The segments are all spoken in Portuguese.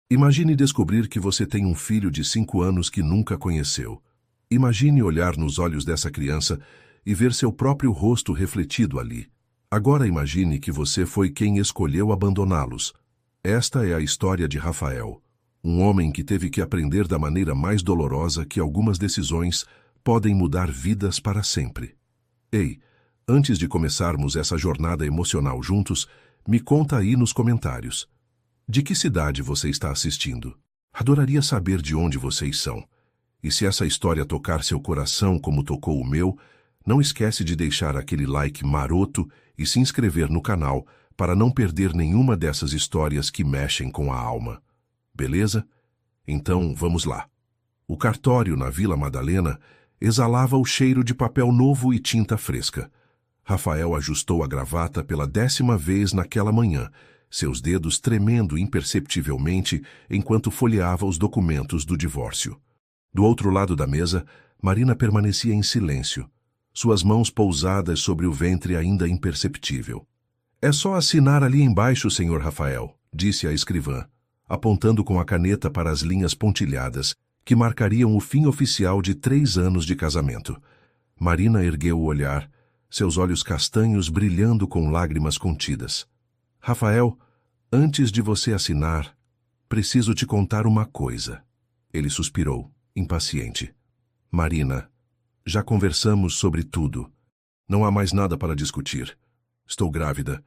Imagine descobrir que você tem um filho de 5 anos que nunca conheceu. Imagine olhar nos olhos dessa criança e ver seu próprio rosto refletido ali. Agora imagine que você foi quem escolheu abandoná-los. Esta é a história de Rafael, um homem que teve que aprender da maneira mais dolorosa que algumas decisões podem mudar vidas para sempre. Ei, antes de começarmos essa jornada emocional juntos, me conta aí nos comentários. De que cidade você está assistindo? Adoraria saber de onde vocês são. E se essa história tocar seu coração como tocou o meu, não esquece de deixar aquele like maroto e se inscrever no canal para não perder nenhuma dessas histórias que mexem com a alma. Beleza? Então, vamos lá. O cartório na Vila Madalena exalava o cheiro de papel novo e tinta fresca. Rafael ajustou a gravata pela 10ª vez naquela manhã, seus dedos tremendo imperceptivelmente enquanto folheava os documentos do divórcio. Do outro lado da mesa, Marina permanecia em silêncio, suas mãos pousadas sobre o ventre ainda imperceptível. "É só assinar ali embaixo, senhor Rafael", disse a escrivã, apontando com a caneta para as linhas pontilhadas, que marcariam o fim oficial de 3 anos de casamento. Marina ergueu o olhar, seus olhos castanhos brilhando com lágrimas contidas. "Rafael, antes de você assinar, preciso te contar uma coisa." Ele suspirou, impaciente. "Marina, já conversamos sobre tudo. Não há mais nada para discutir. Estou grávida."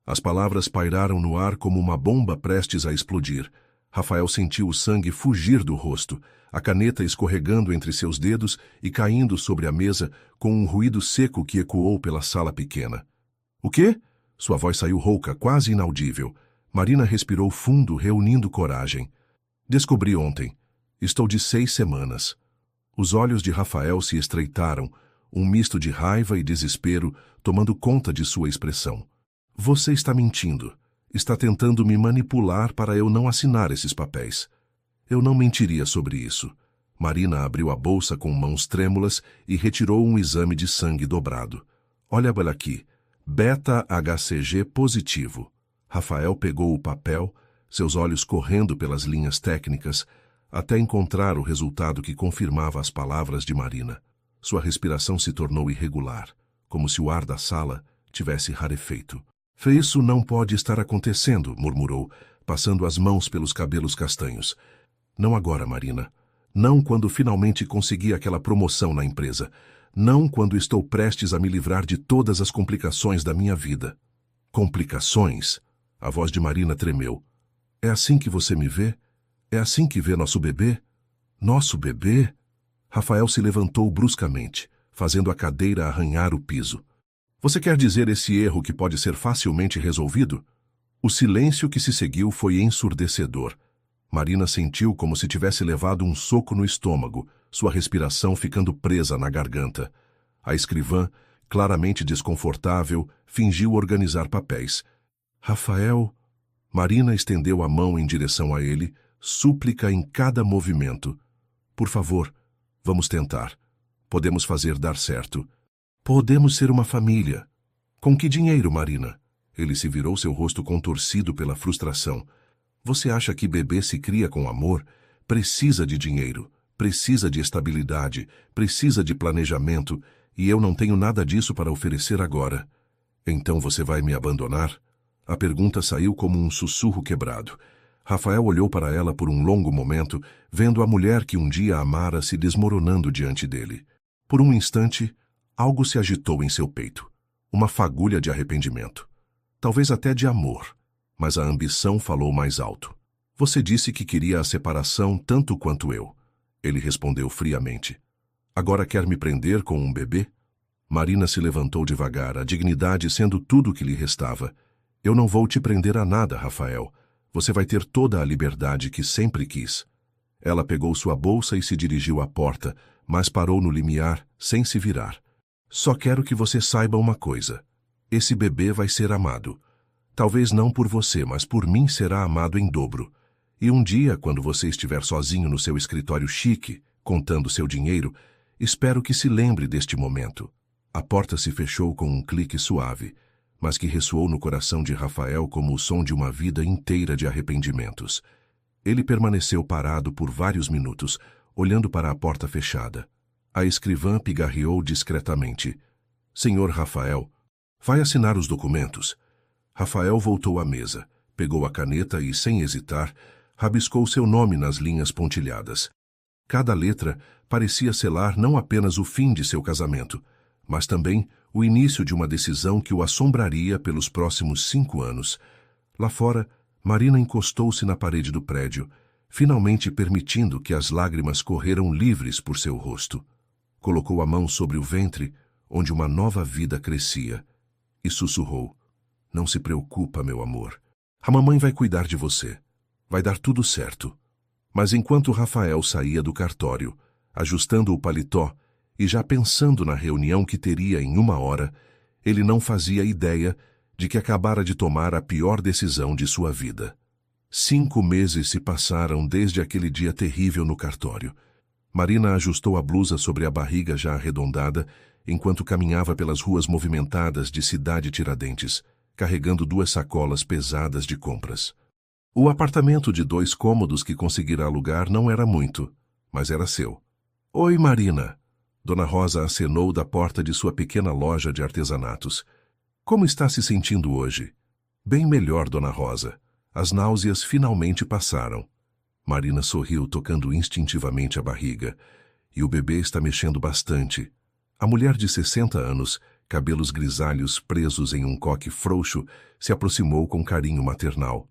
As palavras pairaram no ar como uma bomba prestes a explodir. Rafael sentiu o sangue fugir do rosto, a caneta escorregando entre seus dedos e caindo sobre a mesa com um ruído seco que ecoou pela sala pequena. "O quê?" Sua voz saiu rouca, quase inaudível. Marina respirou fundo, reunindo coragem. "Descobri ontem. Estou de 6 semanas." Os olhos de Rafael se estreitaram, um misto de raiva e desespero tomando conta de sua expressão. "Você está mentindo. Está tentando me manipular para eu não assinar esses papéis." "Eu não mentiria sobre isso." Marina abriu a bolsa com mãos trêmulas e retirou um exame de sangue dobrado. "Olha aqui. Beta-HCG positivo." Rafael pegou o papel, seus olhos correndo pelas linhas técnicas, até encontrar o resultado que confirmava as palavras de Marina. Sua respiração se tornou irregular, como se o ar da sala tivesse rarefeito. "Isso não pode estar acontecendo", murmurou, passando as mãos pelos cabelos castanhos. "Não agora, Marina. Não quando finalmente consegui aquela promoção na empresa. Não quando estou prestes a me livrar de todas as complicações da minha vida." "Complicações?" A voz de Marina tremeu. "É assim que você me vê? É assim que vê nosso bebê?" "Nosso bebê?" Rafael se levantou bruscamente, fazendo a cadeira arranhar o piso. "Você quer dizer esse erro que pode ser facilmente resolvido?" O silêncio que se seguiu foi ensurdecedor. Marina sentiu como se tivesse levado um soco no estômago, sua respiração ficando presa na garganta. A escrivã, claramente desconfortável, fingiu organizar papéis. "Rafael..." Marina estendeu a mão em direção a ele, súplica em cada movimento. "Por favor, vamos tentar. Podemos fazer dar certo. Podemos ser uma família." "Com que dinheiro, Marina?" Ele se virou, seu rosto contorcido pela frustração. "Você acha que bebê se cria com amor? Precisa de dinheiro, precisa de estabilidade, precisa de planejamento, e eu não tenho nada disso para oferecer agora." "Então você vai me abandonar?" A pergunta saiu como um sussurro quebrado. Rafael olhou para ela por um longo momento, vendo a mulher que um dia amara se desmoronando diante dele. Por um instante, algo se agitou em seu peito. Uma fagulha de arrependimento. Talvez até de amor. Mas a ambição falou mais alto. "Você disse que queria a separação tanto quanto eu." Ele respondeu friamente. "Agora quer me prender com um bebê?" Marina se levantou devagar, a dignidade sendo tudo o que lhe restava. "Eu não vou te prender a nada, Rafael. Você vai ter toda a liberdade que sempre quis." Ela pegou sua bolsa e se dirigiu à porta, mas parou no limiar, sem se virar. "Só quero que você saiba uma coisa. Esse bebê vai ser amado. Talvez não por você, mas por mim será amado em dobro. E um dia, quando você estiver sozinho no seu escritório chique, contando seu dinheiro, espero que se lembre deste momento." A porta se fechou com um clique suave, mas que ressoou no coração de Rafael como o som de uma vida inteira de arrependimentos. Ele permaneceu parado por vários minutos, olhando para a porta fechada. A escrivã pigarreou discretamente. Senhor Rafael, vai assinar os documentos. Rafael voltou à mesa, pegou a caneta e, sem hesitar, rabiscou seu nome nas linhas pontilhadas. Cada letra parecia selar não apenas o fim de seu casamento, mas também o início de uma decisão que o assombraria pelos próximos 5 anos. Lá fora, Marina encostou-se na parede do prédio, finalmente permitindo que as lágrimas correram livres por seu rosto. Colocou a mão sobre o ventre, onde uma nova vida crescia, e sussurrou: Não se preocupa, meu amor. A mamãe vai cuidar de você. Vai dar tudo certo. Mas enquanto Rafael saía do cartório, ajustando o paletó e já pensando na reunião que teria em 1 hora, ele não fazia ideia de que acabara de tomar a pior decisão de sua vida. 5 meses se passaram desde aquele dia terrível no cartório. Marina ajustou a blusa sobre a barriga já arredondada, enquanto caminhava pelas ruas movimentadas de Cidade Tiradentes, carregando 2 sacolas pesadas de compras. O apartamento de 2 cômodos que conseguira alugar não era muito, mas era seu. Oi, Marina. Dona Rosa acenou da porta de sua pequena loja de artesanatos. Como está se sentindo hoje? Bem melhor, Dona Rosa. As náuseas finalmente passaram. Marina sorriu, tocando instintivamente a barriga. E o bebê está mexendo bastante. A mulher de 60 anos, cabelos grisalhos presos em um coque frouxo, se aproximou com carinho maternal.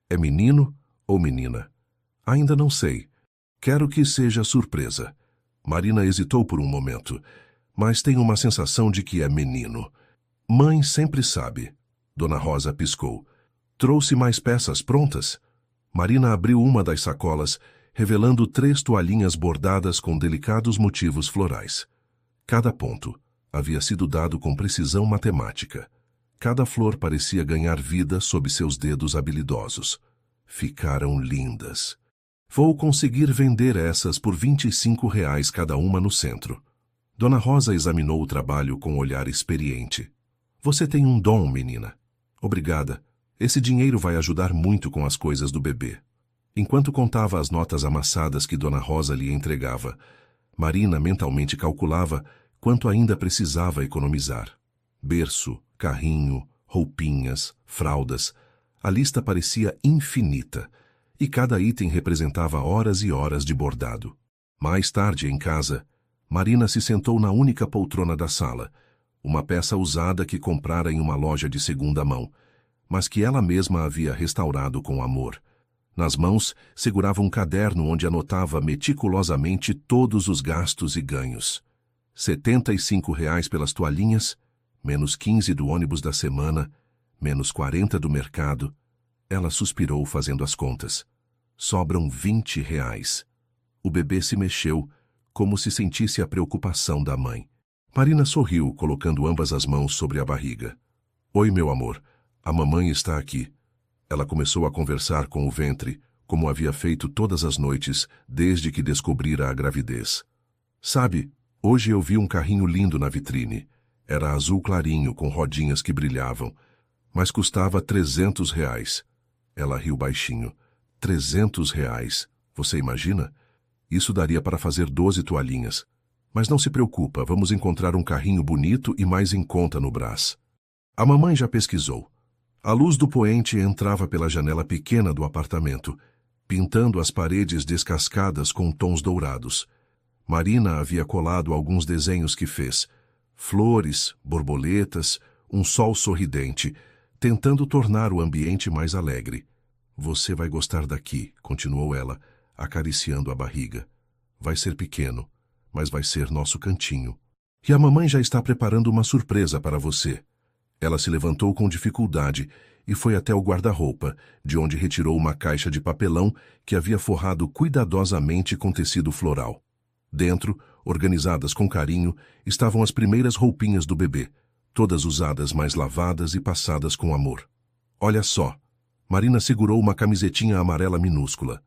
É menino ou menina? Ainda não sei. Quero que seja surpresa. Marina hesitou por um momento, mas tem uma sensação de que é menino. Mãe sempre sabe. Dona Rosa piscou. Trouxe mais peças prontas? Marina abriu uma das sacolas, revelando 3 toalhinhas bordadas com delicados motivos florais. Cada ponto havia sido dado com precisão matemática. Cada flor parecia ganhar vida sob seus dedos habilidosos. Ficaram lindas. Vou conseguir vender essas por R$ 25 cada uma no centro. Dona Rosa examinou o trabalho com um olhar experiente. Você tem um dom, menina. Obrigada. Esse dinheiro vai ajudar muito com as coisas do bebê. Enquanto contava as notas amassadas que Dona Rosa lhe entregava, Marina mentalmente calculava quanto ainda precisava economizar. Berço, carrinho, roupinhas, fraldas. A lista parecia infinita, e cada item representava horas e horas de bordado. Mais tarde, em casa, Marina se sentou na única poltrona da sala, uma peça usada que comprara em uma loja de segunda mão, mas que ela mesma havia restaurado com amor. Nas mãos, segurava um caderno onde anotava meticulosamente todos os gastos e ganhos. R$ 75 pelas toalhinhas, menos 15 do ônibus da semana, menos 40 do mercado. Ela suspirou fazendo as contas. Sobram R$ 20. O bebê se mexeu, como se sentisse a preocupação da mãe. Marina sorriu, colocando ambas as mãos sobre a barriga. Oi, meu amor. A mamãe está aqui. Ela começou a conversar com o ventre, como havia feito todas as noites, desde que descobrira a gravidez. Sabe, hoje eu vi um carrinho lindo na vitrine. Era azul clarinho, com rodinhas que brilhavam, mas custava R$ 300. Ela riu baixinho. R$ 300? Você imagina? Isso daria para fazer 12 toalhinhas. Mas não se preocupa, vamos encontrar um carrinho bonito e mais em conta no Brás. A mamãe já pesquisou. A luz do poente entrava pela janela pequena do apartamento, pintando as paredes descascadas com tons dourados. Marina havia colado alguns desenhos que fez. Flores, borboletas, um sol sorridente, tentando tornar o ambiente mais alegre. Você vai gostar daqui, continuou ela, acariciando a barriga. Vai ser pequeno, mas vai ser nosso cantinho. E a mamãe já está preparando uma surpresa para você. Ela se levantou com dificuldade e foi até o guarda-roupa, de onde retirou uma caixa de papelão que havia forrado cuidadosamente com tecido floral. Dentro, organizadas com carinho, estavam as primeiras roupinhas do bebê, todas usadas, mas lavadas e passadas com amor. Olha só. Marina segurou uma camisetinha amarela minúscula.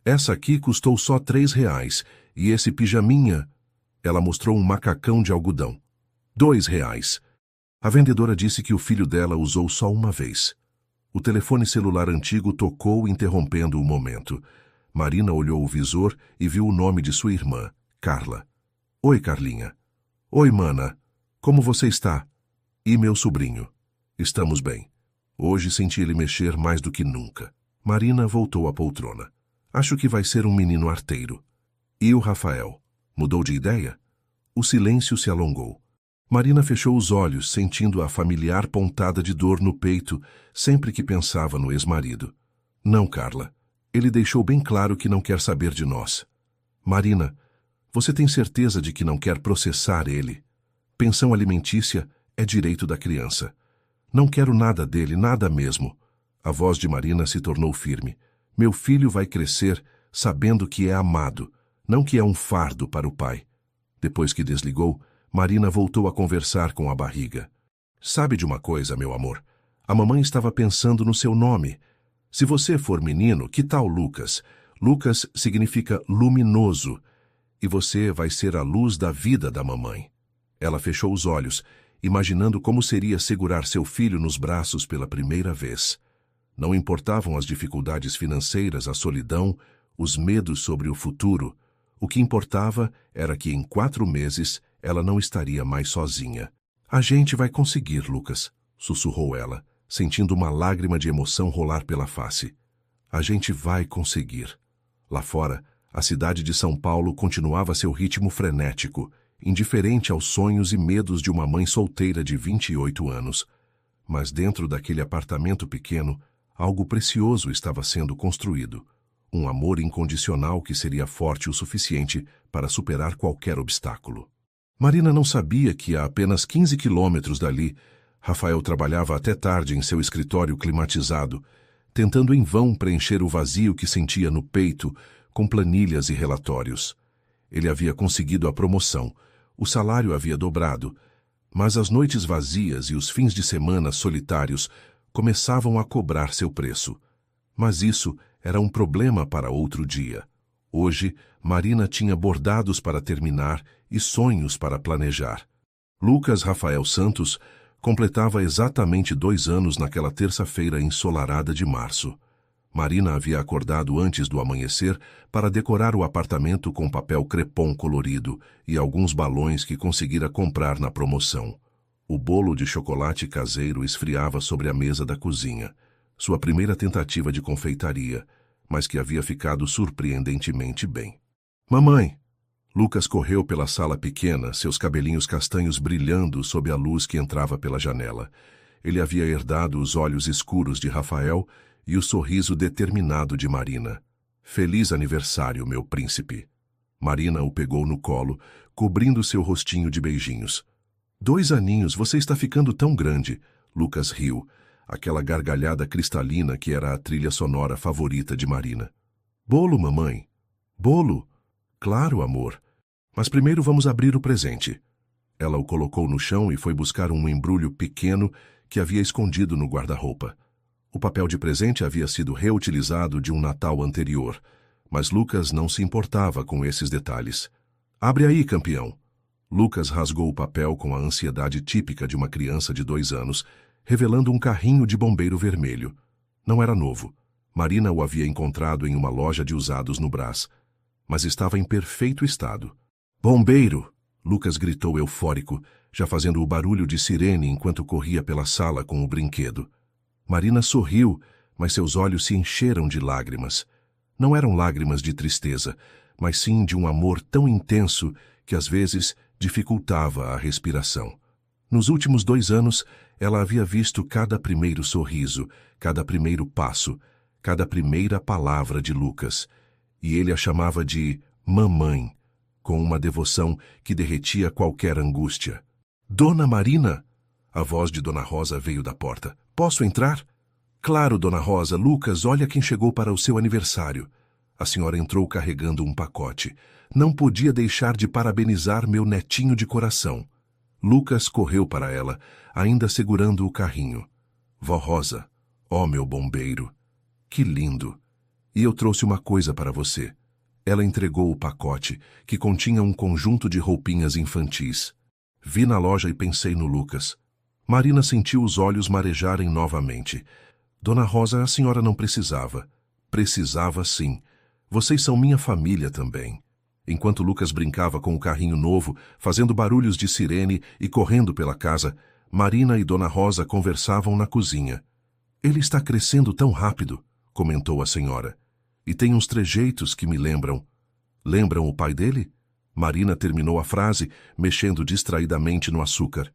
Essa aqui custou só R$ 3, e esse pijaminha... Ela mostrou um macacão de algodão. R$ 2. A vendedora disse que o filho dela usou só uma vez. O telefone celular antigo tocou, interrompendo o momento. Marina olhou o visor e viu o nome de sua irmã, Carla. Oi, Carlinha. Oi, mana. Como você está? E meu sobrinho? Estamos bem. Hoje senti ele mexer mais do que nunca. Marina voltou à poltrona. Acho que vai ser um menino arteiro. E o Rafael? Mudou de ideia? O silêncio se alongou. Marina fechou os olhos, sentindo a familiar pontada de dor no peito sempre que pensava no ex-marido. Não, Carla. Ele deixou bem claro que não quer saber de nós. Marina, você tem certeza de que não quer processar ele? Pensão alimentícia é direito da criança. Não quero nada dele, nada mesmo. A voz de Marina se tornou firme. Meu filho vai crescer sabendo que é amado, não que é um fardo para o pai. Depois que desligou, Marina voltou a conversar com a barriga. Sabe de uma coisa, meu amor? A mamãe estava pensando no seu nome. Se você for menino, que tal Lucas? Lucas significa luminoso. E você vai ser a luz da vida da mamãe. Ela fechou os olhos, imaginando como seria segurar seu filho nos braços pela primeira vez. Não importavam as dificuldades financeiras, a solidão, os medos sobre o futuro. O que importava era que em 4 meses ela não estaria mais sozinha. A gente vai conseguir, Lucas, sussurrou ela, sentindo uma lágrima de emoção rolar pela face. A gente vai conseguir. Lá fora, a cidade de São Paulo continuava seu ritmo frenético, indiferente aos sonhos e medos de uma mãe solteira de 28 anos. Mas dentro daquele apartamento pequeno, algo precioso estava sendo construído. Um amor incondicional que seria forte o suficiente para superar qualquer obstáculo. Marina não sabia que a apenas 15 quilômetros dali, Rafael trabalhava até tarde em seu escritório climatizado, tentando em vão preencher o vazio que sentia no peito com planilhas e relatórios. Ele havia conseguido a promoção, o salário havia dobrado, mas as noites vazias e os fins de semana solitários começavam a cobrar seu preço. Mas isso era um problema para outro dia. Hoje, Marina tinha bordados para terminar e sonhos para planejar. Lucas Rafael Santos completava exatamente 2 anos naquela terça-feira ensolarada de março. Marina havia acordado antes do amanhecer para decorar o apartamento com papel crepom colorido e alguns balões que conseguira comprar na promoção. O bolo de chocolate caseiro esfriava sobre a mesa da cozinha, sua primeira tentativa de confeitaria, mas que havia ficado surpreendentemente bem. Mamãe! Lucas correu pela sala pequena, seus cabelinhos castanhos brilhando sob a luz que entrava pela janela. Ele havia herdado os olhos escuros de Rafael e o sorriso determinado de Marina. Feliz aniversário, meu príncipe! Marina o pegou no colo, cobrindo seu rostinho de beijinhos. 2 aninhos, você está ficando tão grande. Lucas riu, aquela gargalhada cristalina que era a trilha sonora favorita de Marina. Bolo, mamãe. Bolo? Claro, amor. Mas primeiro vamos abrir o presente. Ela o colocou no chão e foi buscar um embrulho pequeno que havia escondido no guarda-roupa. O papel de presente havia sido reutilizado de um Natal anterior, mas Lucas não se importava com esses detalhes. Abre aí, campeão. Lucas rasgou o papel com a ansiedade típica de uma criança de 2 anos, revelando um carrinho de bombeiro vermelho. Não era novo. Marina o havia encontrado em uma loja de usados no Brás, mas estava em perfeito estado. Bombeiro! Lucas gritou eufórico, já fazendo o barulho de sirene enquanto corria pela sala com o brinquedo. Marina sorriu, mas seus olhos se encheram de lágrimas. Não eram lágrimas de tristeza, mas sim de um amor tão intenso que às vezes dificultava a respiração. Nos últimos 2 anos, ela havia visto cada primeiro sorriso, cada primeiro passo, cada primeira palavra de Lucas, e ele a chamava de mamãe, com uma devoção que derretia qualquer angústia. Dona Marina! A voz de Dona Rosa veio da porta. Posso entrar? Claro, Dona Rosa. Lucas, olha quem chegou para o seu aniversário. A senhora entrou carregando um pacote. Não podia deixar de parabenizar meu netinho de coração. Lucas correu para ela, ainda segurando o carrinho. Vó Rosa, ó meu bombeiro, que lindo! E eu trouxe uma coisa para você. Ela entregou o pacote, que continha um conjunto de roupinhas infantis. Vi na loja e pensei no Lucas. Marina sentiu os olhos marejarem novamente. Dona Rosa, a senhora não precisava. Precisava sim. Vocês são minha família também. Enquanto Lucas brincava com o carrinho novo, fazendo barulhos de sirene e correndo pela casa, Marina e Dona Rosa conversavam na cozinha. Ele está crescendo tão rápido, comentou a senhora. E tem uns trejeitos que me lembram. Lembram o pai dele? Marina terminou a frase, mexendo distraidamente no açúcar.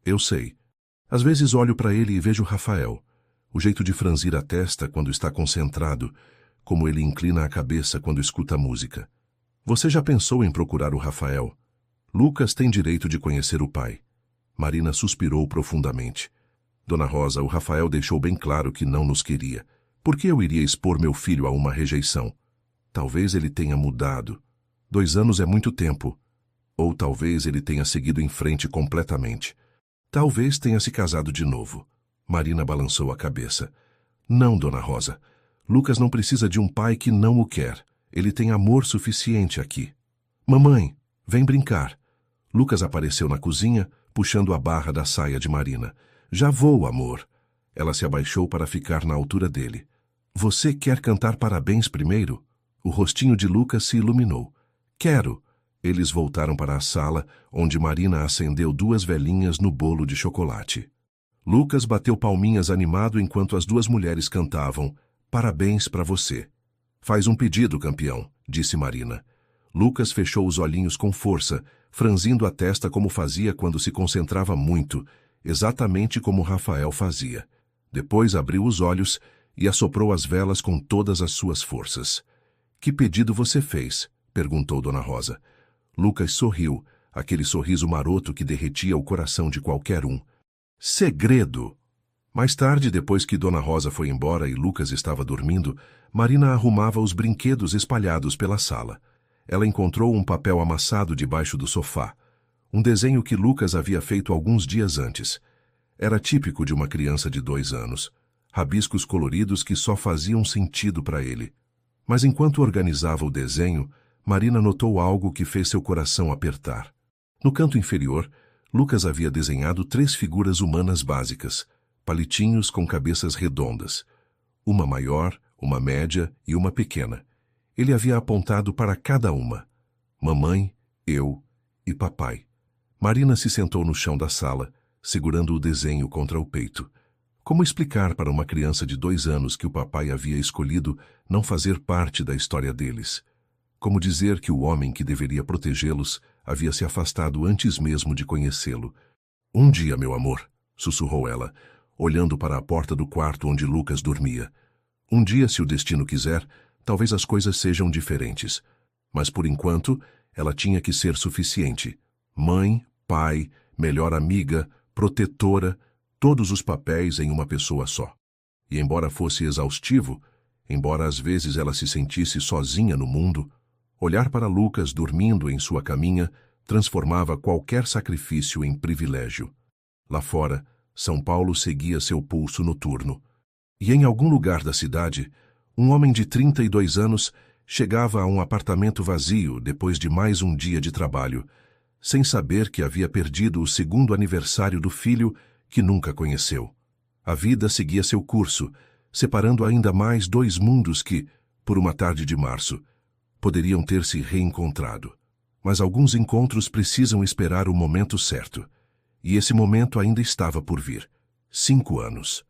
Eu sei. Às vezes olho para ele e vejo Rafael. O jeito de franzir a testa quando está concentrado, como ele inclina a cabeça quando escuta música. Você já pensou em procurar o Rafael? Lucas tem direito de conhecer o pai. Marina suspirou profundamente. Dona Rosa, o Rafael deixou bem claro que não nos queria. Por que eu iria expor meu filho a uma rejeição? Talvez ele tenha mudado. 2 anos é muito tempo. Ou talvez ele tenha seguido em frente completamente. Talvez tenha se casado de novo. Marina balançou a cabeça. Não, Dona Rosa. Lucas não precisa de um pai que não o quer. Ele tem amor suficiente aqui. Mamãe, vem brincar. Lucas apareceu na cozinha, puxando a barra da saia de Marina. Já vou, amor. Ela se abaixou para ficar na altura dele. Você quer cantar parabéns primeiro? O rostinho de Lucas se iluminou. Quero. Eles voltaram para a sala, onde Marina acendeu 2 velinhas no bolo de chocolate. Lucas bateu palminhas animado enquanto as 2 mulheres cantavam. Parabéns para você. Faz um pedido, campeão, disse Marina. Lucas fechou os olhinhos com força, franzindo a testa como fazia quando se concentrava muito, exatamente como Rafael fazia. Depois abriu os olhos e assoprou as velas com todas as suas forças. Que pedido você fez? Perguntou Dona Rosa. Lucas sorriu, aquele sorriso maroto que derretia o coração de qualquer um. Segredo! Mais tarde, depois que Dona Rosa foi embora e Lucas estava dormindo, Marina arrumava os brinquedos espalhados pela sala. Ela encontrou um papel amassado debaixo do sofá. Um desenho que Lucas havia feito alguns dias antes. Era típico de uma criança de 2 anos. Rabiscos coloridos que só faziam sentido para ele. Mas enquanto organizava o desenho, Marina notou algo que fez seu coração apertar. No canto inferior, Lucas havia desenhado 3 figuras humanas básicas, palitinhos com cabeças redondas. Uma maior, uma média e uma pequena. Ele havia apontado para cada uma. Mamãe, eu e papai. Marina se sentou no chão da sala, segurando o desenho contra o peito. Como explicar para uma criança de 2 anos que o papai havia escolhido não fazer parte da história deles? Como dizer que o homem que deveria protegê-los havia se afastado antes mesmo de conhecê-lo? Um dia, meu amor, sussurrou ela, olhando para a porta do quarto onde Lucas dormia. Um dia, se o destino quiser, talvez as coisas sejam diferentes. Mas, por enquanto, ela tinha que ser suficiente. Mãe, pai, melhor amiga, protetora, todos os papéis em uma pessoa só. E embora fosse exaustivo, embora às vezes ela se sentisse sozinha no mundo, olhar para Lucas dormindo em sua caminha transformava qualquer sacrifício em privilégio. Lá fora, São Paulo seguia seu pulso noturno. E em algum lugar da cidade, um homem de 32 anos chegava a um apartamento vazio depois de mais um dia de trabalho, sem saber que havia perdido o 2º aniversário do filho que nunca conheceu. A vida seguia seu curso, separando ainda mais 2 mundos que, por uma tarde de março, poderiam ter se reencontrado. Mas alguns encontros precisam esperar o momento certo. E esse momento ainda estava por vir. 5 anos.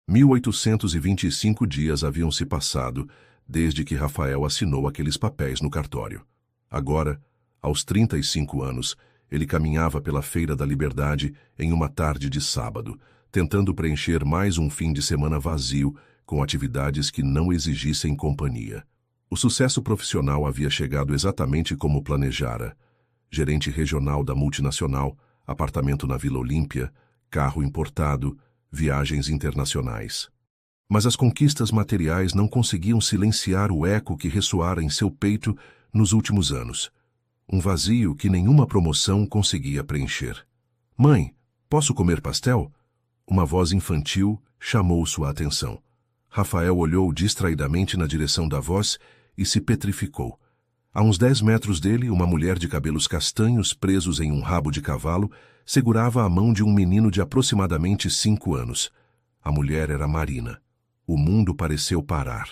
1825 dias haviam se passado desde que Rafael assinou aqueles papéis no cartório. Agora, aos 35 anos, ele caminhava pela Feira da Liberdade em uma tarde de sábado, tentando preencher mais um fim de semana vazio com atividades que não exigissem companhia. O sucesso profissional havia chegado exatamente como planejara. Gerente regional da multinacional, apartamento na Vila Olímpia, carro importado, viagens internacionais. Mas as conquistas materiais não conseguiam silenciar o eco que ressoara em seu peito nos últimos anos. Um vazio que nenhuma promoção conseguia preencher. Mãe, posso comer pastel? Uma voz infantil chamou sua atenção. Rafael olhou distraidamente na direção da voz e se petrificou. A uns 10 metros dele, uma mulher de cabelos castanhos presos em um rabo de cavalo segurava a mão de um menino de aproximadamente 5 anos. A mulher era Marina. O mundo pareceu parar.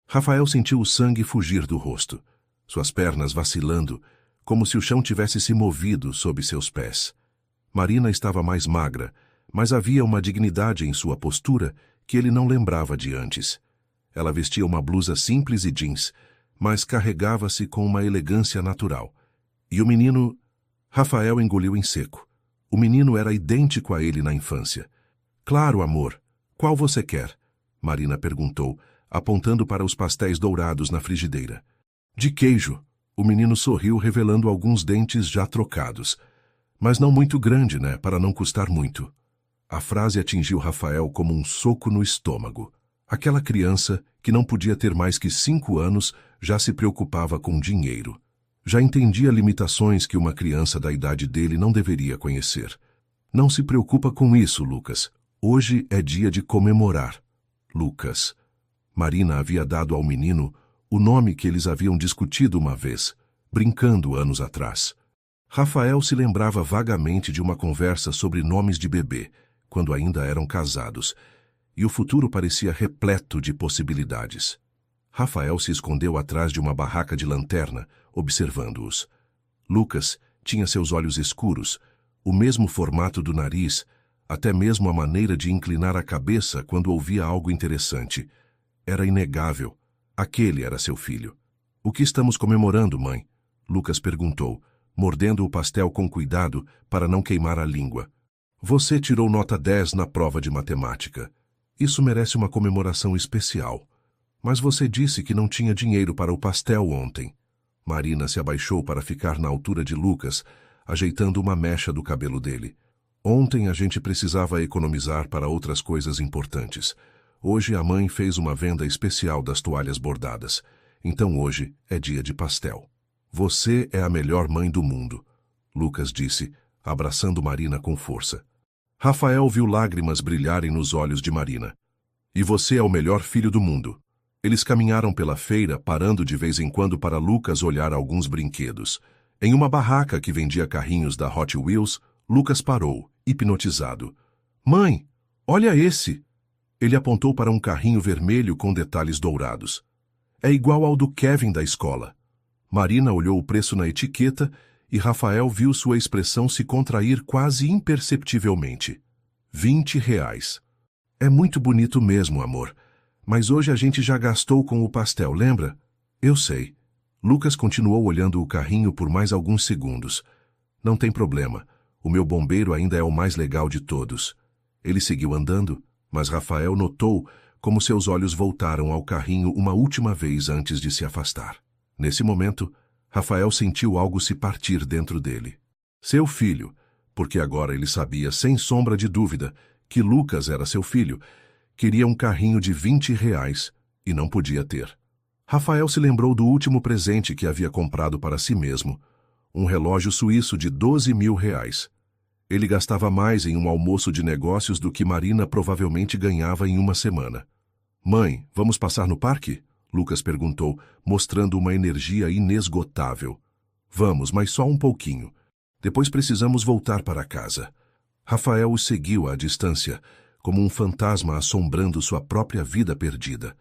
Rafael sentiu o sangue fugir do rosto, suas pernas vacilando, como se o chão tivesse se movido sob seus pés. Marina estava mais magra, mas havia uma dignidade em sua postura que ele não lembrava de antes. Ela vestia uma blusa simples e jeans, mas carregava-se com uma elegância natural. E o menino... Rafael engoliu em seco. O menino era idêntico a ele na infância. Claro, amor. Qual você quer? Marina perguntou, apontando para os pastéis dourados na frigideira. De queijo. O menino sorriu, revelando alguns dentes já trocados. Mas não muito grande, né, para não custar muito. A frase atingiu Rafael como um soco no estômago. Aquela criança, que não podia ter mais que 5 anos, já se preocupava com dinheiro. Já entendia limitações que uma criança da idade dele não deveria conhecer. Não se preocupa com isso, Lucas. Hoje é dia de comemorar. Lucas. Marina havia dado ao menino o nome que eles haviam discutido uma vez, brincando anos atrás. Rafael se lembrava vagamente de uma conversa sobre nomes de bebê, quando ainda eram casados, e o futuro parecia repleto de possibilidades. Rafael se escondeu atrás de uma barraca de lanterna, observando-os. Lucas tinha seus olhos escuros, o mesmo formato do nariz, até mesmo a maneira de inclinar a cabeça quando ouvia algo interessante. Era inegável. Aquele era seu filho. O que estamos comemorando, mãe? Lucas perguntou, mordendo o pastel com cuidado para não queimar a língua. Você tirou nota 10 na prova de matemática. Isso merece uma comemoração especial. Mas você disse que não tinha dinheiro para o pastel ontem. Marina se abaixou para ficar na altura de Lucas, ajeitando uma mecha do cabelo dele. Ontem a gente precisava economizar para outras coisas importantes. Hoje a mãe fez uma venda especial das toalhas bordadas. Então hoje é dia de pastel. Você é a melhor mãe do mundo, Lucas disse, abraçando Marina com força. Rafael viu lágrimas brilharem nos olhos de Marina. E você é o melhor filho do mundo. Eles caminharam pela feira, parando de vez em quando para Lucas olhar alguns brinquedos. Em uma barraca que vendia carrinhos da Hot Wheels, Lucas parou, hipnotizado. Mãe, olha esse! Ele apontou para um carrinho vermelho com detalhes dourados. É igual ao do Kevin da escola. Marina olhou o preço na etiqueta e Rafael viu sua expressão se contrair quase imperceptivelmente. R$ 20. É muito bonito mesmo, amor. Mas hoje a gente já gastou com o pastel, lembra? Eu sei. Lucas continuou olhando o carrinho por mais alguns segundos. Não tem problema. O meu bombeiro ainda é o mais legal de todos. Ele seguiu andando, mas Rafael notou como seus olhos voltaram ao carrinho uma última vez antes de se afastar. Nesse momento, Rafael sentiu algo se partir dentro dele. Seu filho, porque agora ele sabia sem sombra de dúvida que Lucas era seu filho, queria um carrinho de R$ 20 e não podia ter. Rafael se lembrou do último presente que havia comprado para si mesmo, um relógio suíço de R$ 12.000. Ele gastava mais em um almoço de negócios do que Marina provavelmente ganhava em uma semana. Mãe, vamos passar no parque? Lucas perguntou, mostrando uma energia inesgotável. Vamos, mas só um pouquinho. Depois precisamos voltar para casa. Rafael o seguiu à distância, como um fantasma assombrando sua própria vida perdida.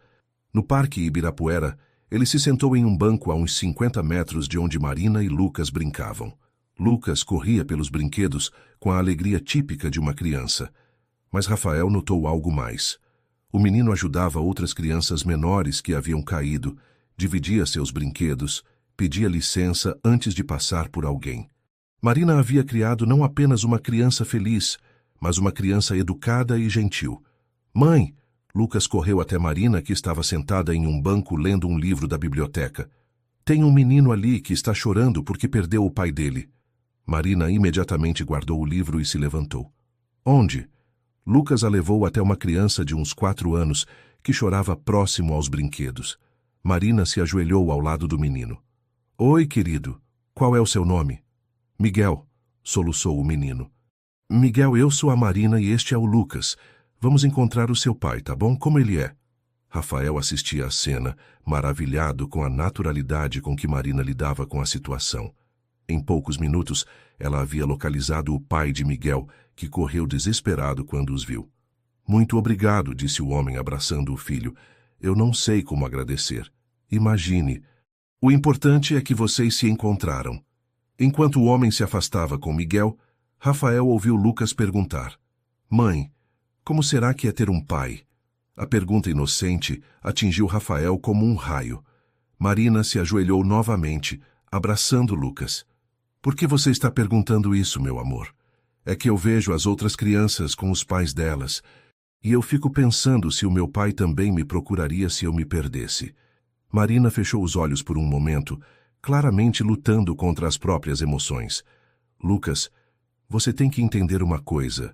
No Parque Ibirapuera, ele se sentou em um banco a uns 50 metros de onde Marina e Lucas brincavam. Lucas corria pelos brinquedos com a alegria típica de uma criança. Mas Rafael notou algo mais. O menino ajudava outras crianças menores que haviam caído, dividia seus brinquedos, pedia licença antes de passar por alguém. Marina havia criado não apenas uma criança feliz, mas uma criança educada e gentil. Mãe! Lucas correu até Marina, que estava sentada em um banco lendo um livro da biblioteca. Tem um menino ali que está chorando porque perdeu o pai dele. Marina imediatamente guardou o livro e se levantou. Onde? Lucas a levou até uma criança de uns 4 anos que chorava próximo aos brinquedos. Marina se ajoelhou ao lado do menino. Oi, querido. Qual é o seu nome? Miguel, soluçou o menino. Miguel, eu sou a Marina e este é o Lucas. Vamos encontrar o seu pai, tá bom? Como ele é? Rafael assistia à cena, maravilhado com a naturalidade com que Marina lidava com a situação. Em poucos minutos, ela havia localizado o pai de Miguel, que correu desesperado quando os viu. Muito obrigado, disse o homem abraçando o filho. Eu não sei como agradecer. Imagine. O importante é que vocês se encontraram. Enquanto o homem se afastava com Miguel, Rafael ouviu Lucas perguntar: Mãe, como será que é ter um pai? A pergunta inocente atingiu Rafael como um raio. Marina se ajoelhou novamente, abraçando Lucas. Por que você está perguntando isso, meu amor? É que eu vejo as outras crianças com os pais delas, e eu fico pensando se o meu pai também me procuraria se eu me perdesse. Marina fechou os olhos por um momento, claramente lutando contra as próprias emoções. Lucas, você tem que entender uma coisa.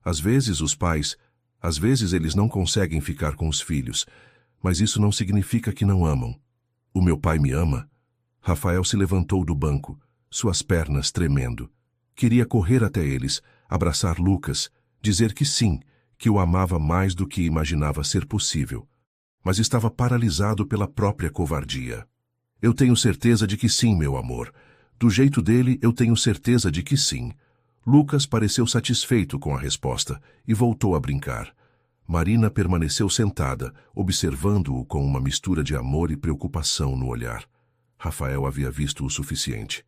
Às vezes eles não conseguem ficar com os filhos, mas isso não significa que não amam. O meu pai me ama? Rafael se levantou do banco, suas pernas tremendo. Queria correr até eles, abraçar Lucas, dizer que sim, que o amava mais do que imaginava ser possível. Mas estava paralisado pela própria covardia. Eu tenho certeza de que sim, meu amor. Do jeito dele, eu tenho certeza de que sim. Lucas pareceu satisfeito com a resposta e voltou a brincar. Marina permaneceu sentada, observando-o com uma mistura de amor e preocupação no olhar. Rafael havia visto o suficiente.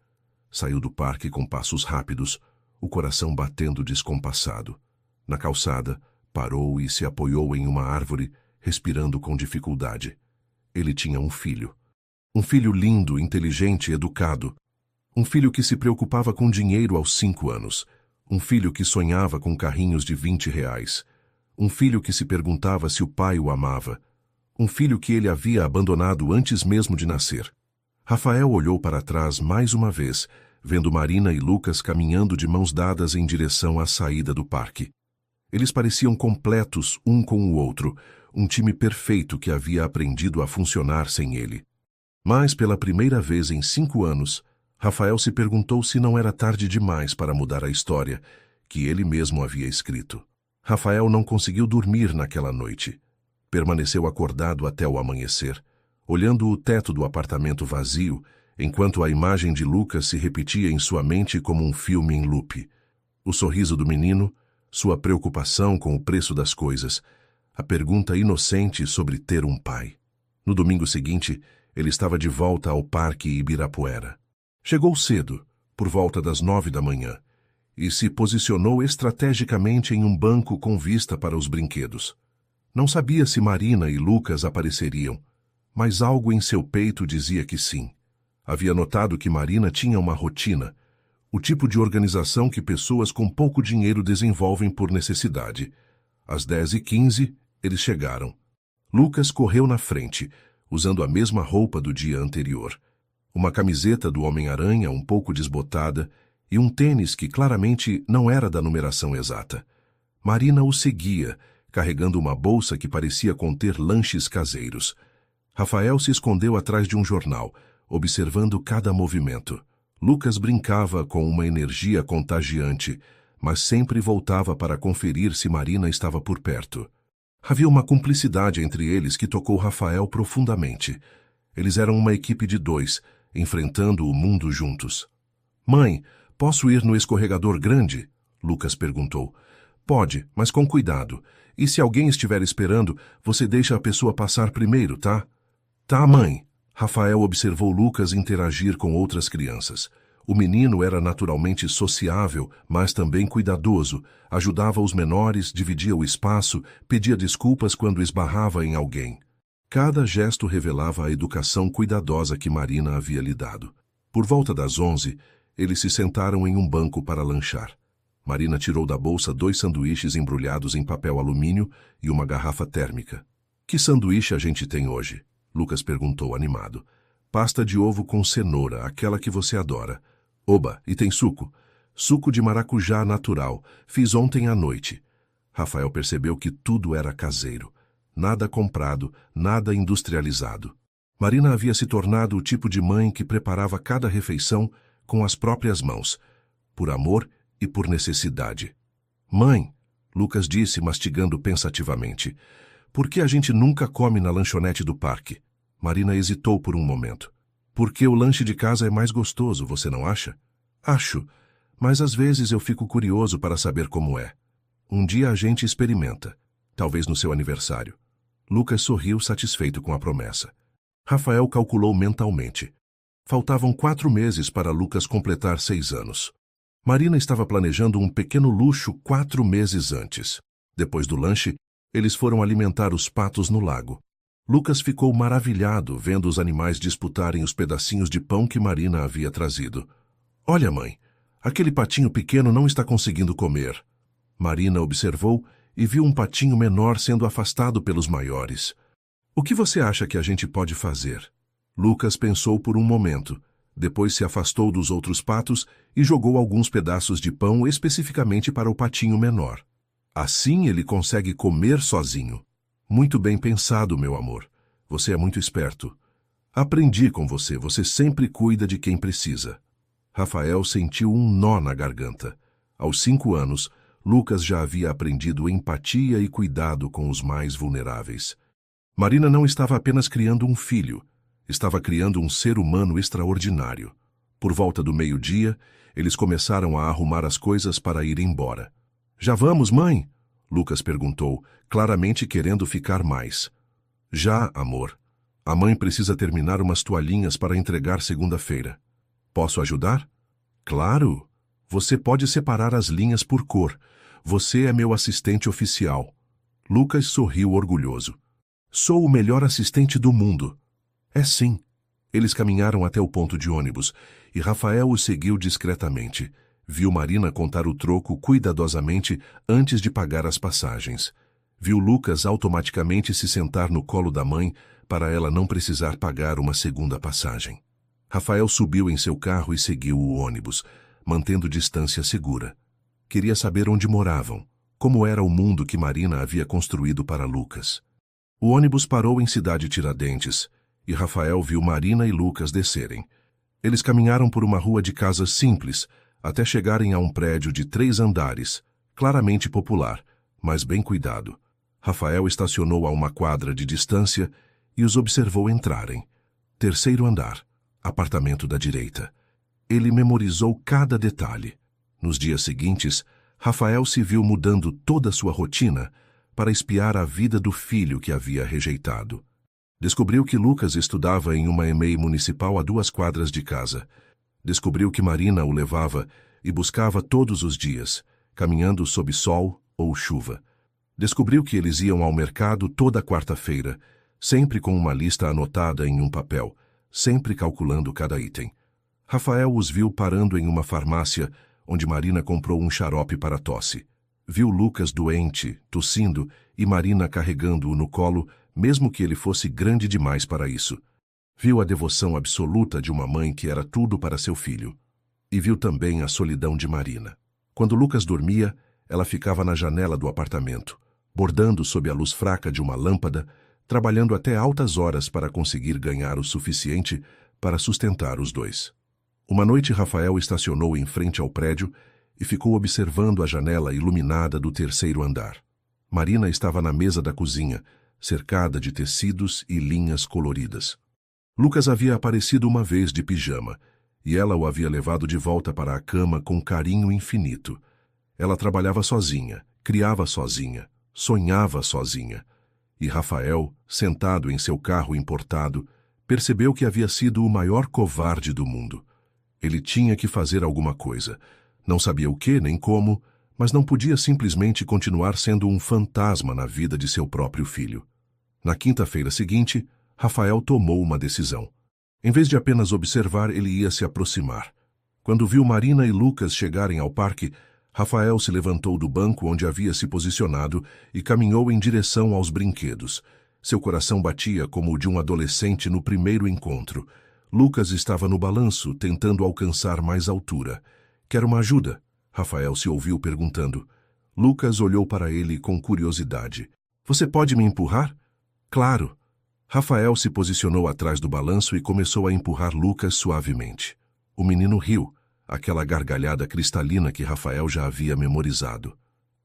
Saiu do parque com passos rápidos, o coração batendo descompassado. Na calçada, parou e se apoiou em uma árvore, respirando com dificuldade. Ele tinha um filho. Um filho lindo, inteligente e educado. Um filho que se preocupava com dinheiro aos 5 anos. Um filho que sonhava com carrinhos de R$ 20. Um filho que se perguntava se o pai o amava. Um filho que ele havia abandonado antes mesmo de nascer. Rafael olhou para trás mais uma vez, vendo Marina e Lucas caminhando de mãos dadas em direção à saída do parque. Eles pareciam completos um com o outro, um time perfeito que havia aprendido a funcionar sem ele. Mas, pela primeira vez em 5 anos, Rafael se perguntou se não era tarde demais para mudar a história que ele mesmo havia escrito. Rafael não conseguiu dormir naquela noite. Permaneceu acordado até o amanhecer, olhando o teto do apartamento vazio, enquanto a imagem de Lucas se repetia em sua mente como um filme em loop. O sorriso do menino, sua preocupação com o preço das coisas, a pergunta inocente sobre ter um pai. No domingo seguinte, ele estava de volta ao Parque Ibirapuera. Chegou cedo, por volta das 9 da manhã, e se posicionou estrategicamente em um banco com vista para os brinquedos. Não sabia se Marina e Lucas apareceriam, mas algo em seu peito dizia que sim. Havia notado que Marina tinha uma rotina, o tipo de organização que pessoas com pouco dinheiro desenvolvem por necessidade. Às 10h15, eles chegaram. Lucas correu na frente, usando a mesma roupa do dia anterior. Uma camiseta do Homem-Aranha um pouco desbotada e um tênis que claramente não era da numeração exata. Marina o seguia, carregando uma bolsa que parecia conter lanches caseiros. Rafael se escondeu atrás de um jornal, observando cada movimento. Lucas brincava com uma energia contagiante, mas sempre voltava para conferir se Marina estava por perto. Havia uma cumplicidade entre eles que tocou Rafael profundamente. Eles eram uma equipe de 2, enfrentando o mundo juntos. Mãe, posso ir no escorregador grande? Lucas perguntou. Pode, mas com cuidado. E se alguém estiver esperando, você deixa a pessoa passar primeiro, tá? Tá, mãe. Rafael observou Lucas interagir com outras crianças. O menino era naturalmente sociável, mas também cuidadoso, ajudava os menores, dividia o espaço, pedia desculpas quando esbarrava em alguém. Cada gesto revelava a educação cuidadosa que Marina havia lhe dado. Por volta das 11, eles se sentaram em um banco para lanchar. Marina tirou da bolsa 2 sanduíches embrulhados em papel alumínio e uma garrafa térmica. Que sanduíche a gente tem hoje? Lucas perguntou animado. Pasta de ovo com cenoura, aquela que você adora. Oba, e tem suco? Suco de maracujá natural. Fiz ontem à noite. Rafael percebeu que tudo era caseiro. Nada comprado, nada industrializado. Marina havia se tornado o tipo de mãe que preparava cada refeição com as próprias mãos, por amor e por necessidade. Mãe, Lucas disse, mastigando pensativamente, por que a gente nunca come na lanchonete do parque? Marina hesitou por um momento. Porque o lanche de casa é mais gostoso, você não acha? Acho, mas às vezes eu fico curioso para saber como é. Um dia a gente experimenta, talvez no seu aniversário. Lucas sorriu satisfeito com a promessa. Rafael calculou mentalmente. Faltavam 4 meses para Lucas completar 6 anos. Marina estava planejando um pequeno luxo 4 meses antes. Depois do lanche, eles foram alimentar os patos no lago. Lucas ficou maravilhado vendo os animais disputarem os pedacinhos de pão que Marina havia trazido. Olha, mãe, aquele patinho pequeno não está conseguindo comer. Marina observou e viu um patinho menor sendo afastado pelos maiores. O que você acha que a gente pode fazer? Lucas pensou por um momento. Depois se afastou dos outros patos e jogou alguns pedaços de pão especificamente para o patinho menor. Assim ele consegue comer sozinho. Muito bem pensado, meu amor. Você é muito esperto. Aprendi com você, você sempre cuida de quem precisa. Rafael sentiu um nó na garganta. Aos 5 anos, Lucas já havia aprendido empatia e cuidado com os mais vulneráveis. Marina não estava apenas criando um filho, estava criando um ser humano extraordinário. Por volta do meio-dia, eles começaram a arrumar as coisas para ir embora. Já vamos, mãe? Lucas perguntou, claramente querendo ficar mais. Já, amor. A mãe precisa terminar umas toalhinhas para entregar segunda-feira. Posso ajudar? Claro! Você pode separar as linhas por cor. Você é meu assistente oficial. Lucas sorriu orgulhoso. Sou o melhor assistente do mundo. É sim. Eles caminharam até o ponto de ônibus e Rafael o seguiu discretamente. Viu Marina contar o troco cuidadosamente antes de pagar as passagens. Viu Lucas automaticamente se sentar no colo da mãe para ela não precisar pagar uma segunda passagem. Rafael subiu em seu carro e seguiu o ônibus, mantendo distância segura. Queria saber onde moravam, como era o mundo que Marina havia construído para Lucas. O ônibus parou em Cidade Tiradentes e Rafael viu Marina e Lucas descerem. Eles caminharam por uma rua de casas simples até chegarem a um prédio de 3 andares, claramente popular, mas bem cuidado. Rafael estacionou a uma quadra de distância e os observou entrarem. 3º andar, apartamento da direita. Ele memorizou cada detalhe. Nos dias seguintes, Rafael se viu mudando toda a sua rotina para espiar a vida do filho que havia rejeitado. Descobriu que Lucas estudava em uma EMEI municipal a 2 quadras de casa. Descobriu que Marina o levava e buscava todos os dias, caminhando sob sol ou chuva. Descobriu que eles iam ao mercado toda quarta-feira, sempre com uma lista anotada em um papel, sempre calculando cada item. Rafael os viu parando em uma farmácia onde Marina comprou um xarope para tosse. Viu Lucas doente, tossindo, e Marina carregando-o no colo, mesmo que ele fosse grande demais para isso. Viu a devoção absoluta de uma mãe que era tudo para seu filho. E viu também a solidão de Marina. Quando Lucas dormia, ela ficava na janela do apartamento, bordando sob a luz fraca de uma lâmpada, trabalhando até altas horas para conseguir ganhar o suficiente para sustentar os dois. Uma noite, Rafael estacionou em frente ao prédio e ficou observando a janela iluminada do 3º andar. Marina estava na mesa da cozinha, cercada de tecidos e linhas coloridas. Lucas havia aparecido uma vez de pijama, e ela o havia levado de volta para a cama com carinho infinito. Ela trabalhava sozinha, criava sozinha, sonhava sozinha. E Rafael, sentado em seu carro importado, percebeu que havia sido o maior covarde do mundo. Ele tinha que fazer alguma coisa. Não sabia o que nem como, mas não podia simplesmente continuar sendo um fantasma na vida de seu próprio filho. Na quinta-feira seguinte, Rafael tomou uma decisão. Em vez de apenas observar, ele ia se aproximar. Quando viu Marina e Lucas chegarem ao parque, Rafael se levantou do banco onde havia se posicionado e caminhou em direção aos brinquedos. Seu coração batia como o de um adolescente no primeiro encontro. Lucas estava no balanço, tentando alcançar mais altura. «Quer uma ajuda?» Rafael se ouviu perguntando. Lucas olhou para ele com curiosidade. «Você pode me empurrar?» «Claro!» Rafael se posicionou atrás do balanço e começou a empurrar Lucas suavemente. O menino riu, aquela gargalhada cristalina que Rafael já havia memorizado.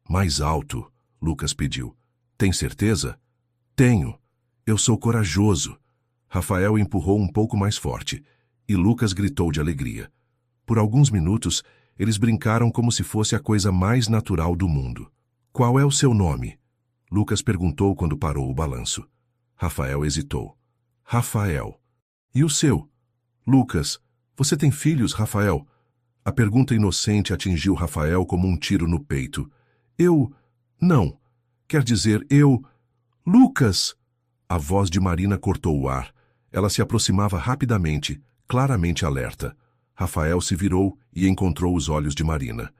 «Mais alto!» Lucas pediu. «Tem certeza?» «Tenho. Eu sou corajoso!» Rafael empurrou um pouco mais forte, e Lucas gritou de alegria. Por alguns minutos, eles brincaram como se fosse a coisa mais natural do mundo. «Qual é o seu nome?» Lucas perguntou quando parou o balanço. Rafael hesitou. Rafael. E o seu? Lucas. Você tem filhos, Rafael? A pergunta inocente atingiu Rafael como um tiro no peito. Eu... Não. Quer dizer, eu... Lucas! A voz de Marina cortou o ar. Ela se aproximava rapidamente, claramente alerta. Rafael se virou e encontrou os olhos de Marina.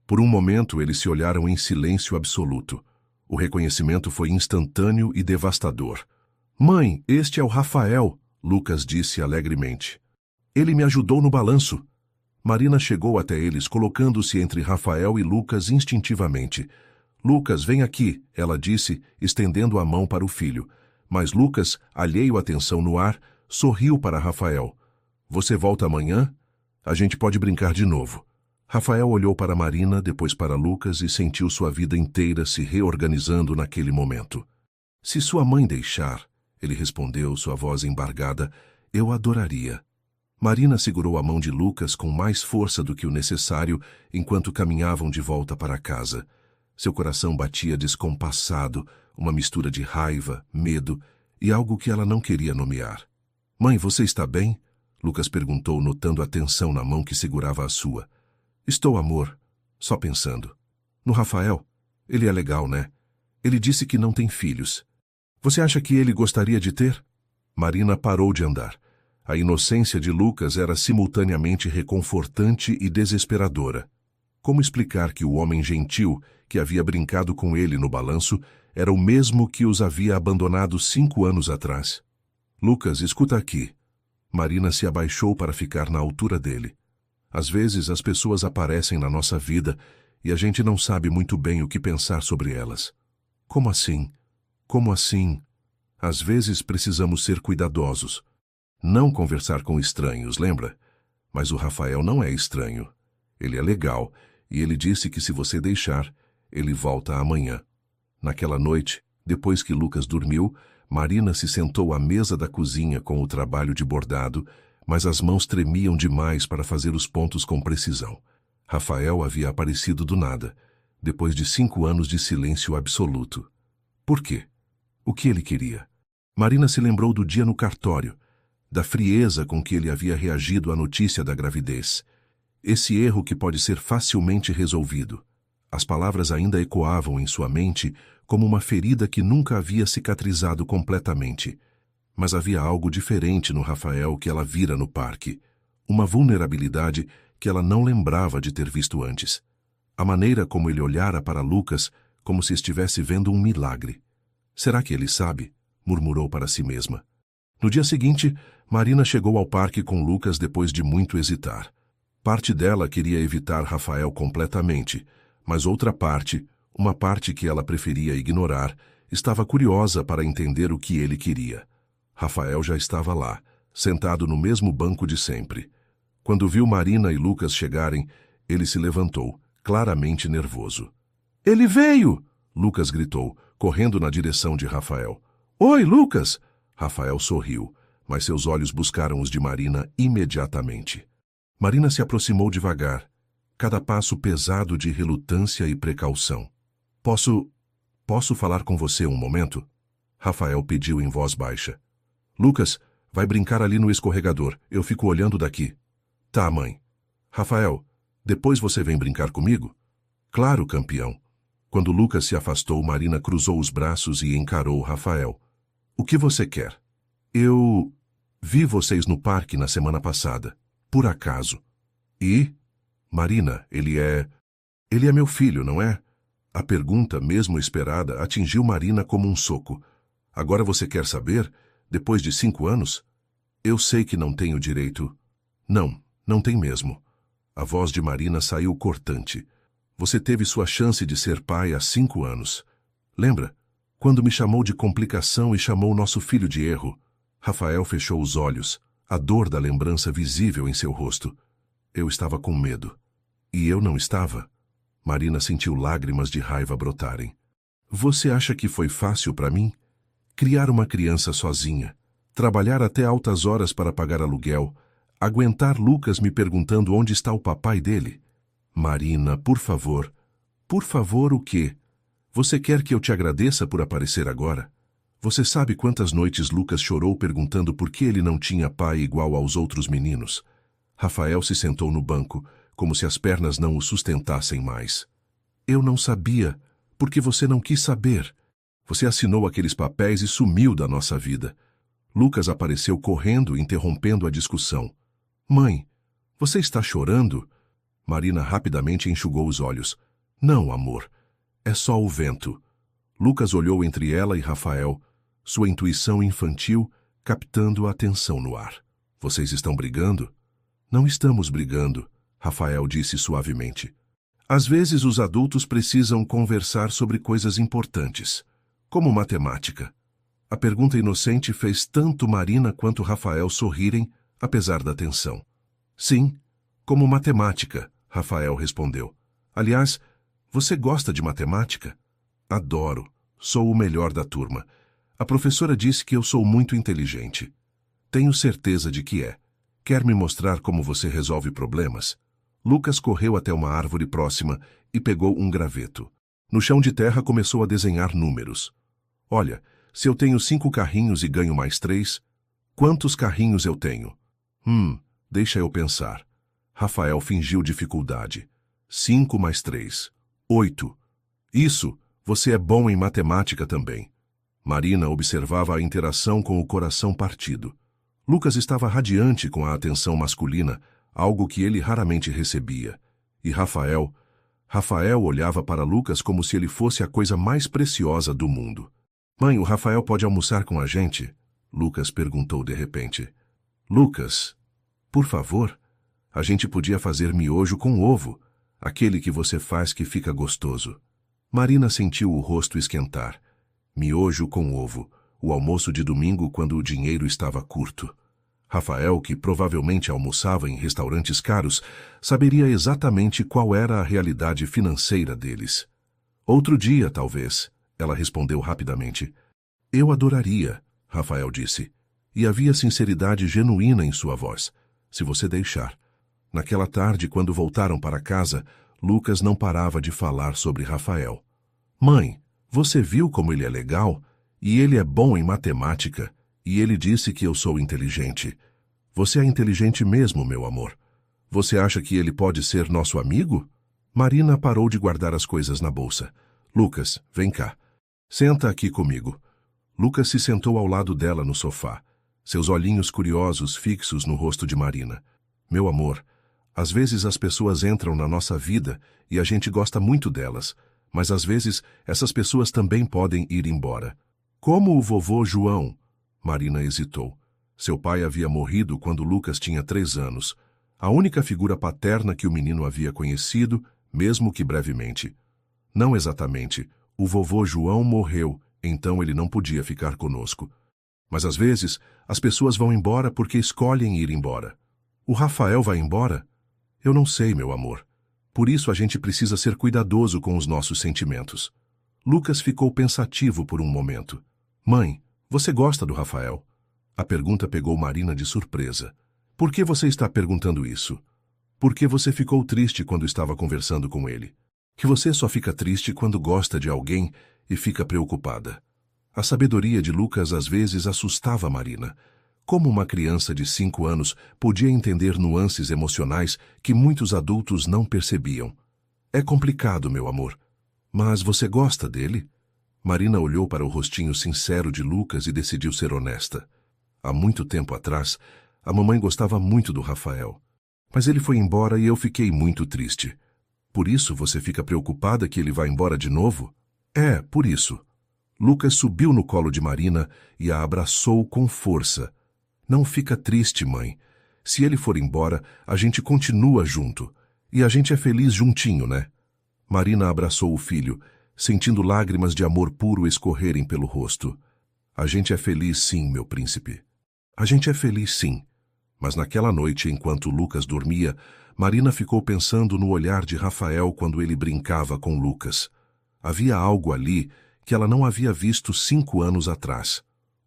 Por um momento, eles se olharam em silêncio absoluto. O reconhecimento foi instantâneo e devastador. Mãe, este é o Rafael, Lucas disse alegremente. Ele me ajudou no balanço. Marina chegou até eles, colocando-se entre Rafael e Lucas instintivamente. Lucas, vem aqui, ela disse, estendendo a mão para o filho. Mas Lucas, alheio à tensão no ar, sorriu para Rafael. Você volta amanhã? A gente pode brincar de novo. Rafael olhou para Marina, depois para Lucas e sentiu sua vida inteira se reorganizando naquele momento. Se sua mãe deixar, ele respondeu, sua voz embargada, eu adoraria. Marina segurou a mão de Lucas com mais força do que o necessário enquanto caminhavam de volta para casa. Seu coração batia descompassado, uma mistura de raiva, medo e algo que ela não queria nomear. Mãe, você está bem? Lucas perguntou, notando a tensão na mão que segurava a sua. Estou, amor. Só pensando. No Rafael? Ele é legal, né? Ele disse que não tem filhos. Você acha que ele gostaria de ter? Marina parou de andar. A inocência de Lucas era simultaneamente reconfortante e desesperadora. Como explicar que o homem gentil, que havia brincado com ele no balanço, era o mesmo que os havia abandonado 5 anos atrás? Lucas, escuta aqui. Marina se abaixou para ficar na altura dele. Às vezes as pessoas aparecem na nossa vida e a gente não sabe muito bem o que pensar sobre elas. Como assim? Como assim? Às vezes precisamos ser cuidadosos. Não conversar com estranhos, lembra? Mas o Rafael não é estranho. Ele é legal e ele disse que se você deixar, ele volta amanhã. Naquela noite, depois que Lucas dormiu, Marina se sentou à mesa da cozinha com o trabalho de bordado, mas as mãos tremiam demais para fazer os pontos com precisão. Rafael havia aparecido do nada, depois de 5 anos de silêncio absoluto. Por quê? O que ele queria? Marina se lembrou do dia no cartório, da frieza com que ele havia reagido à notícia da gravidez. Esse erro que pode ser facilmente resolvido. As palavras ainda ecoavam em sua mente como uma ferida que nunca havia cicatrizado completamente. Mas havia algo diferente no Rafael que ela vira no parque. Uma vulnerabilidade que ela não lembrava de ter visto antes. A maneira como ele olhara para Lucas como se estivesse vendo um milagre. Será que ele sabe? Murmurou para si mesma. No dia seguinte, Marina chegou ao parque com Lucas depois de muito hesitar. Parte dela queria evitar Rafael completamente, mas outra parte, uma parte que ela preferia ignorar, estava curiosa para entender o que ele queria. Rafael já estava lá, sentado no mesmo banco de sempre. Quando viu Marina e Lucas chegarem, ele se levantou, claramente nervoso. — Ele veio! Lucas gritou, correndo na direção de Rafael. — Oi, Lucas! Rafael sorriu, mas seus olhos buscaram os de Marina imediatamente. Marina se aproximou devagar, cada passo pesado de relutância e precaução. — Posso falar com você um momento? Rafael pediu em voz baixa. — Lucas, vai brincar ali no escorregador, eu fico olhando daqui. — Tá, mãe. — Rafael, depois você vem brincar comigo? — Claro, campeão. Quando Lucas se afastou, Marina cruzou os braços e encarou Rafael. — O que você quer? — Eu vi vocês no parque na semana passada. Por acaso. — E? Marina, ele é meu filho, não é? A pergunta, mesmo esperada, atingiu Marina como um soco. Agora você quer saber? Depois de 5 anos? Eu sei que não tenho direito. Não tem mesmo. A voz de Marina saiu cortante. Você teve sua chance de ser pai há 5 anos. Lembra? Quando me chamou de complicação e chamou nosso filho de erro. Rafael fechou os olhos, a dor da lembrança visível em seu rosto. Eu estava com medo. E eu não estava. Marina sentiu lágrimas de raiva brotarem. Você acha que foi fácil para mim? Criar uma criança sozinha, trabalhar até altas horas para pagar aluguel, aguentar Lucas me perguntando onde está o papai dele? Marina, por favor. Por favor, o quê? Você quer que eu te agradeça por aparecer agora? Você sabe quantas noites Lucas chorou perguntando por que ele não tinha pai igual aos outros meninos? Rafael se sentou no banco, como se as pernas não o sustentassem mais. Eu não sabia, porque você não quis saber. Você assinou aqueles papéis e sumiu da nossa vida. Lucas apareceu correndo, interrompendo a discussão. Mãe, você está chorando? Marina rapidamente enxugou os olhos. Não, amor. É só o vento. Lucas olhou entre ela e Rafael, sua intuição infantil captando a atenção no ar. Vocês estão brigando? Não estamos brigando, Rafael disse suavemente. Às vezes os adultos precisam conversar sobre coisas importantes, como matemática. A pergunta inocente fez tanto Marina quanto Rafael sorrirem, apesar da tensão. Sim, como matemática, Rafael respondeu. Aliás, você gosta de matemática? Adoro. Sou o melhor da turma. A professora disse que eu sou muito inteligente. Tenho certeza de que é. Quer me mostrar como você resolve problemas? Lucas correu até uma árvore próxima e pegou um graveto. No chão de terra começou a desenhar números. Olha, se eu tenho 5 carrinhos e ganho mais 3, quantos carrinhos eu tenho? Deixa eu pensar. Rafael fingiu dificuldade. 5 mais 3. 8. Isso, você é bom em matemática também. Marina observava a interação com o coração partido. Lucas estava radiante com a atenção masculina, algo que ele raramente recebia. E Rafael olhava para Lucas como se ele fosse a coisa mais preciosa do mundo. Mãe, o Rafael pode almoçar com a gente? Lucas perguntou de repente. Lucas, por favor, a gente podia fazer miojo com ovo, aquele que você faz que fica gostoso. Marina sentiu o rosto esquentar. Miojo com ovo, o almoço de domingo quando o dinheiro estava curto. Rafael, que provavelmente almoçava em restaurantes caros, saberia exatamente qual era a realidade financeira deles. Outro dia, talvez, ela respondeu rapidamente. Eu adoraria, Rafael disse, e havia sinceridade genuína em sua voz, se você deixar. Naquela tarde, quando voltaram para casa, Lucas não parava de falar sobre Rafael. Mãe, você viu como ele é legal? E ele é bom em matemática. E ele disse que eu sou inteligente. Você é inteligente mesmo, meu amor. Você acha que ele pode ser nosso amigo? Marina parou de guardar as coisas na bolsa. Lucas, vem cá. Senta aqui comigo. Lucas se sentou ao lado dela no sofá, seus olhinhos curiosos fixos no rosto de Marina. Meu amor, às vezes as pessoas entram na nossa vida e a gente gosta muito delas, mas às vezes essas pessoas também podem ir embora. Como o vovô João? Marina hesitou. Seu pai havia morrido quando Lucas tinha 3 anos, a única figura paterna que o menino havia conhecido, mesmo que brevemente. Não exatamente. O vovô João morreu, então ele não podia ficar conosco. Mas às vezes, as pessoas vão embora porque escolhem ir embora. O Rafael vai embora? Eu não sei, meu amor. Por isso a gente precisa ser cuidadoso com os nossos sentimentos. Lucas ficou pensativo por um momento. Mãe, você gosta do Rafael? A pergunta pegou Marina de surpresa. Por que você está perguntando isso? Por que você ficou triste quando estava conversando com ele? Que você só fica triste quando gosta de alguém e fica preocupada. A sabedoria de Lucas às vezes assustava Marina. Como uma criança de 5 anos podia entender nuances emocionais que muitos adultos não percebiam? É complicado, meu amor. Mas você gosta dele? Marina olhou para o rostinho sincero de Lucas e decidiu ser honesta. Há muito tempo atrás, a mamãe gostava muito do Rafael. Mas ele foi embora e eu fiquei muito triste. Por isso você fica preocupada que ele vá embora de novo? É, por isso. Lucas subiu no colo de Marina e a abraçou com força. Não fica triste, mãe. Se ele for embora, a gente continua junto. E a gente é feliz juntinho, né? Marina abraçou o filho, sentindo lágrimas de amor puro escorrerem pelo rosto. A gente é feliz sim, meu príncipe. A gente é feliz sim. Mas naquela noite, enquanto Lucas dormia, Marina ficou pensando no olhar de Rafael quando ele brincava com Lucas. Havia algo ali que ela não havia visto 5 anos atrás.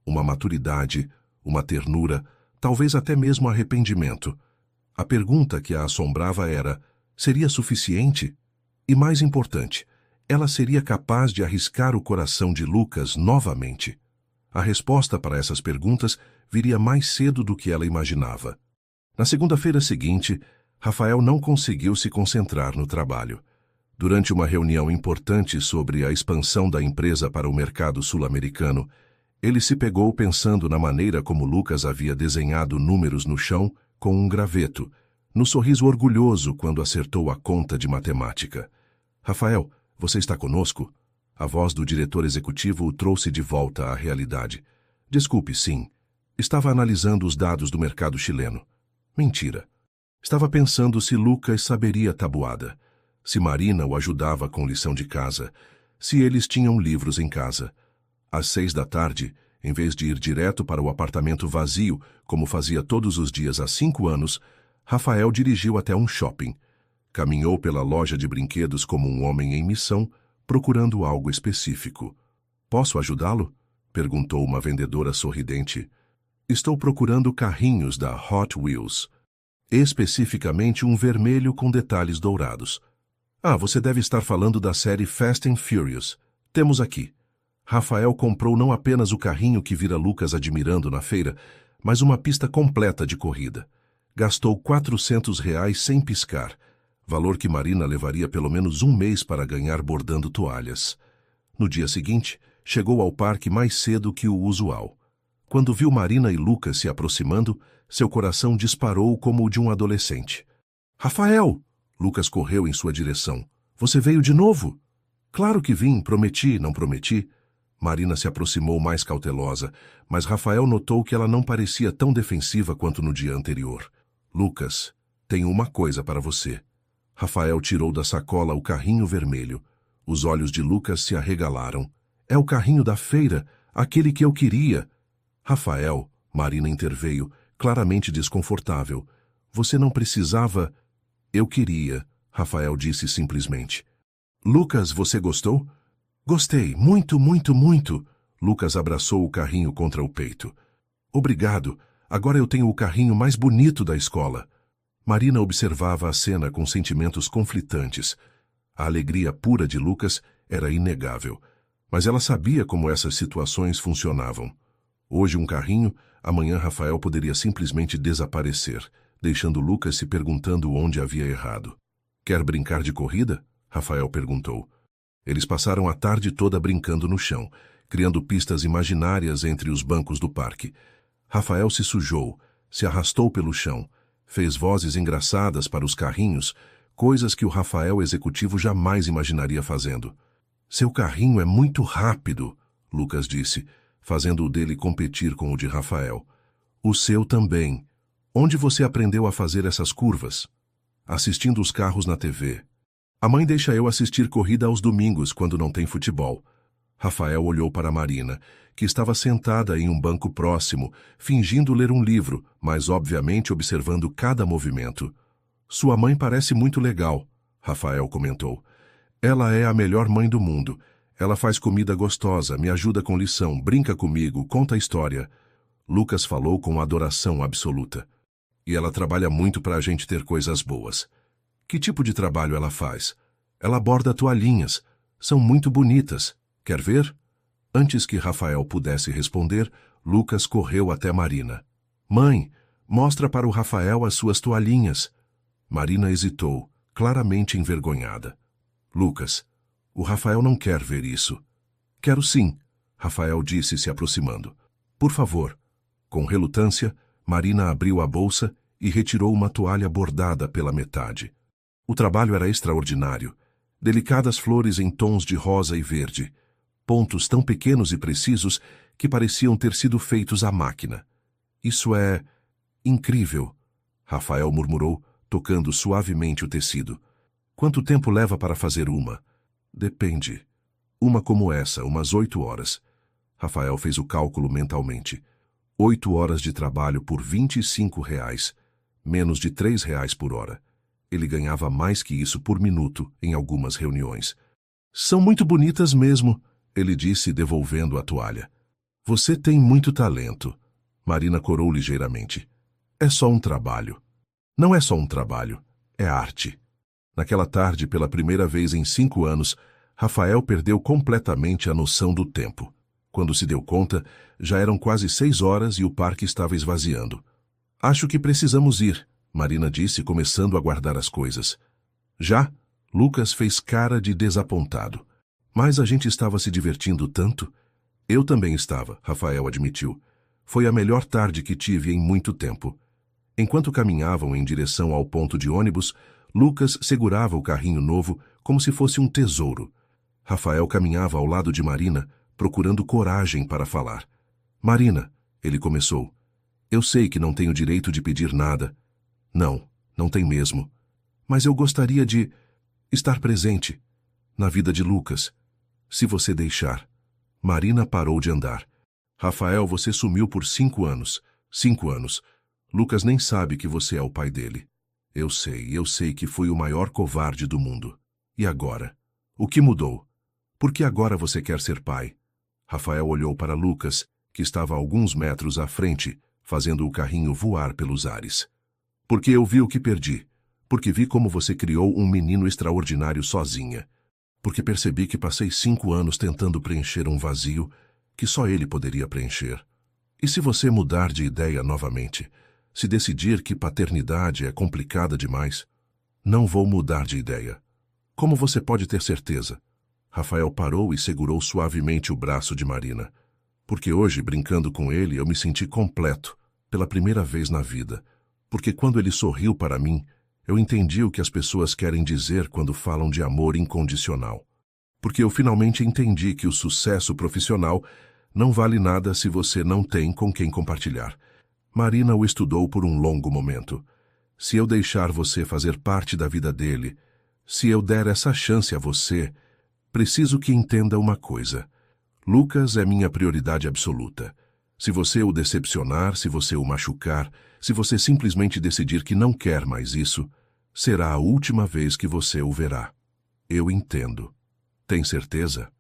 Uma maturidade, uma ternura, talvez até mesmo arrependimento. A pergunta que a assombrava era, seria suficiente? E mais importante, ela seria capaz de arriscar o coração de Lucas novamente? A resposta para essas perguntas viria mais cedo do que ela imaginava. Na segunda-feira seguinte, Rafael não conseguiu se concentrar no trabalho. Durante uma reunião importante sobre a expansão da empresa para o mercado sul-americano, ele se pegou pensando na maneira como Lucas havia desenhado números no chão com um graveto, no sorriso orgulhoso quando acertou a conta de matemática. Rafael, você está conosco? A voz do diretor executivo o trouxe de volta à realidade. Desculpe, sim. Estava analisando os dados do mercado chileno. Mentira. Estava pensando se Lucas saberia tabuada, se Marina o ajudava com lição de casa, se eles tinham livros em casa. Às 6 da tarde, em vez de ir direto para o apartamento vazio, como fazia todos os dias há 5 anos, Rafael dirigiu até um shopping. Caminhou pela loja de brinquedos como um homem em missão, procurando algo específico. Posso ajudá-lo? Perguntou uma vendedora sorridente. Estou procurando carrinhos da Hot Wheels. Especificamente um vermelho com detalhes dourados. Ah, você deve estar falando da série Fast and Furious. Temos aqui. Rafael comprou não apenas o carrinho que vira Lucas admirando na feira, mas uma pista completa de corrida. Gastou R$ 400 sem piscar, valor que Marina levaria pelo menos um mês para ganhar bordando toalhas. No dia seguinte, chegou ao parque mais cedo que o usual. Quando viu Marina e Lucas se aproximando, seu coração disparou como o de um adolescente. Rafael! Lucas correu em sua direção. Você veio de novo? Claro que vim, prometi, não prometi. Marina se aproximou mais cautelosa, mas Rafael notou que ela não parecia tão defensiva quanto no dia anterior. Lucas, tenho uma coisa para você. Rafael tirou da sacola o carrinho vermelho. Os olhos de Lucas se arregalaram. É o carrinho da feira, aquele que eu queria. Rafael, Marina interveio, claramente desconfortável. Você não precisava... Eu queria, Rafael disse simplesmente. Lucas, você gostou? Gostei, muito, muito, muito. Lucas abraçou o carrinho contra o peito. Obrigado, agora eu tenho o carrinho mais bonito da escola. Marina observava a cena com sentimentos conflitantes. A alegria pura de Lucas era inegável, mas ela sabia como essas situações funcionavam. Hoje um carrinho, amanhã Rafael poderia simplesmente desaparecer, deixando Lucas se perguntando onde havia errado. Quer brincar de corrida? Rafael perguntou. Eles passaram a tarde toda brincando no chão, criando pistas imaginárias entre os bancos do parque. Rafael se sujou, se arrastou pelo chão, fez vozes engraçadas para os carrinhos, coisas que o Rafael executivo jamais imaginaria fazendo. Seu carrinho é muito rápido, Lucas disse, fazendo o dele competir com o de Rafael. O seu também. Onde você aprendeu a fazer essas curvas? Assistindo os carros na TV. A mãe deixa eu assistir corrida aos domingos, quando não tem futebol. Rafael olhou para Marina, que estava sentada em um banco próximo, fingindo ler um livro, mas obviamente observando cada movimento. Sua mãe parece muito legal, Rafael comentou. Ela é a melhor mãe do mundo. Ela faz comida gostosa, me ajuda com lição, brinca comigo, conta história. Lucas falou com adoração absoluta. E ela trabalha muito para a gente ter coisas boas. Que tipo de trabalho ela faz? Ela borda toalhinhas. São muito bonitas. Quer ver? Antes que Rafael pudesse responder, Lucas correu até Marina. Mãe, mostra para o Rafael as suas toalhinhas. Marina hesitou, claramente envergonhada. Lucas, o Rafael não quer ver isso. Quero sim, Rafael disse se aproximando. Por favor. Com relutância, Marina abriu a bolsa e retirou uma toalha bordada pela metade. O trabalho era extraordinário. Delicadas flores em tons de rosa e verde. Pontos tão pequenos e precisos que pareciam ter sido feitos à máquina. Isso é... incrível, Rafael murmurou, tocando suavemente o tecido. Quanto tempo leva para fazer uma? Depende. Uma como essa, umas 8 horas. Rafael fez o cálculo mentalmente. 8 horas de trabalho por R$ 25, menos de R$ 3 por hora. Ele ganhava mais que isso por minuto em algumas reuniões. São muito bonitas mesmo, ele disse, devolvendo a toalha. Você tem muito talento. Marina corou ligeiramente. É só um trabalho. Não é só um trabalho, é arte. Naquela tarde, pela primeira vez em 5 anos, Rafael perdeu completamente a noção do tempo. Quando se deu conta, já eram quase 6 horas e o parque estava esvaziando. Acho que precisamos ir, Marina disse, começando a guardar as coisas. Já? Lucas fez cara de desapontado. Mas a gente estava se divertindo tanto. Eu também estava, Rafael admitiu. Foi a melhor tarde que tive em muito tempo. Enquanto caminhavam em direção ao ponto de ônibus, Lucas segurava o carrinho novo como se fosse um tesouro. Rafael caminhava ao lado de Marina, procurando coragem para falar. Marina, ele começou. Eu sei que não tenho direito de pedir nada. Não, não tem mesmo. Mas eu gostaria de estar presente na vida de Lucas, se você deixar. Marina parou de andar. Rafael, você sumiu por 5 anos. 5 anos. Lucas nem sabe que você é o pai dele. Eu sei que fui o maior covarde do mundo. E agora? O que mudou? Por que agora você quer ser pai? Rafael olhou para Lucas, que estava a alguns metros à frente, fazendo o carrinho voar pelos ares. Porque eu vi o que perdi. Porque vi como você criou um menino extraordinário sozinha. Porque percebi que passei 5 anos tentando preencher um vazio que só ele poderia preencher. E se você mudar de ideia novamente, se decidir que paternidade é complicada demais, não vou mudar de ideia. Como você pode ter certeza? Rafael parou e segurou suavemente o braço de Marina. Porque hoje, brincando com ele, eu me senti completo, pela primeira vez na vida. Porque quando ele sorriu para mim, eu entendi o que as pessoas querem dizer quando falam de amor incondicional. Porque eu finalmente entendi que o sucesso profissional não vale nada se você não tem com quem compartilhar. Marina o estudou por um longo momento. Se eu deixar você fazer parte da vida dele, se eu der essa chance a você, preciso que entenda uma coisa. Lucas é minha prioridade absoluta. Se você o decepcionar, se você o machucar, se você simplesmente decidir que não quer mais isso, será a última vez que você o verá. Eu entendo. Tem certeza?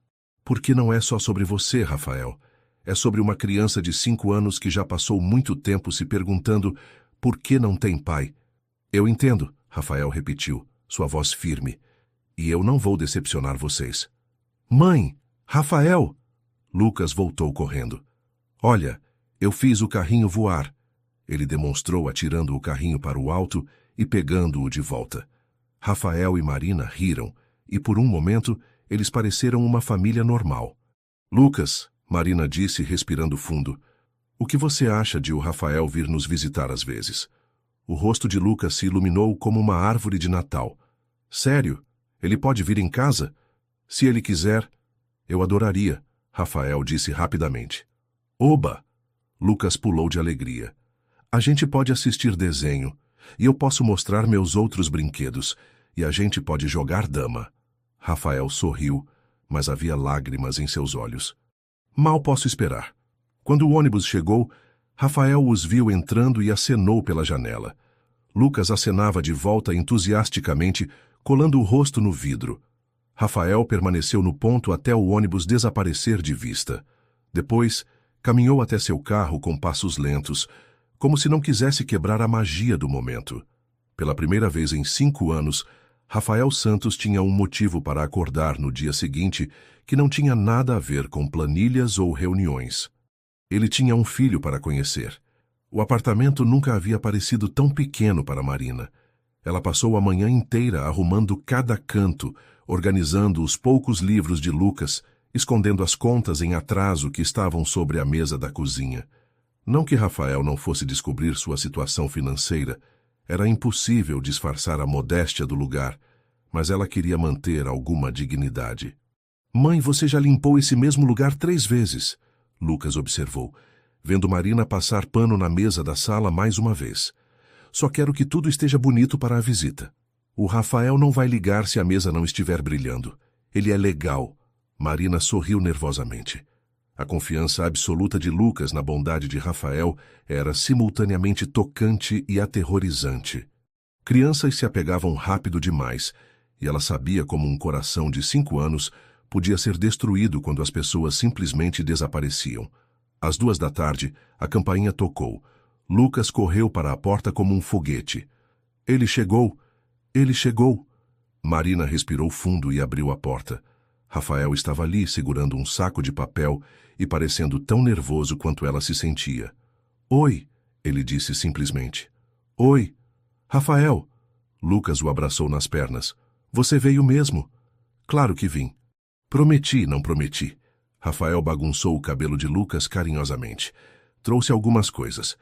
Porque não é só sobre você, Rafael. É sobre uma criança de 5 anos que já passou muito tempo se perguntando por que não tem pai. Eu entendo, Rafael repetiu, sua voz firme. E eu não vou decepcionar vocês. Mãe! Rafael! Lucas voltou correndo. Olha, eu fiz o carrinho voar. Ele demonstrou atirando o carrinho para o alto e pegando-o de volta. Rafael e Marina riram, e por um momento eles pareceram uma família normal. Lucas, Marina disse respirando fundo, o que você acha de o Rafael vir nos visitar às vezes? O rosto de Lucas se iluminou como uma árvore de Natal. Sério? Ele pode vir em casa? Se ele quiser, eu adoraria, Rafael disse rapidamente. Oba! Lucas pulou de alegria. A gente pode assistir desenho, e eu posso mostrar meus outros brinquedos, e a gente pode jogar dama. Rafael sorriu, mas havia lágrimas em seus olhos. Mal posso esperar. Quando o ônibus chegou, Rafael os viu entrando e acenou pela janela. Lucas acenava de volta entusiasticamente, colando o rosto no vidro. Rafael permaneceu no ponto até o ônibus desaparecer de vista. Depois, caminhou até seu carro com passos lentos, como se não quisesse quebrar a magia do momento. Pela primeira vez em 5 anos, Rafael Santos tinha um motivo para acordar no dia seguinte que não tinha nada a ver com planilhas ou reuniões. Ele tinha um filho para conhecer. O apartamento nunca havia parecido tão pequeno para Marina. Ela passou a manhã inteira arrumando cada canto, organizando os poucos livros de Lucas, escondendo as contas em atraso que estavam sobre a mesa da cozinha. Não que Rafael não fosse descobrir sua situação financeira, era impossível disfarçar a modéstia do lugar, mas ela queria manter alguma dignidade. Mãe, você já limpou esse mesmo lugar 3 vezes, Lucas observou, vendo Marina passar pano na mesa da sala mais uma vez. Só quero que tudo esteja bonito para a visita. O Rafael não vai ligar se a mesa não estiver brilhando. Ele é legal. Marina sorriu nervosamente. A confiança absoluta de Lucas na bondade de Rafael era simultaneamente tocante e aterrorizante. Crianças se apegavam rápido demais, e ela sabia como um coração de 5 anos podia ser destruído quando as pessoas simplesmente desapareciam. Às 2 da tarde, a campainha tocou. Lucas correu para a porta como um foguete. Ele chegou! Ele chegou! Marina respirou fundo e abriu a porta. Rafael estava ali segurando um saco de papel e parecendo tão nervoso quanto ela se sentia. Oi, ele disse simplesmente. Oi, Rafael. Lucas o abraçou nas pernas. Você veio mesmo? Claro que vim. Prometi, não prometi. Rafael bagunçou o cabelo de Lucas carinhosamente. Trouxe algumas coisas.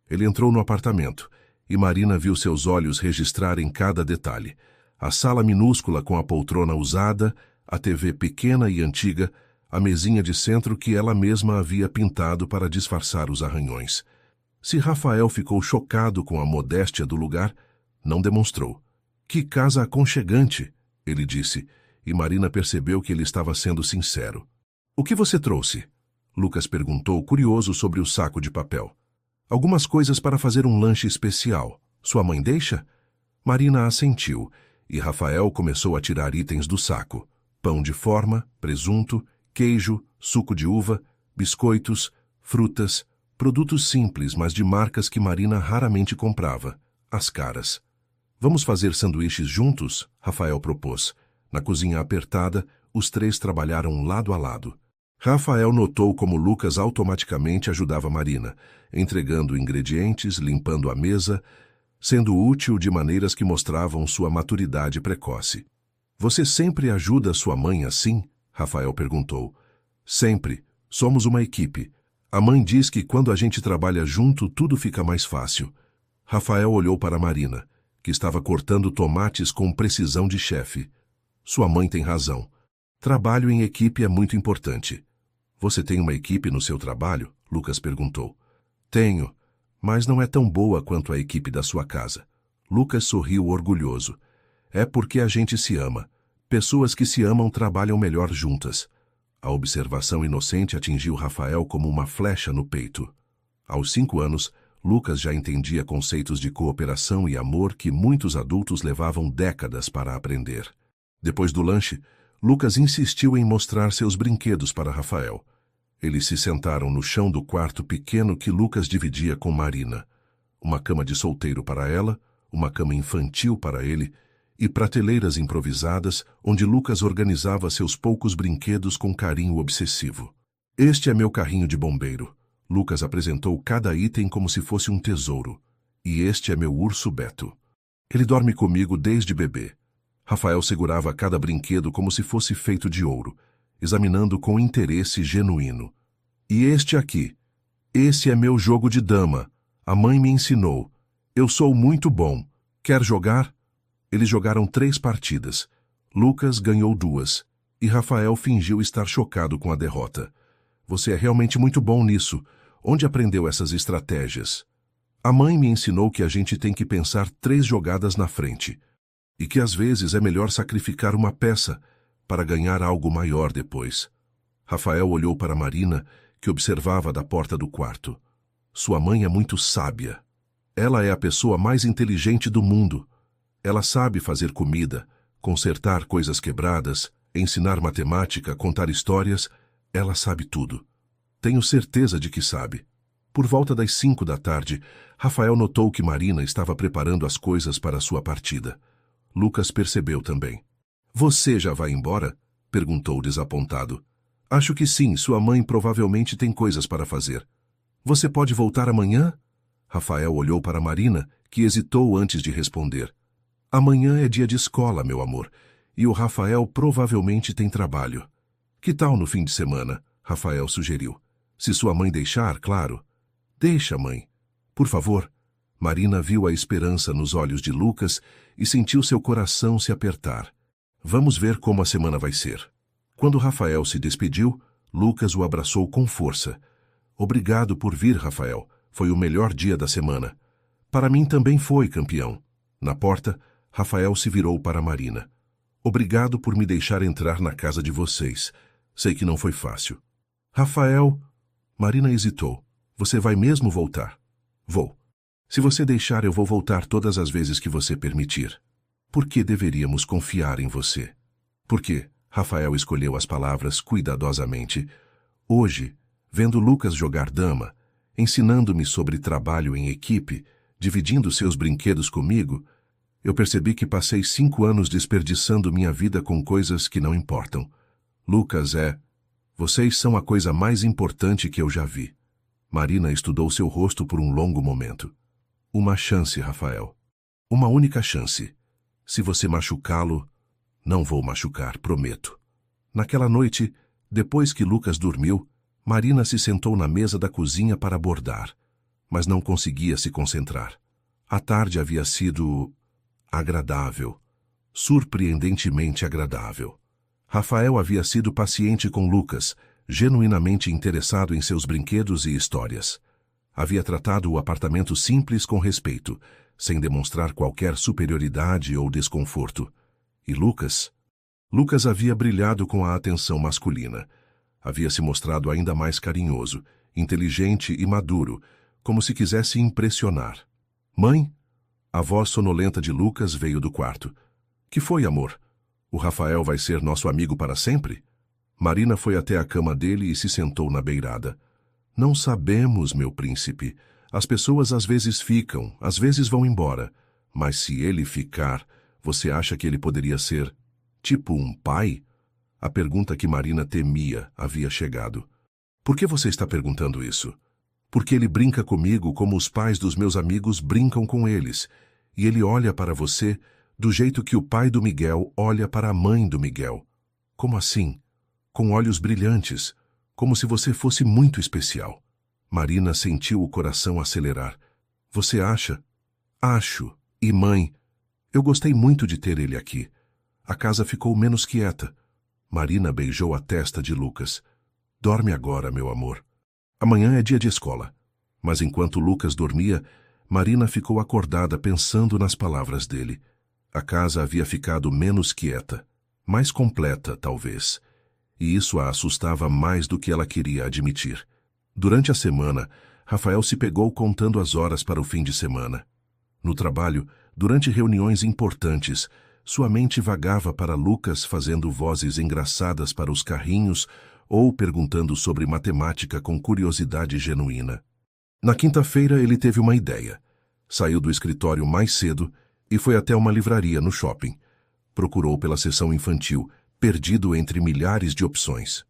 Ele entrou no apartamento e Marina viu seus olhos registrarem cada detalhe. A sala minúscula com a poltrona usada, a TV pequena e antiga, a mesinha de centro que ela mesma havia pintado para disfarçar os arranhões. Se Rafael ficou chocado com a modéstia do lugar, não demonstrou. Que casa aconchegante, ele disse, e Marina percebeu que ele estava sendo sincero. O que você trouxe? Lucas perguntou, curioso sobre o saco de papel. Algumas coisas para fazer um lanche especial. Sua mãe deixa? Marina assentiu, e Rafael começou a tirar itens do saco. Pão de forma, presunto, queijo, suco de uva, biscoitos, frutas, produtos simples, mas de marcas que Marina raramente comprava. As caras. Vamos fazer sanduíches juntos? Rafael propôs. Na cozinha apertada, os três trabalharam lado a lado. Rafael notou como Lucas automaticamente ajudava Marina, entregando ingredientes, limpando a mesa, sendo útil de maneiras que mostravam sua maturidade precoce. Você sempre ajuda sua mãe assim? Rafael perguntou. Sempre. Somos uma equipe. A mãe diz que quando a gente trabalha junto, tudo fica mais fácil. Rafael olhou para Marina, que estava cortando tomates com precisão de chefe. Sua mãe tem razão. Trabalho em equipe é muito importante. Você tem uma equipe no seu trabalho? Lucas perguntou. Tenho, mas não é tão boa quanto a equipe da sua casa. Lucas sorriu orgulhoso. É porque a gente se ama. Pessoas que se amam trabalham melhor juntas. A observação inocente atingiu Rafael como uma flecha no peito. Aos 5 anos, Lucas já entendia conceitos de cooperação e amor que muitos adultos levavam décadas para aprender. Depois do lanche, Lucas insistiu em mostrar seus brinquedos para Rafael. Eles se sentaram no chão do quarto pequeno que Lucas dividia com Marina. Uma cama de solteiro para ela, uma cama infantil para ele e prateleiras improvisadas onde Lucas organizava seus poucos brinquedos com carinho obsessivo. Este é meu carrinho de bombeiro. Lucas apresentou cada item como se fosse um tesouro. E este é meu urso Beto. Ele dorme comigo desde bebê. Rafael segurava cada brinquedo como se fosse feito de ouro, examinando com interesse genuíno. E este aqui? Esse é meu jogo de dama. A mãe me ensinou. Eu sou muito bom. Quer jogar? Eles jogaram 3 partidas. Lucas ganhou 2, e Rafael fingiu estar chocado com a derrota. Você é realmente muito bom nisso. Onde aprendeu essas estratégias? A mãe me ensinou que a gente tem que pensar 3 jogadas na frente. E que às vezes é melhor sacrificar uma peça para ganhar algo maior depois. Rafael olhou para Marina, que observava da porta do quarto. Sua mãe é muito sábia. Ela é a pessoa mais inteligente do mundo. Ela sabe fazer comida, consertar coisas quebradas, ensinar matemática, contar histórias. Ela sabe tudo. Tenho certeza de que sabe. Por volta das 5 da tarde, Rafael notou que Marina estava preparando as coisas para sua partida. Lucas percebeu também. Você já vai embora? Perguntou desapontado. Acho que sim, sua mãe provavelmente tem coisas para fazer. Você pode voltar amanhã? Rafael olhou para Marina, que hesitou antes de responder. Amanhã é dia de escola, meu amor, e o Rafael provavelmente tem trabalho. Que tal no fim de semana? Rafael sugeriu. Se sua mãe deixar, claro. Deixa, mãe. Por favor. Marina viu a esperança nos olhos de Lucas e sentiu seu coração se apertar. Vamos ver como a semana vai ser. Quando Rafael se despediu, Lucas o abraçou com força. Obrigado por vir, Rafael. Foi o melhor dia da semana. Para mim também foi, campeão. Na porta, Rafael se virou para Marina. Obrigado por me deixar entrar na casa de vocês. Sei que não foi fácil. Rafael... Marina hesitou. Você vai mesmo voltar? Vou. Se você deixar, eu vou voltar todas as vezes que você permitir. Por que deveríamos confiar em você? Porque, Rafael escolheu as palavras cuidadosamente. Hoje, vendo Lucas jogar dama, ensinando-me sobre trabalho em equipe, dividindo seus brinquedos comigo, eu percebi que passei 5 anos desperdiçando minha vida com coisas que não importam. Lucas Vocês são a coisa mais importante que eu já vi. Marina estudou seu rosto por um longo momento. Uma chance, Rafael. Uma única chance. Se você machucá-lo, não vou machucar, prometo. Naquela noite, depois que Lucas dormiu, Marina se sentou na mesa da cozinha para bordar, mas não conseguia se concentrar. A tarde havia sido agradável, surpreendentemente agradável. Rafael havia sido paciente com Lucas, genuinamente interessado em seus brinquedos e histórias. Havia tratado o apartamento simples com respeito, sem demonstrar qualquer superioridade ou desconforto. E Lucas havia brilhado com a atenção masculina. Havia se mostrado ainda mais carinhoso, inteligente e maduro, como se quisesse impressionar. Mãe? A voz sonolenta de Lucas veio do quarto. Que foi, amor? O Rafael vai ser nosso amigo para sempre? Marina foi até a cama dele e se sentou na beirada. Não sabemos, meu príncipe. As pessoas às vezes ficam, às vezes vão embora. Mas se ele ficar, você acha que ele poderia ser, tipo um pai? A pergunta que Marina temia havia chegado. Por que você está perguntando isso? Porque ele brinca comigo como os pais dos meus amigos brincam com eles. E ele olha para você do jeito que o pai do Miguel olha para a mãe do Miguel. Como assim? Com olhos brilhantes, como se você fosse muito especial. Marina sentiu o coração acelerar. Você acha? Acho. E mãe, eu gostei muito de ter ele aqui. A casa ficou menos quieta. Marina beijou a testa de Lucas. Dorme agora, meu amor. Amanhã é dia de escola. Mas enquanto Lucas dormia, Marina ficou acordada pensando nas palavras dele. A casa havia ficado menos quieta, mais completa, talvez. E isso a assustava mais do que ela queria admitir. Durante a semana, Rafael se pegou contando as horas para o fim de semana. No trabalho, durante reuniões importantes, sua mente vagava para Lucas fazendo vozes engraçadas para os carrinhos ou perguntando sobre matemática com curiosidade genuína. Na quinta-feira ele teve uma ideia. Saiu do escritório mais cedo e foi até uma livraria no shopping. Procurou pela seção infantil, perdido entre milhares de opções.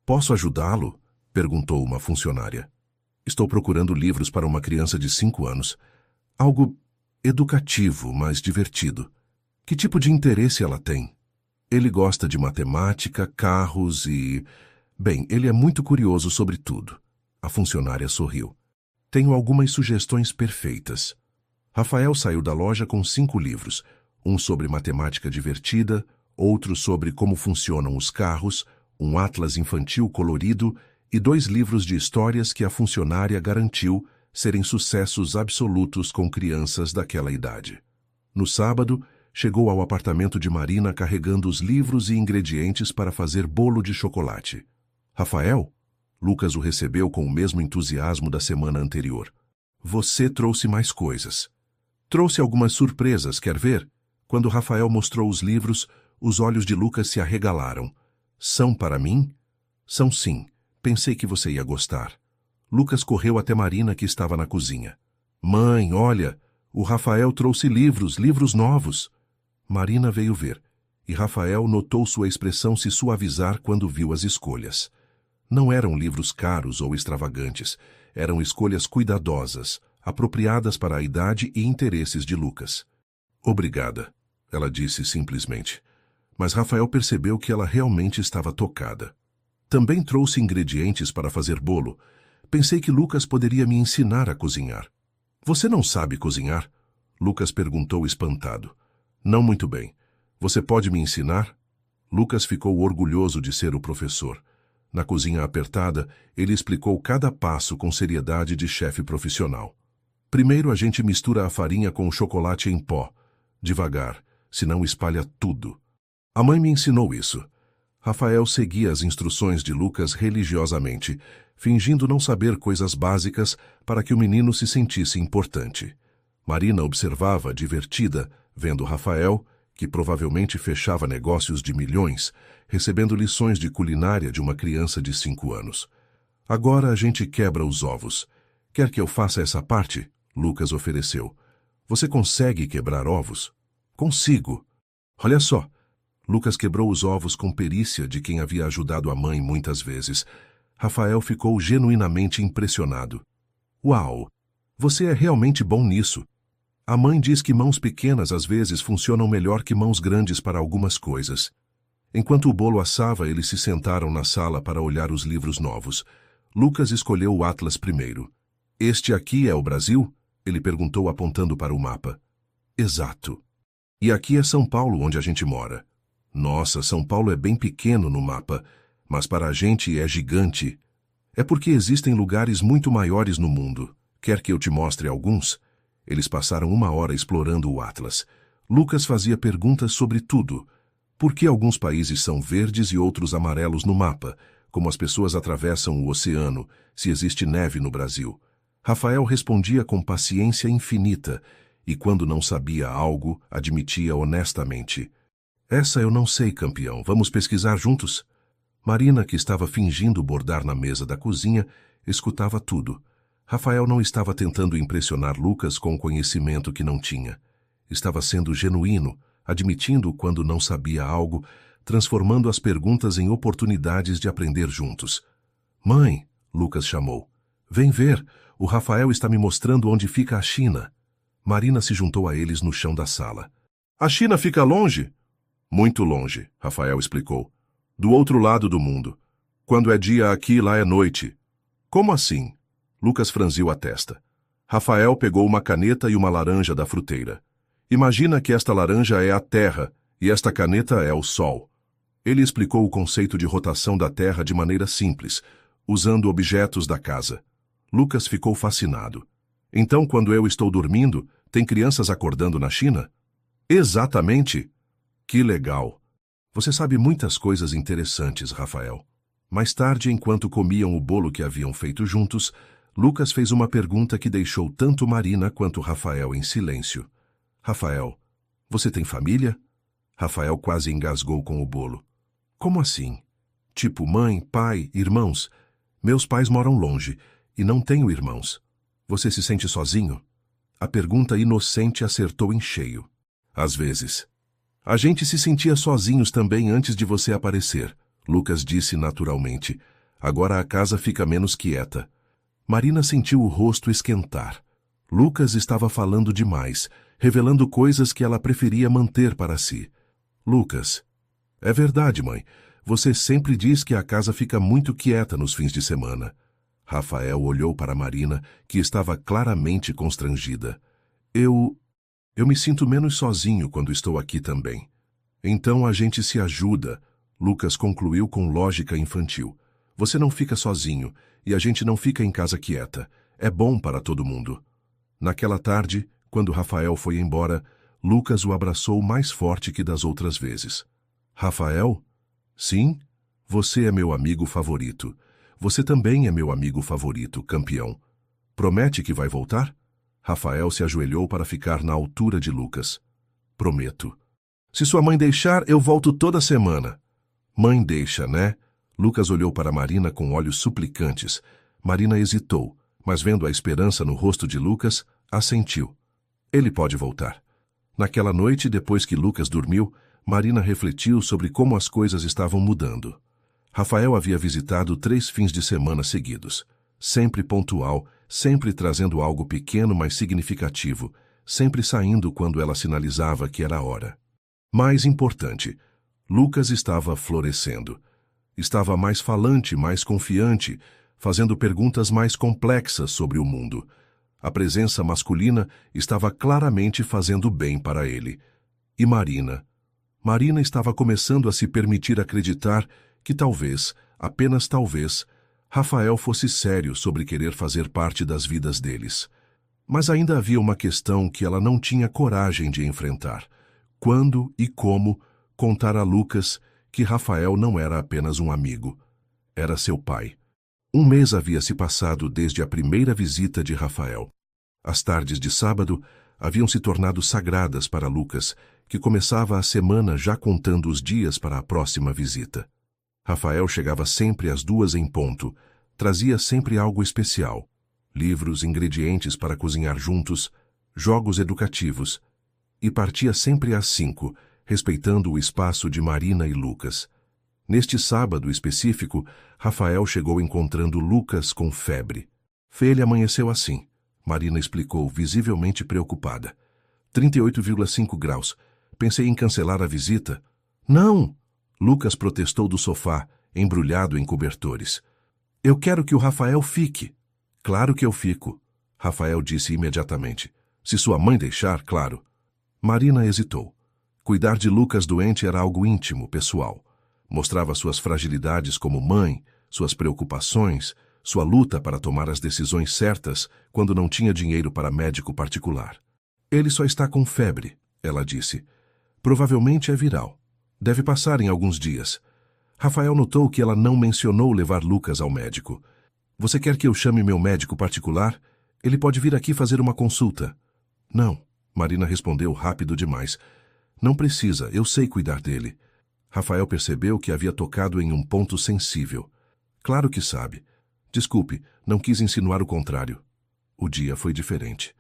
Posso ajudá-lo? Perguntou uma funcionária. Estou procurando livros para uma criança de 5 anos. Algo educativo, mas divertido. Que tipo de interesse ela tem? Ele gosta de matemática, carros e... Bem, ele é muito curioso sobre tudo. A funcionária sorriu. Tenho algumas sugestões perfeitas. Rafael saiu da loja com 5 livros. Um sobre matemática divertida, outro sobre como funcionam os carros, um atlas infantil colorido e 2 livros de histórias que a funcionária garantiu serem sucessos absolutos com crianças daquela idade. No sábado, chegou ao apartamento de Marina carregando os livros e ingredientes para fazer bolo de chocolate. Rafael? Lucas o recebeu com o mesmo entusiasmo da semana anterior. Você trouxe mais coisas. Trouxe algumas surpresas, quer ver? Quando Rafael mostrou os livros, os olhos de Lucas se arregalaram. São para mim? São sim. Pensei que você ia gostar. Lucas correu até Marina, que estava na cozinha. Mãe, olha, o Rafael trouxe livros novos. Marina veio ver, e Rafael notou sua expressão se suavizar quando viu as escolhas. Não eram livros caros ou extravagantes, eram escolhas cuidadosas, apropriadas para a idade e interesses de Lucas. Obrigada, ela disse simplesmente. Mas Rafael percebeu que ela realmente estava tocada. Também trouxe ingredientes para fazer bolo. Pensei que Lucas poderia me ensinar a cozinhar. Você não sabe cozinhar? Lucas perguntou espantado. Não muito bem. Você pode me ensinar? Lucas ficou orgulhoso de ser o professor. Na cozinha apertada, ele explicou cada passo com seriedade de chefe profissional. Primeiro a gente mistura a farinha com o chocolate em pó. Devagar, senão espalha tudo. A mãe me ensinou isso. Rafael seguia as instruções de Lucas religiosamente, fingindo não saber coisas básicas para que o menino se sentisse importante. Marina observava, divertida, vendo Rafael, que provavelmente fechava negócios de milhões, recebendo lições de culinária de uma criança de 5 anos. Agora a gente quebra os ovos. Quer que eu faça essa parte? Lucas ofereceu. Você consegue quebrar ovos? Consigo. Olha só. Lucas quebrou os ovos com perícia de quem havia ajudado a mãe muitas vezes. Rafael ficou genuinamente impressionado. Uau! Você é realmente bom nisso. A mãe diz que mãos pequenas às vezes funcionam melhor que mãos grandes para algumas coisas. Enquanto o bolo assava, eles se sentaram na sala para olhar os livros novos. Lucas escolheu o Atlas primeiro. Este aqui é o Brasil? Ele perguntou apontando para o mapa. Exato. E aqui é São Paulo, onde a gente mora. Nossa, São Paulo é bem pequeno no mapa, mas para a gente é gigante. É porque existem lugares muito maiores no mundo. Quer que eu te mostre alguns? Eles passaram 1 hora explorando o Atlas. Lucas fazia perguntas sobre tudo. Por que alguns países são verdes e outros amarelos no mapa? Como as pessoas atravessam o oceano? Se existe neve no Brasil? Rafael respondia com paciência infinita, e quando não sabia algo, admitia honestamente. Essa eu não sei, campeão. Vamos pesquisar juntos? Marina, que estava fingindo bordar na mesa da cozinha, escutava tudo. Rafael não estava tentando impressionar Lucas com conhecimento que não tinha. Estava sendo genuíno, admitindo quando não sabia algo, transformando as perguntas em oportunidades de aprender juntos. Mãe, Lucas chamou. Vem ver, o Rafael está me mostrando onde fica a China. Marina se juntou a eles no chão da sala. A China fica longe? Muito longe, Rafael explicou. Do outro lado do mundo. Quando é dia aqui, lá é noite. Como assim? Lucas franziu a testa. Rafael pegou uma caneta e uma laranja da fruteira. Imagina que esta laranja é a Terra e esta caneta é o Sol. Ele explicou o conceito de rotação da Terra de maneira simples, usando objetos da casa. Lucas ficou fascinado. Então, quando eu estou dormindo, tem crianças acordando na China? Exatamente. Que legal. Você sabe muitas coisas interessantes, Rafael. Mais tarde, enquanto comiam o bolo que haviam feito juntos, Lucas fez uma pergunta que deixou tanto Marina quanto Rafael em silêncio. Rafael, você tem família? Rafael quase engasgou com o bolo. Como assim? Tipo mãe, pai, irmãos? Meus pais moram longe e não tenho irmãos. Você se sente sozinho? A pergunta inocente acertou em cheio. Às vezes. A gente se sentia sozinhos também antes de você aparecer, Lucas disse naturalmente. Agora a casa fica menos quieta. Marina sentiu o rosto esquentar. Lucas estava falando demais, revelando coisas que ela preferia manter para si. Lucas. É verdade, mãe. Você sempre diz que a casa fica muito quieta nos fins de semana. Rafael olhou para Marina, que estava claramente constrangida. Eu me sinto menos sozinho quando estou aqui também. Então a gente se ajuda, Lucas concluiu com lógica infantil. Você não fica sozinho, e a gente não fica em casa quieta. É bom para todo mundo. Naquela tarde, quando Rafael foi embora, Lucas o abraçou mais forte que das outras vezes. Rafael? Sim, você é meu amigo favorito. Você também é meu amigo favorito, campeão. Promete que vai voltar? Rafael se ajoelhou para ficar na altura de Lucas. Prometo. Se sua mãe deixar, eu volto toda semana. Mãe deixa, né? Lucas olhou para Marina com olhos suplicantes. Marina hesitou, mas vendo a esperança no rosto de Lucas, assentiu. Ele pode voltar. Naquela noite, depois que Lucas dormiu, Marina refletiu sobre como as coisas estavam mudando. Rafael havia visitado 3 fins de semana seguidos. Sempre pontual, sempre trazendo algo pequeno mas significativo, sempre saindo quando ela sinalizava que era a hora. Mais importante, Lucas estava florescendo. Estava mais falante, mais confiante, fazendo perguntas mais complexas sobre o mundo. A presença masculina estava claramente fazendo bem para ele. E Marina? Marina estava começando a se permitir acreditar que talvez, apenas talvez, Rafael fosse sério sobre querer fazer parte das vidas deles. Mas ainda havia uma questão que ela não tinha coragem de enfrentar. Quando e como contar a Lucas que Rafael não era apenas um amigo. Era seu pai. 1 mês havia se passado desde a primeira visita de Rafael. As tardes de sábado haviam se tornado sagradas para Lucas, que começava a semana já contando os dias para a próxima visita. Rafael chegava sempre às 2 em ponto, trazia sempre algo especial. Livros, ingredientes para cozinhar juntos, jogos educativos. E partia sempre às 5, respeitando o espaço de Marina e Lucas. Neste sábado específico, Rafael chegou encontrando Lucas com febre. Ele amanheceu assim, Marina explicou, visivelmente preocupada. 38,5 graus. Pensei em cancelar a visita. Não! Lucas protestou do sofá, embrulhado em cobertores. Eu quero que o Rafael fique. Claro que eu fico, Rafael disse imediatamente. Se sua mãe deixar, claro. Marina hesitou. Cuidar de Lucas doente era algo íntimo, pessoal. Mostrava suas fragilidades como mãe, suas preocupações, sua luta para tomar as decisões certas quando não tinha dinheiro para médico particular. Ele só está com febre, ela disse. Provavelmente é viral. Deve passar em alguns dias. Rafael notou que ela não mencionou levar Lucas ao médico. Você quer que eu chame meu médico particular? Ele pode vir aqui fazer uma consulta. Não, Marina respondeu rápido demais. Não precisa, eu sei cuidar dele. Rafael percebeu que havia tocado em um ponto sensível. Claro que sabe. Desculpe, não quis insinuar o contrário. O dia foi diferente.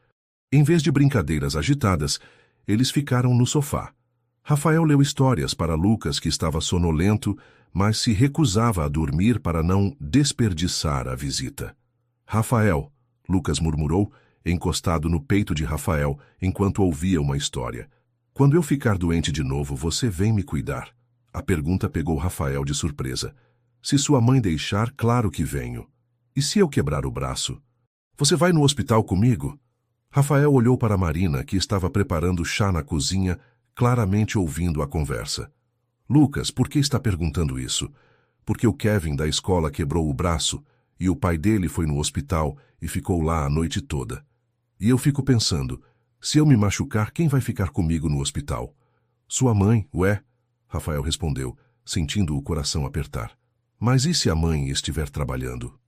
Em vez de brincadeiras agitadas, eles ficaram no sofá. Rafael leu histórias para Lucas, que estava sonolento, mas se recusava a dormir para não desperdiçar a visita. Rafael, Lucas murmurou, encostado no peito de Rafael, enquanto ouvia uma história. Quando eu ficar doente de novo, você vem me cuidar. A pergunta pegou Rafael de surpresa. Se sua mãe deixar, claro que venho. E se eu quebrar o braço? Você vai no hospital comigo? Rafael olhou para Marina, que estava preparando chá na cozinha, claramente ouvindo a conversa. Lucas, por que está perguntando isso? Porque o Kevin da escola quebrou o braço e o pai dele foi no hospital e ficou lá a noite toda. E eu fico pensando, se eu me machucar, quem vai ficar comigo no hospital? Sua mãe, ué? Rafael respondeu, sentindo o coração apertar. Mas e se a mãe estiver trabalhando?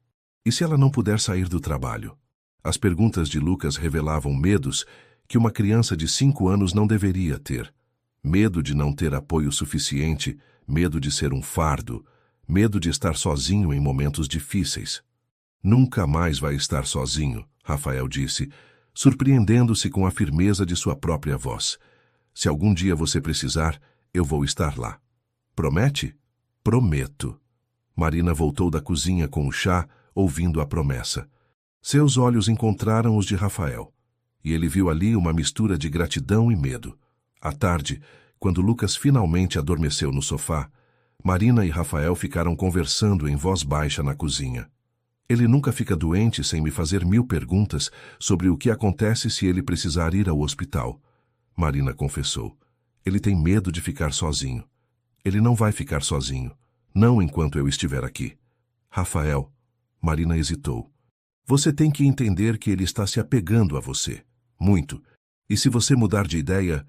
E se ela não puder sair do trabalho? As perguntas de Lucas revelavam medos que uma criança de 5 anos não deveria ter. Medo de não ter apoio suficiente, medo de ser um fardo, medo de estar sozinho em momentos difíceis. Nunca mais vai estar sozinho, Rafael disse, surpreendendo-se com a firmeza de sua própria voz. Se algum dia você precisar, eu vou estar lá. Promete? Prometo. Marina voltou da cozinha com o chá, ouvindo a promessa. Seus olhos encontraram os de Rafael, e ele viu ali uma mistura de gratidão e medo. À tarde, quando Lucas finalmente adormeceu no sofá, Marina e Rafael ficaram conversando em voz baixa na cozinha. Ele nunca fica doente sem me fazer 1000 perguntas sobre o que acontece se ele precisar ir ao hospital. Marina confessou. Ele tem medo de ficar sozinho. Ele não vai ficar sozinho, não enquanto eu estiver aqui. Rafael, Marina hesitou. Você tem que entender que ele está se apegando a você. Muito. E se você mudar de ideia...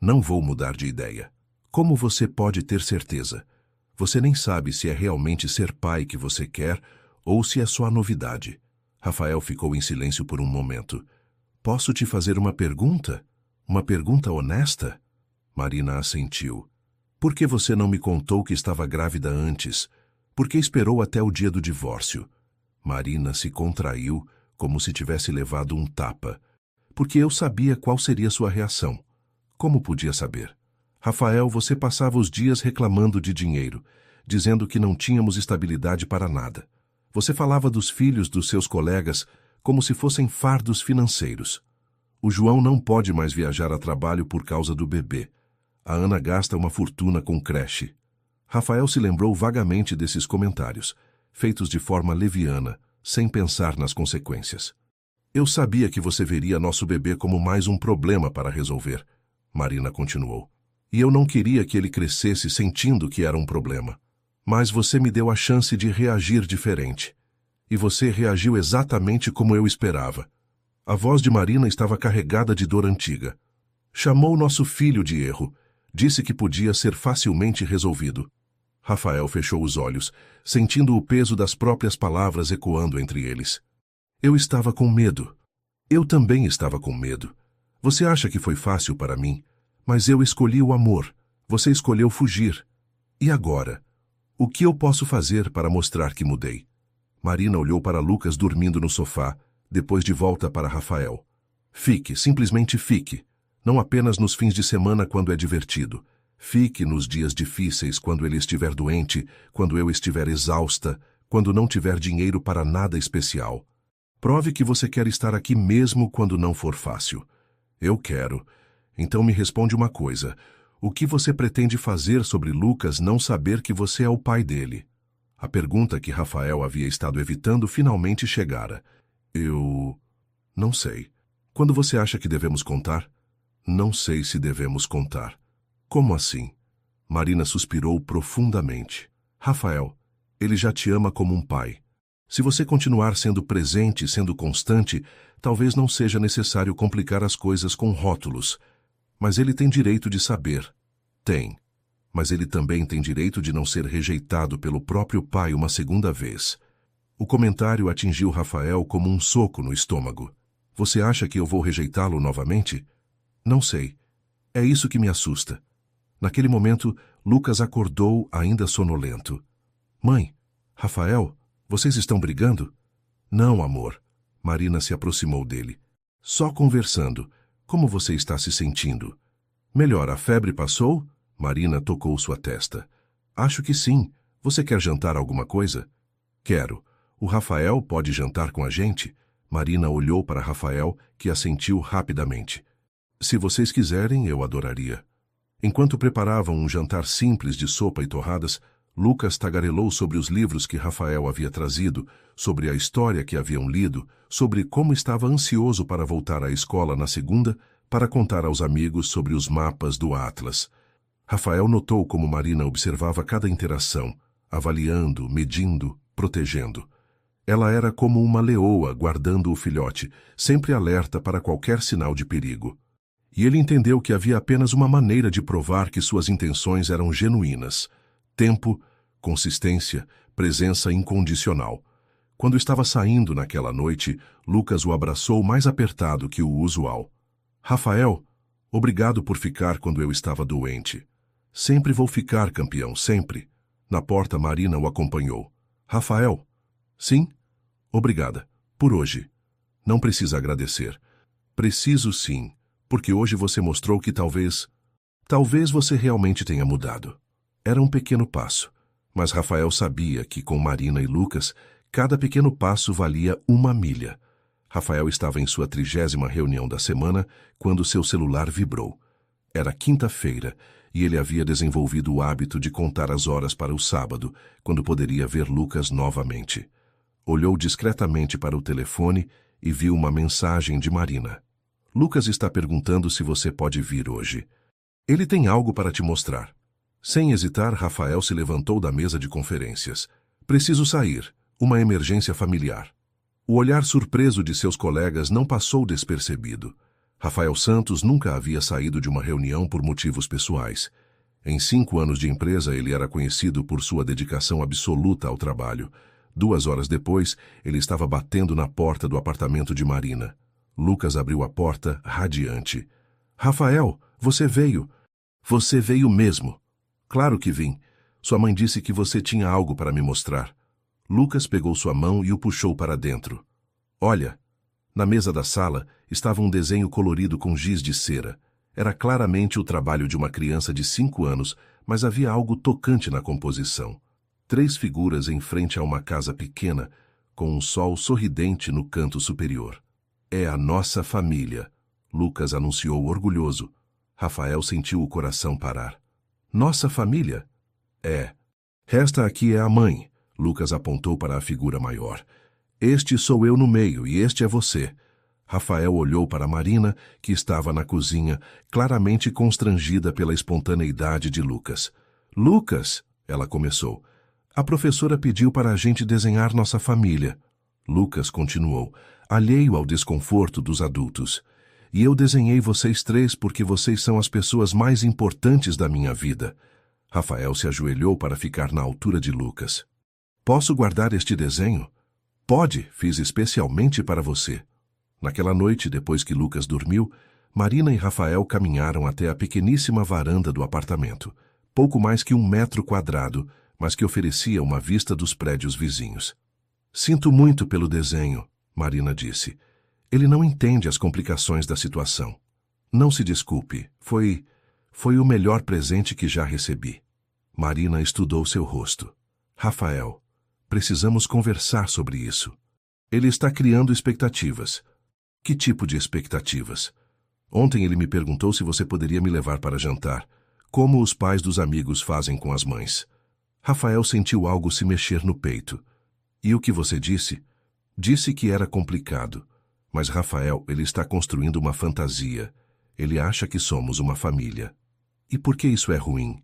Não vou mudar de ideia. Como você pode ter certeza? Você nem sabe se é realmente ser pai que você quer ou se é só novidade. Rafael ficou em silêncio por um momento. Posso te fazer uma pergunta? Uma pergunta honesta? Marina assentiu. Por que você não me contou que estava grávida antes? Por que esperou até o dia do divórcio? Marina se contraiu, como se tivesse levado um tapa. Porque eu sabia qual seria sua reação. Como podia saber? Rafael, você passava os dias reclamando de dinheiro, dizendo que não tínhamos estabilidade para nada. Você falava dos filhos dos seus colegas como se fossem fardos financeiros. O João não pode mais viajar a trabalho por causa do bebê. A Ana gasta uma fortuna com creche. Rafael se lembrou vagamente desses comentários, feitos de forma leviana, sem pensar nas consequências. Eu sabia que você veria nosso bebê como mais um problema para resolver. Marina continuou. E eu não queria que ele crescesse sentindo que era um problema. Mas você me deu a chance de reagir diferente. E você reagiu exatamente como eu esperava. A voz de Marina estava carregada de dor antiga. Chamou nosso filho de erro. Disse que podia ser facilmente resolvido. Rafael fechou os olhos, sentindo o peso das próprias palavras ecoando entre eles. Eu estava com medo. Eu também estava com medo. Você acha que foi fácil para mim? Mas eu escolhi o amor. Você escolheu fugir. E agora? O que eu posso fazer para mostrar que mudei? Marina olhou para Lucas dormindo no sofá, depois de volta para Rafael. Fique, simplesmente fique. Não apenas nos fins de semana quando é divertido. Fique nos dias difíceis, quando ele estiver doente, quando eu estiver exausta, quando não tiver dinheiro para nada especial. Prove que você quer estar aqui mesmo quando não for fácil. Eu quero. Então me responde uma coisa. O que você pretende fazer sobre Lucas não saber que você é o pai dele? A pergunta que Rafael havia estado evitando finalmente chegara. Eu... não sei. Quando você acha que devemos contar? Não sei se devemos contar. Como assim? Marina suspirou profundamente. Rafael, ele já te ama como um pai. Se você continuar sendo presente, sendo constante, talvez não seja necessário complicar as coisas com rótulos. Mas ele tem direito de saber. Tem. Mas ele também tem direito de não ser rejeitado pelo próprio pai uma segunda vez. O comentário atingiu Rafael como um soco no estômago. Você acha que eu vou rejeitá-lo novamente? Não sei. É isso que me assusta. Naquele momento, Lucas acordou ainda sonolento. Mãe, Rafael, vocês estão brigando? Não, amor. Marina se aproximou dele. Só conversando. Como você está se sentindo? Melhor, a febre passou? Marina tocou sua testa. Acho que sim. Você quer jantar alguma coisa? Quero. O Rafael pode jantar com a gente? Marina olhou para Rafael, que assentiu rapidamente. Se vocês quiserem, eu adoraria. Enquanto preparavam um jantar simples de sopa e torradas, Lucas tagarelou sobre os livros que Rafael havia trazido, sobre a história que haviam lido, sobre como estava ansioso para voltar à escola na segunda, para contar aos amigos sobre os mapas do Atlas. Rafael notou como Marina observava cada interação, avaliando, medindo, protegendo. Ela era como uma leoa guardando o filhote, sempre alerta para qualquer sinal de perigo. E ele entendeu que havia apenas uma maneira de provar que suas intenções eram genuínas. Tempo, consistência, presença incondicional. Quando estava saindo naquela noite, Lucas o abraçou mais apertado que o usual. Rafael, obrigado por ficar quando eu estava doente. Sempre vou ficar, campeão, sempre. Na porta, Marina o acompanhou. Rafael? Sim? Obrigada. Por hoje. Não precisa agradecer. Preciso sim, porque hoje você mostrou que talvez você realmente tenha mudado. Era um pequeno passo, mas Rafael sabia que com Marina e Lucas, cada pequeno passo valia 1 milha. Rafael estava em sua 30ª reunião da semana quando seu celular vibrou. Era quinta-feira e ele havia desenvolvido o hábito de contar as horas para o sábado, quando poderia ver Lucas novamente. Olhou discretamente para o telefone e viu uma mensagem de Marina. Lucas está perguntando se você pode vir hoje. Ele tem algo para te mostrar. Sem hesitar, Rafael se levantou da mesa de conferências. Preciso sair. Uma emergência familiar. O olhar surpreso de seus colegas não passou despercebido. Rafael Santos nunca havia saído de uma reunião por motivos pessoais. Em 5 anos de empresa, ele era conhecido por sua dedicação absoluta ao trabalho. 2 horas depois, ele estava batendo na porta do apartamento de Marina. Lucas abriu a porta, radiante. Rafael, você veio. Você veio mesmo. Claro que vim. Sua mãe disse que você tinha algo para me mostrar. Lucas pegou sua mão e o puxou para dentro. Olha. Na mesa da sala estava um desenho colorido com giz de cera. Era claramente o trabalho de uma criança de 5 anos, mas havia algo tocante na composição. 3 figuras em frente a uma casa pequena, com um sol sorridente no canto superior. É a nossa família, Lucas anunciou orgulhoso. Rafael sentiu o coração parar. Nossa família? É. Esta aqui é a mãe, Lucas apontou para a figura maior. Este sou eu no meio e este é você. Rafael olhou para Marina, que estava na cozinha, claramente constrangida pela espontaneidade de Lucas. Lucas, ela começou. A professora pediu para a gente desenhar nossa família. Lucas continuou, alheio ao desconforto dos adultos. E eu desenhei vocês 3 porque vocês são as pessoas mais importantes da minha vida. Rafael se ajoelhou para ficar na altura de Lucas. Posso guardar este desenho? Pode, fiz especialmente para você. Naquela noite, depois que Lucas dormiu, Marina e Rafael caminharam até a pequeníssima varanda do apartamento, pouco mais que 1 metro quadrado, mas que oferecia uma vista dos prédios vizinhos. Sinto muito pelo desenho, Marina disse. Ele não entende as complicações da situação. Não se desculpe, foi Foi o melhor presente que já recebi. Marina estudou seu rosto. Rafael, precisamos conversar sobre isso. Ele está criando expectativas. Que tipo de expectativas? Ontem ele me perguntou se você poderia me levar para jantar, como os pais dos amigos fazem com as mães. Rafael sentiu algo se mexer no peito. E o que você disse? Disse que era complicado. Mas Rafael, ele está construindo uma fantasia. Ele acha que somos uma família. E por que isso é ruim?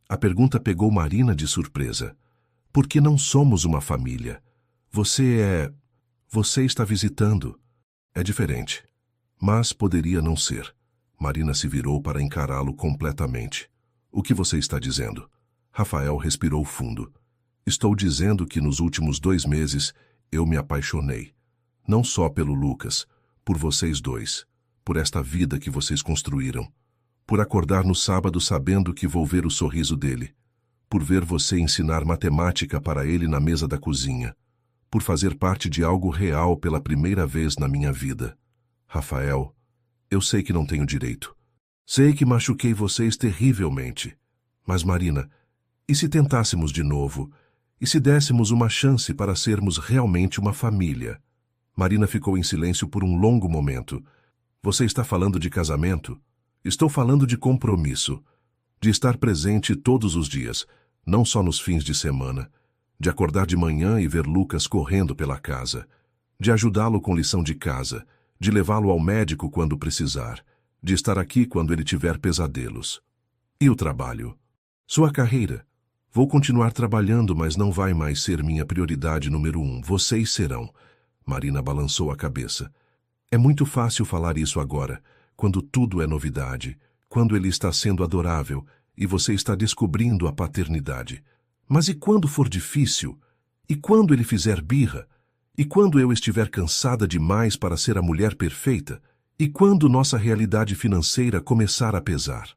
A pergunta pegou Marina de surpresa. Por que não somos uma família? Você está visitando. É diferente. Mas poderia não ser. Marina se virou para encará-lo completamente. O que você está dizendo? Rafael respirou fundo. Estou dizendo que nos últimos 2 meses eu me apaixonei. Não só pelo Lucas, por vocês dois, por esta vida que vocês construíram, por acordar no sábado sabendo que vou ver o sorriso dele, por ver você ensinar matemática para ele na mesa da cozinha, por fazer parte de algo real pela primeira vez na minha vida. Rafael, eu sei que não tenho direito. Sei que machuquei vocês terrivelmente. Mas, Marina, e se tentássemos de novo? E se dessemos uma chance para sermos realmente uma família? Marina ficou em silêncio por um longo momento. Você está falando de casamento? Estou falando de compromisso. De estar presente todos os dias, não só nos fins de semana. De acordar de manhã e ver Lucas correndo pela casa. De ajudá-lo com lição de casa. De levá-lo ao médico quando precisar. De estar aqui quando ele tiver pesadelos. E o trabalho? Sua carreira? Vou continuar trabalhando, mas não vai mais ser minha prioridade número 1. Vocês serão. Marina balançou a cabeça. É muito fácil falar isso agora, quando tudo é novidade, quando ele está sendo adorável e você está descobrindo a paternidade. Mas e quando for difícil? E quando ele fizer birra? E quando eu estiver cansada demais para ser a mulher perfeita? E quando nossa realidade financeira começar a pesar?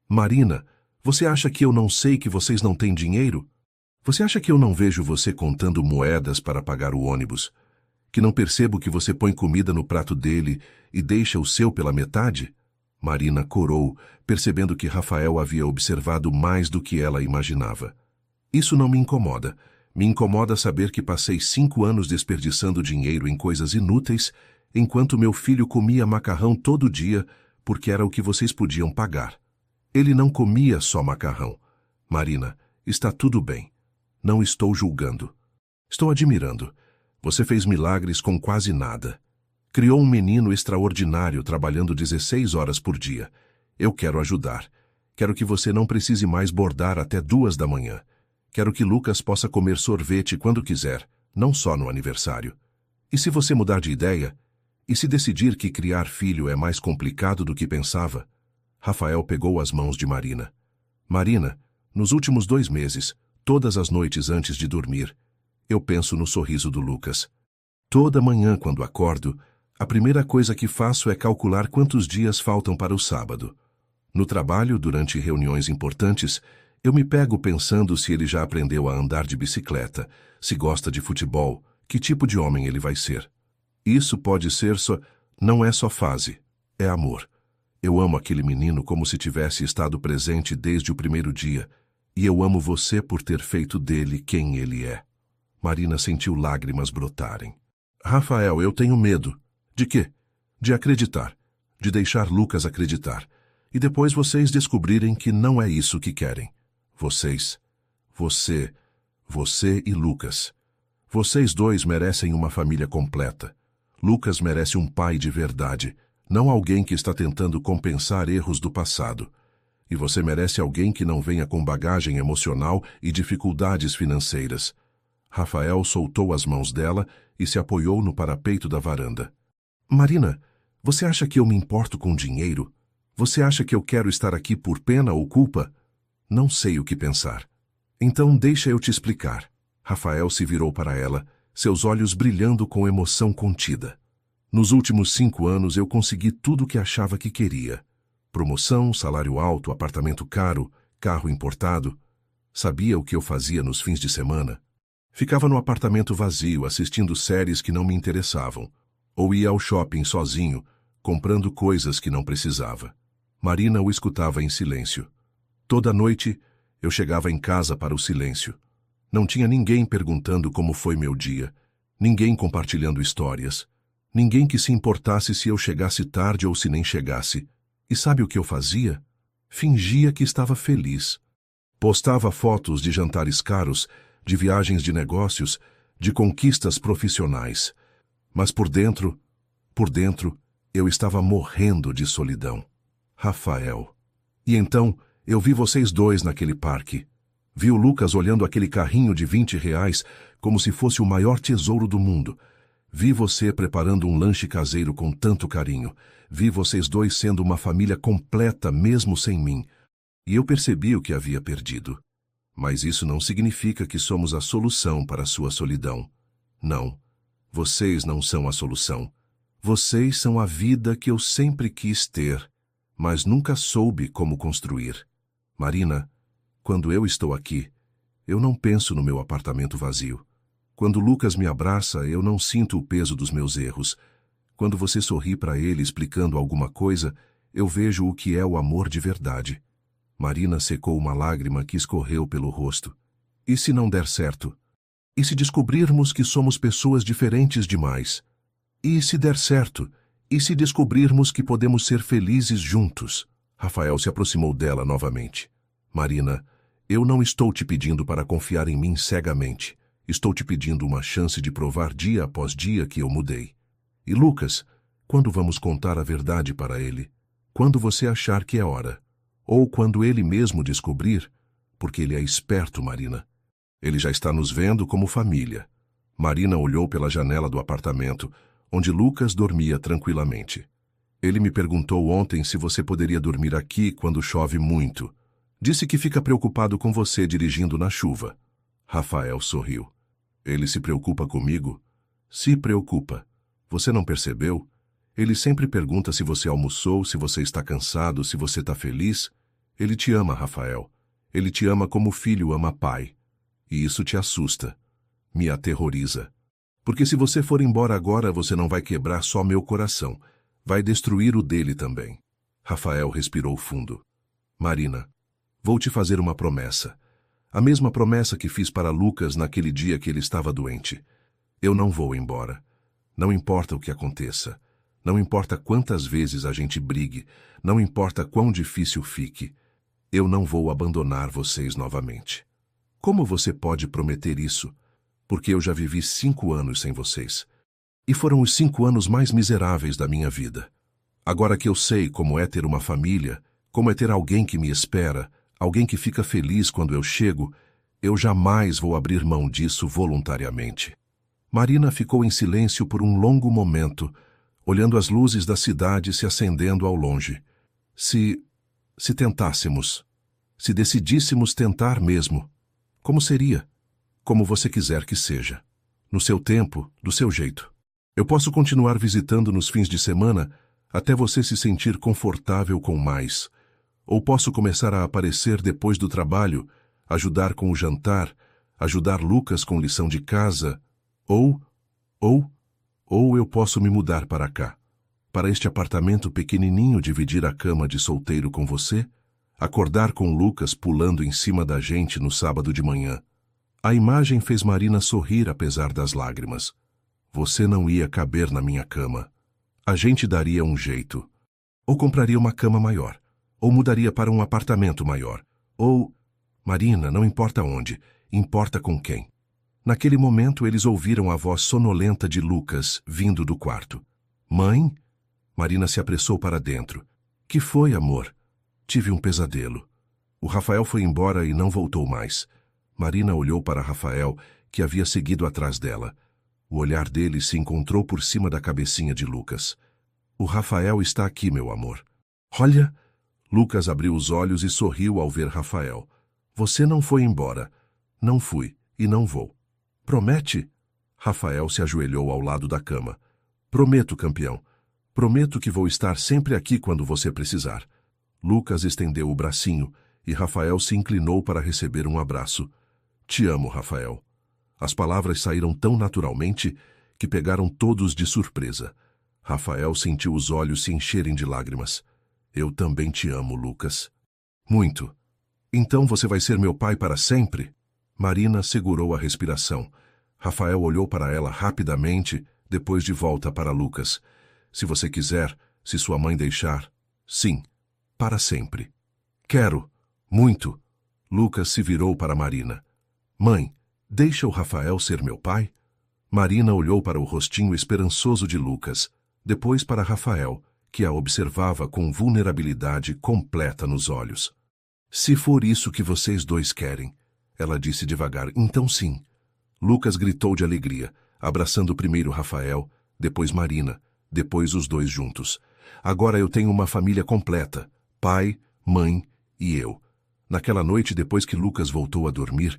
Marina, você acha que eu não sei que vocês não têm dinheiro? Você acha que eu não vejo você contando moedas para pagar o ônibus? Que não percebo que você põe comida no prato dele e deixa o seu pela metade? Marina corou, percebendo que Rafael havia observado mais do que ela imaginava. Isso não me incomoda. Me incomoda saber que passei 5 anos desperdiçando dinheiro em coisas inúteis, enquanto meu filho comia macarrão todo dia, porque era o que vocês podiam pagar. Ele não comia só macarrão. Marina, está tudo bem. Não estou julgando. Estou admirando. Você fez milagres com quase nada. Criou um menino extraordinário trabalhando 16 horas por dia. Eu quero ajudar. Quero que você não precise mais bordar até 2 da manhã. Quero que Lucas possa comer sorvete quando quiser, não só no aniversário. E se você mudar de ideia? E se decidir que criar filho é mais complicado do que pensava? Rafael pegou as mãos de Marina. Marina, nos últimos 2 meses, todas as noites antes de dormir, eu penso no sorriso do Lucas. Toda manhã, quando acordo, a primeira coisa que faço é calcular quantos dias faltam para o sábado. No trabalho, durante reuniões importantes, eu me pego pensando se ele já aprendeu a andar de bicicleta, se gosta de futebol, que tipo de homem ele vai ser. Isso pode ser não é só fase, é amor. Eu amo aquele menino como se tivesse estado presente desde o primeiro dia, e eu amo você por ter feito dele quem ele é. Marina sentiu lágrimas brotarem. Rafael, eu tenho medo. De quê? De acreditar. De deixar Lucas acreditar. E depois vocês descobrirem que não é isso que querem. Você e Lucas. Vocês dois merecem uma família completa. Lucas merece um pai de verdade, não alguém que está tentando compensar erros do passado. E você merece alguém que não venha com bagagem emocional e dificuldades financeiras. Rafael soltou as mãos dela e se apoiou no parapeito da varanda. Marina, você acha que eu me importo com dinheiro? Você acha que eu quero estar aqui por pena ou culpa? Não sei o que pensar. Então deixa eu te explicar. Rafael se virou para ela, seus olhos brilhando com emoção contida. Nos últimos 5 anos eu consegui tudo o que achava que queria. Promoção, salário alto, apartamento caro, carro importado. Sabia o que eu fazia nos fins de semana? Ficava no apartamento vazio assistindo séries que não me interessavam. Ou ia ao shopping sozinho, comprando coisas que não precisava. Marina o escutava em silêncio. Toda noite, eu chegava em casa para o silêncio. Não tinha ninguém perguntando como foi meu dia, ninguém compartilhando histórias, ninguém que se importasse se eu chegasse tarde ou se nem chegasse. E sabe o que eu fazia? Fingia que estava feliz. Postava fotos de jantares caros, de viagens de negócios, de conquistas profissionais. Mas por dentro, eu estava morrendo de solidão. Rafael. E então, eu vi vocês dois naquele parque. Vi o Lucas olhando aquele carrinho de R$ 20 como se fosse o maior tesouro do mundo. Vi você preparando um lanche caseiro com tanto carinho. Vi vocês dois sendo uma família completa mesmo sem mim. E eu percebi o que havia perdido. Mas isso não significa que somos a solução para a sua solidão. Não. Vocês não são a solução. Vocês são a vida que eu sempre quis ter, mas nunca soube como construir. Marina, quando eu estou aqui, eu não penso no meu apartamento vazio. Quando Lucas me abraça, eu não sinto o peso dos meus erros. Quando você sorri para ele explicando alguma coisa, eu vejo o que é o amor de verdade. Marina secou uma lágrima que escorreu pelo rosto. E se não der certo? E se descobrirmos que somos pessoas diferentes demais? E se der certo? E se descobrirmos que podemos ser felizes juntos? Rafael se aproximou dela novamente. Marina, eu não estou te pedindo para confiar em mim cegamente. Estou te pedindo uma chance de provar dia após dia que eu mudei. E Lucas, quando vamos contar a verdade para ele? Quando você achar que é hora? Ou quando ele mesmo descobrir? Porque ele é esperto, Marina. Ele já está nos vendo como família. Marina olhou pela janela do apartamento, onde Lucas dormia tranquilamente. Ele me perguntou ontem se você poderia dormir aqui quando chove muito. Disse que fica preocupado com você dirigindo na chuva. Rafael sorriu. Ele se preocupa comigo? Se preocupa. Você não percebeu? Ele sempre pergunta se você almoçou, se você está cansado, se você está feliz. Ele te ama, Rafael. Ele te ama como filho ama pai. E isso te assusta. Me aterroriza. Porque se você for embora agora, você não vai quebrar só meu coração. Vai destruir o dele também. Rafael respirou fundo. Marina, vou te fazer uma promessa. A mesma promessa que fiz para Lucas naquele dia que ele estava doente. Eu não vou embora. Não importa o que aconteça. Não importa quantas vezes a gente brigue. Não importa quão difícil fique. Eu não vou abandonar vocês novamente. Como você pode prometer isso? Porque eu já vivi 5 anos sem vocês. E foram os 5 anos mais miseráveis da minha vida. Agora que eu sei como é ter uma família, como é ter alguém que me espera, alguém que fica feliz quando eu chego, eu jamais vou abrir mão disso voluntariamente. Marina ficou em silêncio por um longo momento, olhando as luzes da cidade se acendendo ao longe. Se tentássemos, se decidíssemos tentar mesmo, como seria? Como você quiser que seja. No seu tempo, do seu jeito. Eu posso continuar visitando nos fins de semana até você se sentir confortável com mais. Ou posso começar a aparecer depois do trabalho, ajudar com o jantar, ajudar Lucas com lição de casa. Ou eu posso me mudar para cá, para este apartamento pequenininho, dividir a cama de solteiro com você, acordar com Lucas pulando em cima da gente no sábado de manhã. A imagem fez Marina sorrir apesar das lágrimas. Você não ia caber na minha cama. A gente daria um jeito. Ou compraria uma cama maior. Ou mudaria para um apartamento maior. Ou... Marina, não importa onde. Importa com quem. Naquele momento eles ouviram a voz sonolenta de Lucas vindo do quarto. Mãe? Marina se apressou para dentro. Que foi, amor? Tive um pesadelo. O Rafael foi embora e não voltou mais. Marina olhou para Rafael, que havia seguido atrás dela. O olhar dele se encontrou por cima da cabecinha de Lucas. O Rafael está aqui, meu amor. Olha! Lucas abriu os olhos e sorriu ao ver Rafael. Você não foi embora. Não fui e não vou. Promete? Rafael se ajoelhou ao lado da cama. Prometo, campeão. Prometo que vou estar sempre aqui quando você precisar. Lucas estendeu o bracinho e Rafael se inclinou para receber um abraço. Te amo, Rafael. As palavras saíram tão naturalmente que pegaram todos de surpresa. Rafael sentiu os olhos se encherem de lágrimas. Eu também te amo, Lucas. Muito. Então você vai ser meu pai para sempre? Marina segurou a respiração. Rafael olhou para ela rapidamente, depois de volta para Lucas. Se você quiser, se sua mãe deixar. Sim, para sempre. Quero. Muito. Lucas se virou para Marina. Mãe, deixa o Rafael ser meu pai? Marina olhou para o rostinho esperançoso de Lucas, depois para Rafael, que a observava com vulnerabilidade completa nos olhos. Se for isso que vocês dois querem, ela disse devagar, então sim. Lucas gritou de alegria, abraçando primeiro Rafael, depois Marina, depois os dois juntos. Agora eu tenho uma família completa, pai, mãe e eu. Naquela noite, depois que Lucas voltou a dormir,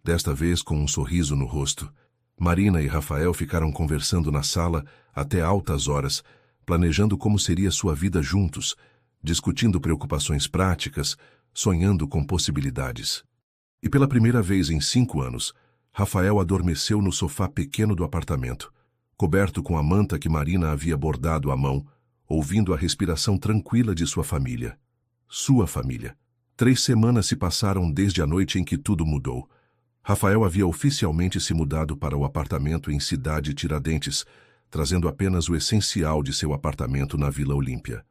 desta vez com um sorriso no rosto, Marina e Rafael ficaram conversando na sala até altas horas, planejando como seria sua vida juntos, discutindo preocupações práticas, sonhando com possibilidades. E pela primeira vez em 5 anos, Rafael adormeceu no sofá pequeno do apartamento, coberto com a manta que Marina havia bordado à mão, ouvindo a respiração tranquila de sua família. Sua família. 3 semanas se passaram desde a noite em que tudo mudou. Rafael havia oficialmente se mudado para o apartamento em Cidade Tiradentes, trazendo apenas o essencial de seu apartamento na Vila Olímpia.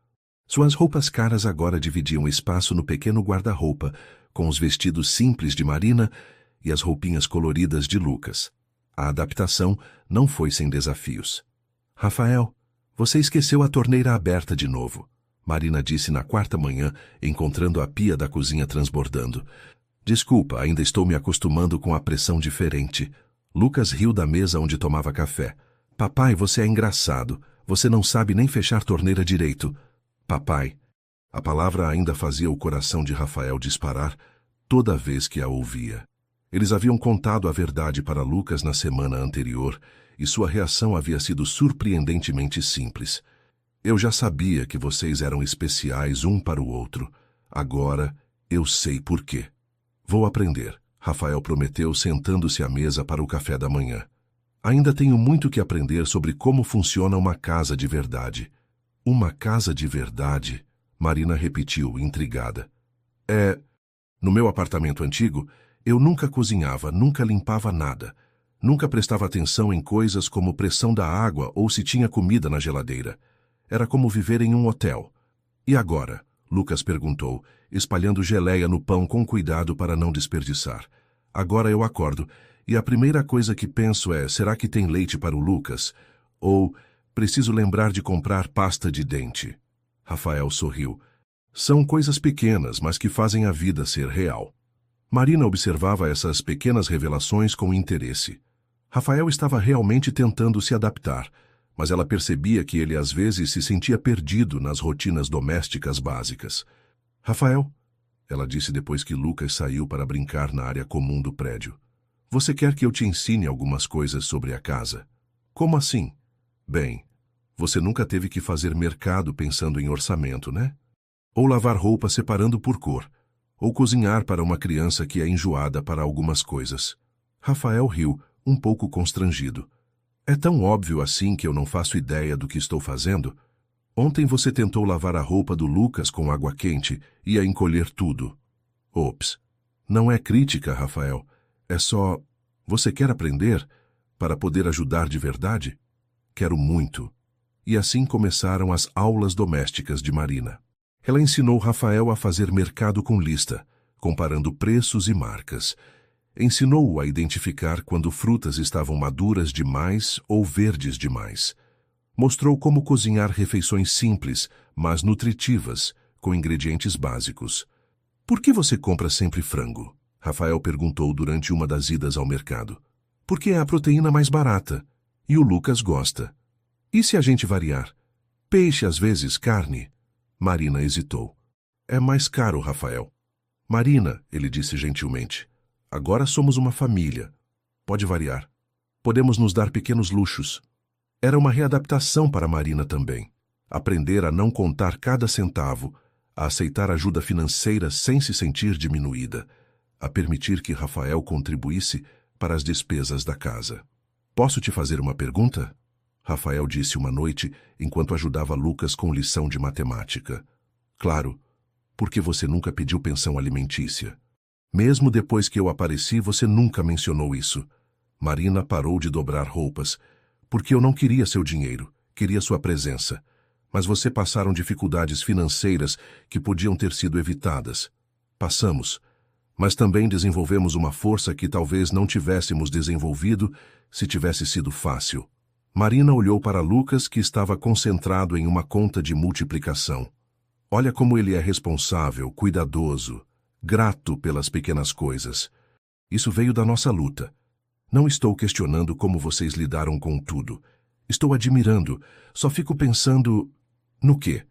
Suas roupas caras agora dividiam espaço no pequeno guarda-roupa, com os vestidos simples de Marina e as roupinhas coloridas de Lucas. A adaptação não foi sem desafios. Rafael, você esqueceu a torneira aberta de novo, Marina disse na 4ª manhã, encontrando a pia da cozinha transbordando. Desculpa, ainda estou me acostumando com a pressão diferente. Lucas riu da mesa onde tomava café. Papai, você é engraçado. Você não sabe nem fechar torneira direito. Papai. A palavra ainda fazia o coração de Rafael disparar toda vez que a ouvia. Eles haviam contado a verdade para Lucas na semana anterior e sua reação havia sido surpreendentemente simples. Eu já sabia que vocês eram especiais um para o outro. Agora eu sei por quê. Vou aprender, Rafael prometeu sentando-se à mesa para o café da manhã. Ainda tenho muito que aprender sobre como funciona uma casa de verdade. Uma casa de verdade? Marina repetiu, intrigada. No meu apartamento antigo, eu nunca cozinhava, nunca limpava nada. Nunca prestava atenção em coisas como pressão da água ou se tinha comida na geladeira. Era como viver em um hotel. E agora? Lucas perguntou, espalhando geleia no pão com cuidado para não desperdiçar. Agora eu acordo, e a primeira coisa que penso é, será que tem leite para o Lucas? Ou, preciso lembrar de comprar pasta de dente. Rafael sorriu. São coisas pequenas, mas que fazem a vida ser real. Marina observava essas pequenas revelações com interesse. Rafael estava realmente tentando se adaptar, mas ela percebia que ele às vezes se sentia perdido nas rotinas domésticas básicas. Rafael, ela disse depois que Lucas saiu para brincar na área comum do prédio. Você quer que eu te ensine algumas coisas sobre a casa? Como assim? Bem, você nunca teve que fazer mercado pensando em orçamento, né? Ou lavar roupa separando por cor. Ou cozinhar para uma criança que é enjoada para algumas coisas. Rafael riu, um pouco constrangido. É tão óbvio assim que eu não faço ideia do que estou fazendo? Ontem você tentou lavar a roupa do Lucas com água quente e a encolher tudo. Ops. Não é crítica, Rafael. É só... Você quer aprender para poder ajudar de verdade? Quero muito. E assim começaram as aulas domésticas de Marina. Ela ensinou Rafael a fazer mercado com lista, comparando preços e marcas. Ensinou-o a identificar quando frutas estavam maduras demais ou verdes demais. Mostrou como cozinhar refeições simples, mas nutritivas, com ingredientes básicos. Por que você compra sempre frango? Rafael perguntou durante uma das idas ao mercado. Porque é a proteína mais barata. E o Lucas gosta. E se a gente variar? Peixe, às vezes, carne. Marina hesitou. É mais caro, Rafael. Marina, ele disse gentilmente. Agora somos uma família. Pode variar. Podemos nos dar pequenos luxos. Era uma readaptação para Marina também. Aprender a não contar cada centavo, a aceitar ajuda financeira sem se sentir diminuída, a permitir que Rafael contribuísse para as despesas da casa. Posso te fazer uma pergunta? Rafael disse uma noite, enquanto ajudava Lucas com lição de matemática. Claro, porque você nunca pediu pensão alimentícia. Mesmo depois que eu apareci, você nunca mencionou isso. Marina parou de dobrar roupas. Porque eu não queria seu dinheiro, queria sua presença. Mas você passaram dificuldades financeiras que podiam ter sido evitadas. Passamos. Mas também desenvolvemos uma força que talvez não tivéssemos desenvolvido se tivesse sido fácil. Marina olhou para Lucas, que estava concentrado em uma conta de multiplicação. Olha como ele é responsável, cuidadoso, grato pelas pequenas coisas. Isso veio da nossa luta. Não estou questionando como vocês lidaram com tudo. Estou admirando. Só fico pensando... No quê?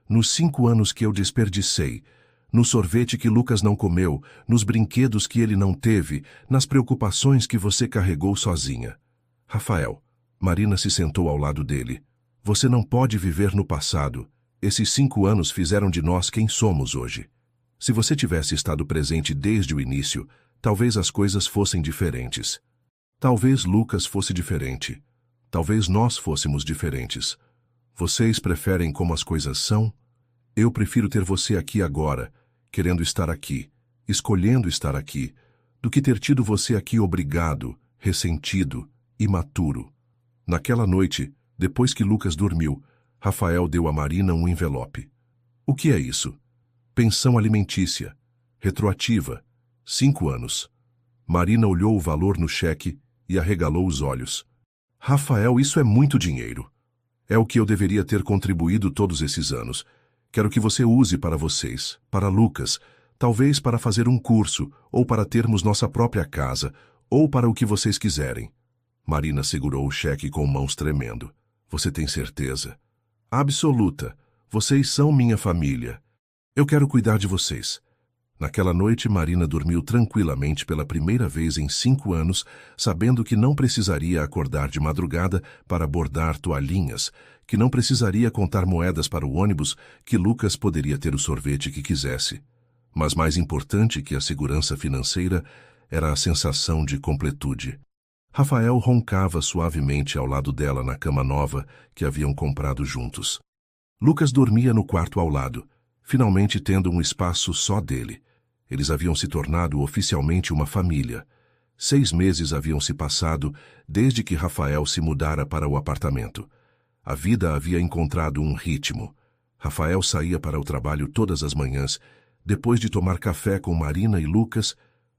Nos 5 anos que eu desperdicei. No sorvete que Lucas não comeu, nos brinquedos que ele não teve, nas preocupações que você carregou sozinha. Rafael, Marina se sentou ao lado dele. Você não pode viver no passado. Esses 5 anos fizeram de nós quem somos hoje. Se você tivesse estado presente desde o início, talvez as coisas fossem diferentes. Talvez Lucas fosse diferente. Talvez nós fôssemos diferentes. Vocês preferem como as coisas são? Eu prefiro ter você aqui agora, querendo estar aqui, escolhendo estar aqui, do que ter tido você aqui obrigado, ressentido, imaturo. Naquela noite, depois que Lucas dormiu, Rafael deu a Marina um envelope. O que é isso? Pensão alimentícia. Retroativa. 5 anos. Marina olhou o valor no cheque e arregalou os olhos. Rafael, isso é muito dinheiro. É o que eu deveria ter contribuído todos esses anos. Quero que você use para vocês, para Lucas, talvez para fazer um curso, ou para termos nossa própria casa, ou para o que vocês quiserem. Marina segurou o cheque com mãos tremendo. Você tem certeza? Absoluta. Vocês são minha família. Eu quero cuidar de vocês. Naquela noite, Marina dormiu tranquilamente pela primeira vez em 5 anos, sabendo que não precisaria acordar de madrugada para bordar toalhinhas, que não precisaria contar moedas para o ônibus, que Lucas poderia ter o sorvete que quisesse. Mas mais importante que a segurança financeira era a sensação de completude. Rafael roncava suavemente ao lado dela na cama nova que haviam comprado juntos. Lucas dormia no quarto ao lado, finalmente tendo um espaço só dele. Eles haviam se tornado oficialmente uma família. 6 meses haviam se passado desde que Rafael se mudara para o apartamento. A vida havia encontrado um ritmo. Rafael saía para o trabalho todas as manhãs, depois de tomar café com Marina e Lucas,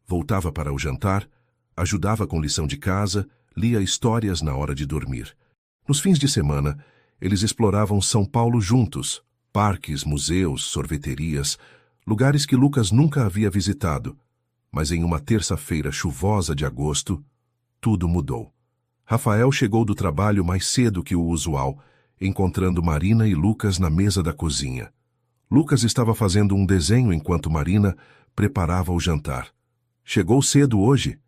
voltava para o jantar, ajudava com lição de casa, lia histórias na hora de dormir. Nos fins de semana, eles exploravam São Paulo juntos, parques, museus, sorveterias, lugares que Lucas nunca havia visitado. Mas em uma terça-feira chuvosa de agosto, tudo mudou. Rafael chegou do trabalho mais cedo que o usual, encontrando Marina e Lucas na mesa da cozinha. Lucas estava fazendo um desenho enquanto Marina preparava o jantar. Chegou cedo hoje?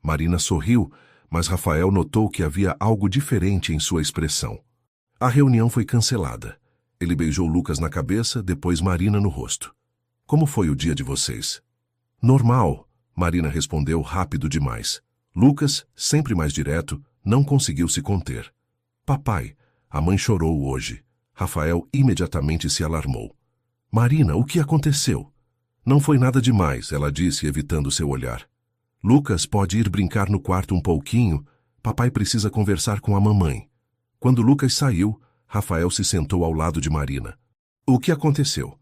Marina sorriu, mas Rafael notou que havia algo diferente em sua expressão. A reunião foi cancelada. Ele beijou Lucas na cabeça, depois Marina no rosto. Como foi o dia de vocês? Normal, Marina respondeu rápido demais. Lucas, sempre mais direto, não conseguiu se conter. Papai, a mãe chorou hoje. Rafael imediatamente se alarmou. Marina, o que aconteceu? Não foi nada demais, ela disse, evitando seu olhar. Lucas pode ir brincar no quarto um pouquinho. Papai precisa conversar com a mamãe. Quando Lucas saiu, Rafael se sentou ao lado de Marina. O que aconteceu?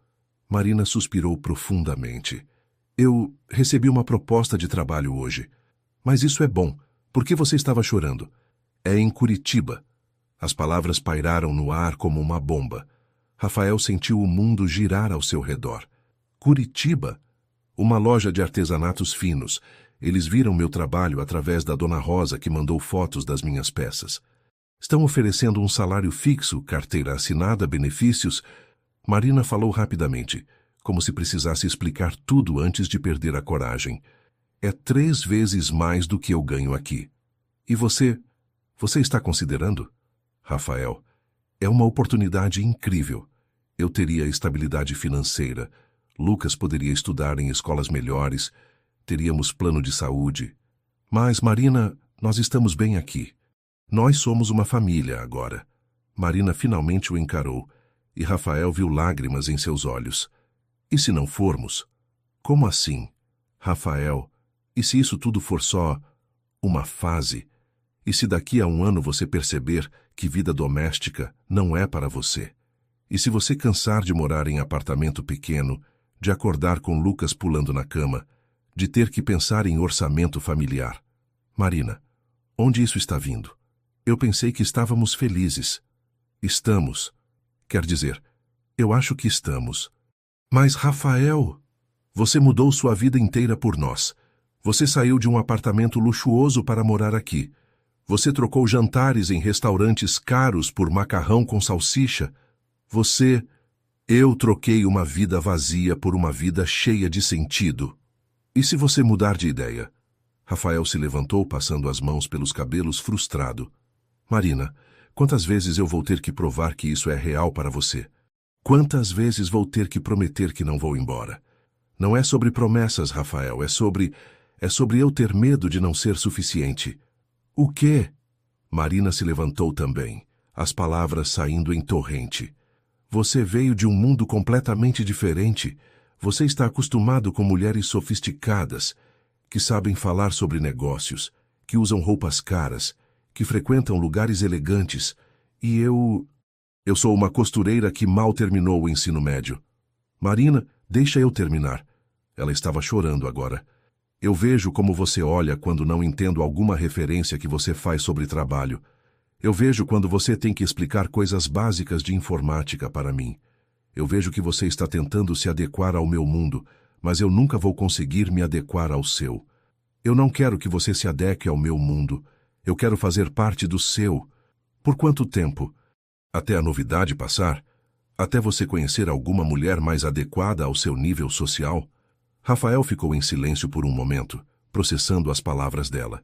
Marina suspirou profundamente. Eu recebi uma proposta de trabalho hoje. Mas isso é bom. Por que você estava chorando? É em Curitiba. As palavras pairaram no ar como uma bomba. Rafael sentiu o mundo girar ao seu redor. Curitiba? Uma loja de artesanatos finos. Eles viram meu trabalho através da Dona Rosa, que mandou fotos das minhas peças. Estão oferecendo um salário fixo, carteira assinada, benefícios. Marina falou rapidamente, como se precisasse explicar tudo antes de perder a coragem. É 3 vezes mais do que eu ganho aqui. E você está considerando? Rafael, é uma oportunidade incrível. Eu teria estabilidade financeira. Lucas poderia estudar em escolas melhores. Teríamos plano de saúde. Mas, Marina, nós estamos bem aqui. Nós somos uma família agora. Marina finalmente o encarou. E Rafael viu lágrimas em seus olhos. E se não formos? Como assim? Rafael, e se isso tudo for só uma fase? E se daqui a um ano você perceber que vida doméstica não é para você? E se você cansar de morar em apartamento pequeno, de acordar com Lucas pulando na cama, de ter que pensar em orçamento familiar? Marina, onde isso está vindo? Eu pensei que estávamos felizes. Estamos. Quer dizer, eu acho que estamos. Mas, Rafael, você mudou sua vida inteira por nós. Você saiu de um apartamento luxuoso para morar aqui. Você trocou jantares em restaurantes caros por macarrão com salsicha. Eu troquei uma vida vazia por uma vida cheia de sentido. E se você mudar de ideia? Rafael se levantou, passando as mãos pelos cabelos, frustrado. Marina, quantas vezes eu vou ter que provar que isso é real para você? Quantas vezes vou ter que prometer que não vou embora? Não é sobre promessas, Rafael, é sobre eu ter medo de não ser suficiente. O quê? Marina se levantou também, as palavras saindo em torrente. Você veio de um mundo completamente diferente. Você está acostumado com mulheres sofisticadas, que sabem falar sobre negócios, que usam roupas caras, que frequentam lugares elegantes. E eu sou uma costureira que mal terminou o ensino médio. Marina, deixa eu terminar. Ela estava chorando agora. Eu vejo como você olha quando não entendo alguma referência que você faz sobre trabalho. Eu vejo quando você tem que explicar coisas básicas de informática para mim. Eu vejo que você está tentando se adequar ao meu mundo, mas eu nunca vou conseguir me adequar ao seu. Eu não quero que você se adeque ao meu mundo. Eu quero fazer parte do seu. Por quanto tempo? Até a novidade passar? Até você conhecer alguma mulher mais adequada ao seu nível social? Rafael ficou em silêncio por um momento, processando as palavras dela.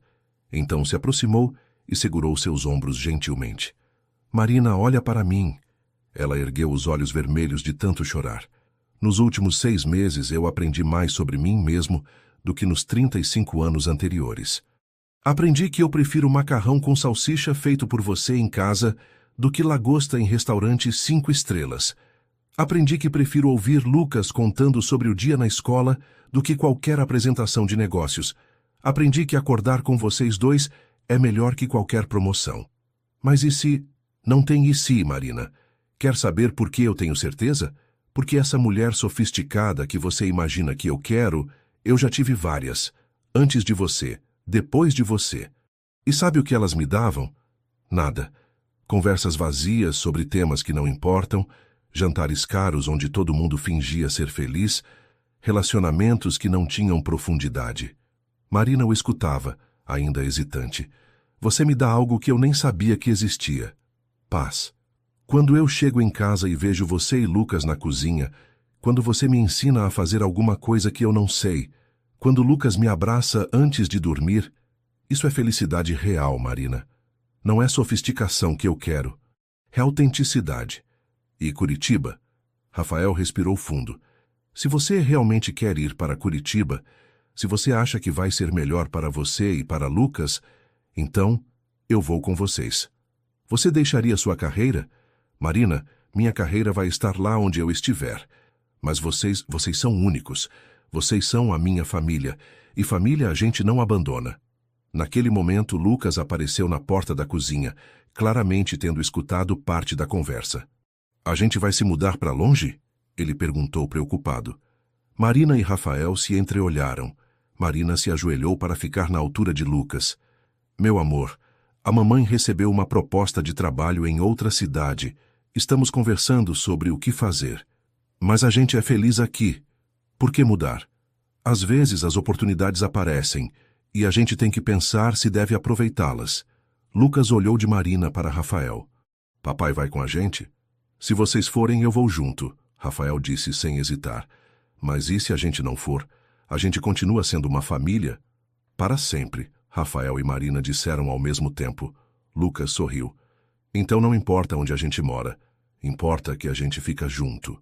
Então se aproximou e segurou seus ombros gentilmente. Marina, olha para mim. Ela ergueu os olhos vermelhos de tanto chorar. Nos últimos 6 meses eu aprendi mais sobre mim mesmo do que nos 35 anos anteriores. Aprendi que eu prefiro macarrão com salsicha feito por você em casa do que lagosta em restaurante 5 estrelas. Aprendi que prefiro ouvir Lucas contando sobre o dia na escola do que qualquer apresentação de negócios. Aprendi que acordar com vocês dois é melhor que qualquer promoção. Mas e se? Não tem e se, Marina. Quer saber por que eu tenho certeza? Porque essa mulher sofisticada que você imagina que eu quero, eu já tive várias. Antes de você, depois de você. E sabe o que elas me davam? Nada. Conversas vazias sobre temas que não importam, jantares caros onde todo mundo fingia ser feliz, relacionamentos que não tinham profundidade. Marina o escutava, ainda hesitante. Você me dá algo que eu nem sabia que existia. Paz. Quando eu chego em casa e vejo você e Lucas na cozinha, quando você me ensina a fazer alguma coisa que eu não sei, quando Lucas me abraça antes de dormir, isso é felicidade real, Marina. Não é sofisticação que eu quero. É autenticidade. E Curitiba? Rafael respirou fundo. Se você realmente quer ir para Curitiba, se você acha que vai ser melhor para você e para Lucas, então eu vou com vocês. Você deixaria sua carreira? Marina, minha carreira vai estar lá onde eu estiver. Mas vocês são únicos. Vocês são a minha família. E família a gente não abandona. Naquele momento, Lucas apareceu na porta da cozinha, claramente tendo escutado parte da conversa. A gente vai se mudar para longe? Ele perguntou preocupado. Marina e Rafael se entreolharam. Marina se ajoelhou para ficar na altura de Lucas. Meu amor, a mamãe recebeu uma proposta de trabalho em outra cidade. Estamos conversando sobre o que fazer. Mas a gente é feliz aqui. Por que mudar? Às vezes as oportunidades aparecem e a gente tem que pensar se deve aproveitá-las. Lucas olhou de Marina para Rafael. Papai vai com a gente? Se vocês forem, eu vou junto, Rafael disse sem hesitar. Mas e se a gente não for? A gente continua sendo uma família? Para sempre, Rafael e Marina disseram ao mesmo tempo. Lucas sorriu. Então não importa onde a gente mora. Importa que a gente fica junto.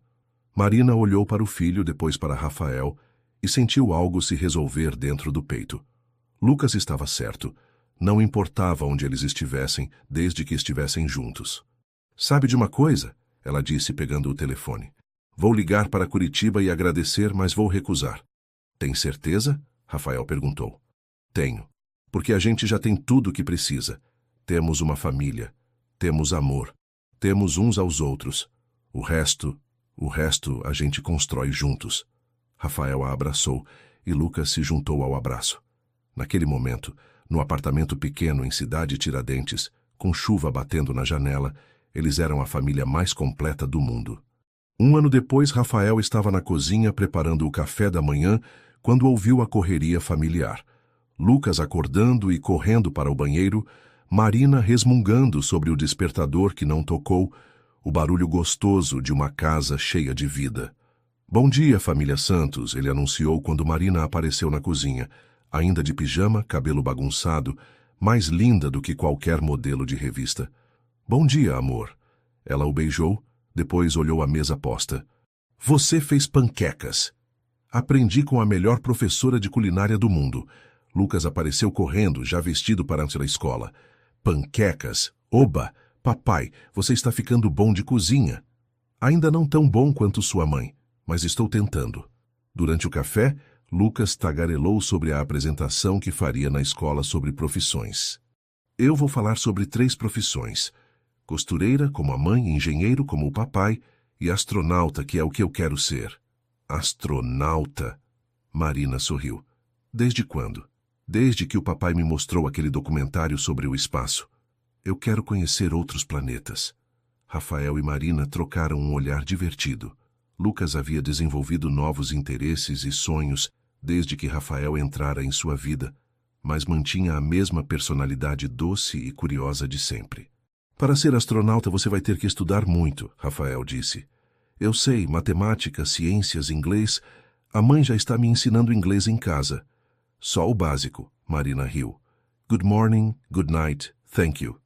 Marina olhou para o filho, depois para Rafael, e sentiu algo se resolver dentro do peito. Lucas estava certo. Não importava onde eles estivessem, desde que estivessem juntos. Sabe de uma coisa? ela disse pegando o telefone. Vou ligar para Curitiba e agradecer, mas vou recusar. Tem certeza? Rafael perguntou. Tenho. Porque a gente já tem tudo o que precisa. Temos uma família. Temos amor. Temos uns aos outros. O resto a gente constrói juntos. Rafael a abraçou e Lucas se juntou ao abraço. Naquele momento, no apartamento pequeno em Cidade Tiradentes, com chuva batendo na janela, eles eram a família mais completa do mundo. Um ano depois, Rafael estava na cozinha preparando o café da manhã quando ouviu a correria familiar. Lucas acordando e correndo para o banheiro, Marina resmungando sobre o despertador que não tocou, o barulho gostoso de uma casa cheia de vida. Bom dia, família Santos, ele anunciou quando Marina apareceu na cozinha, ainda de pijama, cabelo bagunçado, mais linda do que qualquer modelo de revista. Bom dia, amor. Ela o beijou, depois olhou a mesa posta. Você fez panquecas. Aprendi com a melhor professora de culinária do mundo. Lucas apareceu correndo, já vestido para a escola. Panquecas? Oba! Papai, você está ficando bom de cozinha. Ainda não tão bom quanto sua mãe, mas estou tentando. Durante o café, Lucas tagarelou sobre a apresentação que faria na escola sobre profissões. Eu vou falar sobre 3 profissões. Costureira, como a mãe, engenheiro, como o papai, e astronauta, que é o que eu quero ser. Astronauta? Marina sorriu. Desde quando? Desde que o papai me mostrou aquele documentário sobre o espaço. Eu quero conhecer outros planetas. Rafael e Marina trocaram um olhar divertido. Lucas havia desenvolvido novos interesses e sonhos desde que Rafael entrara em sua vida, mas mantinha a mesma personalidade doce e curiosa de sempre. Para ser astronauta você vai ter que estudar muito, Rafael disse. Eu sei, matemática, ciências, inglês. A mãe já está me ensinando inglês em casa. Só o básico, Marina riu. Good morning, good night, thank you.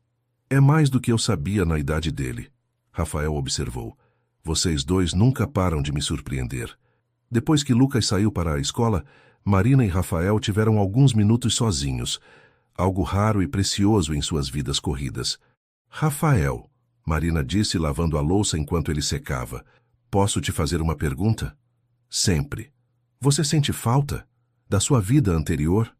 É mais do que eu sabia na idade dele. Rafael observou. Vocês dois nunca param de me surpreender. Depois que Lucas saiu para a escola, Marina e Rafael tiveram alguns minutos sozinhos, algo raro e precioso em suas vidas corridas. Rafael, Marina disse lavando a louça enquanto ele secava, posso te fazer uma pergunta? Sempre. Você sente falta da sua vida anterior?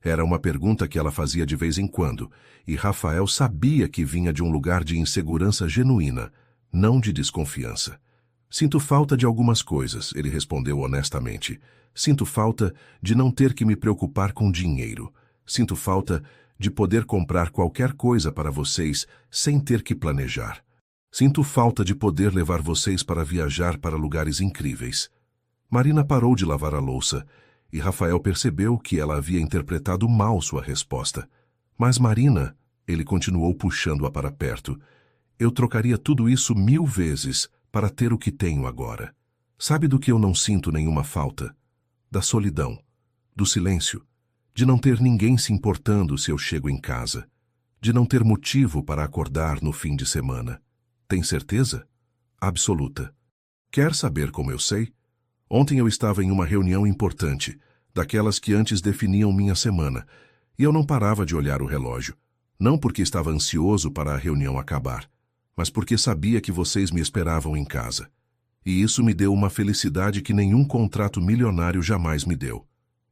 Era uma pergunta que ela fazia de vez em quando, e Rafael sabia que vinha de um lugar de insegurança genuína, não de desconfiança. Sinto falta de algumas coisas, ele respondeu honestamente. Sinto falta de não ter que me preocupar com dinheiro. Sinto falta de poder comprar qualquer coisa para vocês sem ter que planejar. Sinto falta de poder levar vocês para viajar para lugares incríveis. Marina parou de lavar a louça, e Rafael percebeu que ela havia interpretado mal sua resposta. Mas Marina, ele continuou puxando-a para perto, eu trocaria tudo isso 1000 vezes para ter o que tenho agora. Sabe do que eu não sinto nenhuma falta? Da solidão, do silêncio, de não ter ninguém se importando se eu chego em casa, de não ter motivo para acordar no fim de semana. Tem certeza? Absoluta. Quer saber como eu sei? Ontem eu estava em uma reunião importante, daquelas que antes definiam minha semana, e eu não parava de olhar o relógio, não porque estava ansioso para a reunião acabar, mas porque sabia que vocês me esperavam em casa. E isso me deu uma felicidade que nenhum contrato milionário jamais me deu.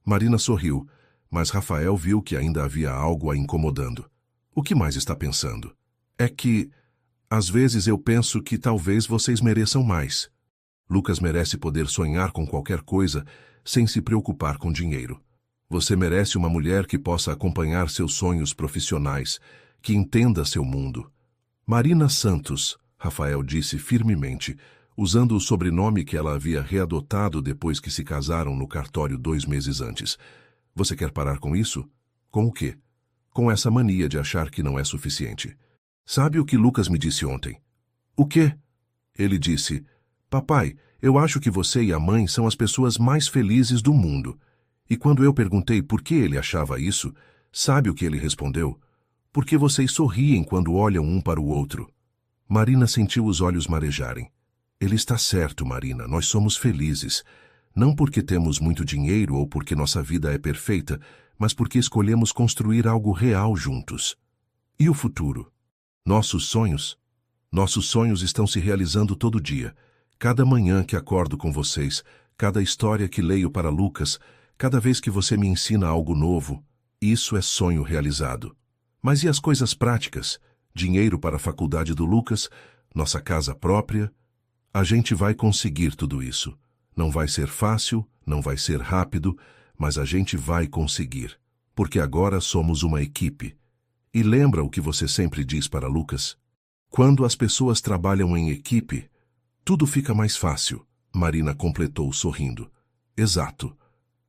Marina sorriu, mas Rafael viu que ainda havia algo a incomodando. O que mais está pensando? É que, às vezes eu penso que talvez vocês mereçam mais. Lucas merece poder sonhar com qualquer coisa sem se preocupar com dinheiro. Você merece uma mulher que possa acompanhar seus sonhos profissionais, que entenda seu mundo. Marina Santos, Rafael disse firmemente, usando o sobrenome que ela havia readotado depois que se casaram no cartório 2 meses antes. Você quer parar com isso? Com o quê? Com essa mania de achar que não é suficiente. Sabe o que Lucas me disse ontem? O quê? Ele disse, papai, eu acho que você e a mãe são as pessoas mais felizes do mundo. E quando eu perguntei por que ele achava isso, sabe o que ele respondeu? Porque vocês sorriem quando olham um para o outro. Marina sentiu os olhos marejarem. Ele está certo, Marina, nós somos felizes. Não porque temos muito dinheiro ou porque nossa vida é perfeita, mas porque escolhemos construir algo real juntos. E o futuro? Nossos sonhos? Nossos sonhos estão se realizando todo dia. Cada manhã que acordo com vocês, cada história que leio para Lucas, cada vez que você me ensina algo novo, isso é sonho realizado. Mas e as coisas práticas? Dinheiro para a faculdade do Lucas, nossa casa própria? A gente vai conseguir tudo isso. Não vai ser fácil, não vai ser rápido, mas a gente vai conseguir. Porque agora somos uma equipe. E lembra o que você sempre diz para Lucas? Quando as pessoas trabalham em equipe, tudo fica mais fácil, Marina completou sorrindo. Exato.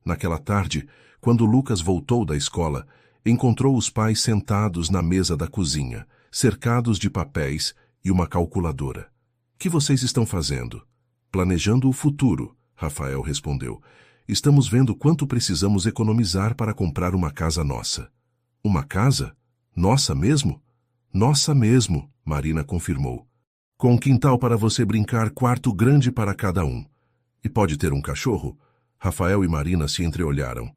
Naquela tarde, quando Lucas voltou da escola, encontrou os pais sentados na mesa da cozinha, cercados de papéis e uma calculadora. Que vocês estão fazendo? Planejando o futuro, Rafael respondeu. Estamos vendo quanto precisamos economizar para comprar uma casa nossa. Uma casa? Nossa mesmo? Nossa mesmo, Marina confirmou. Com um quintal para você brincar, quarto grande para cada um. E pode ter um cachorro? Rafael e Marina se entreolharam.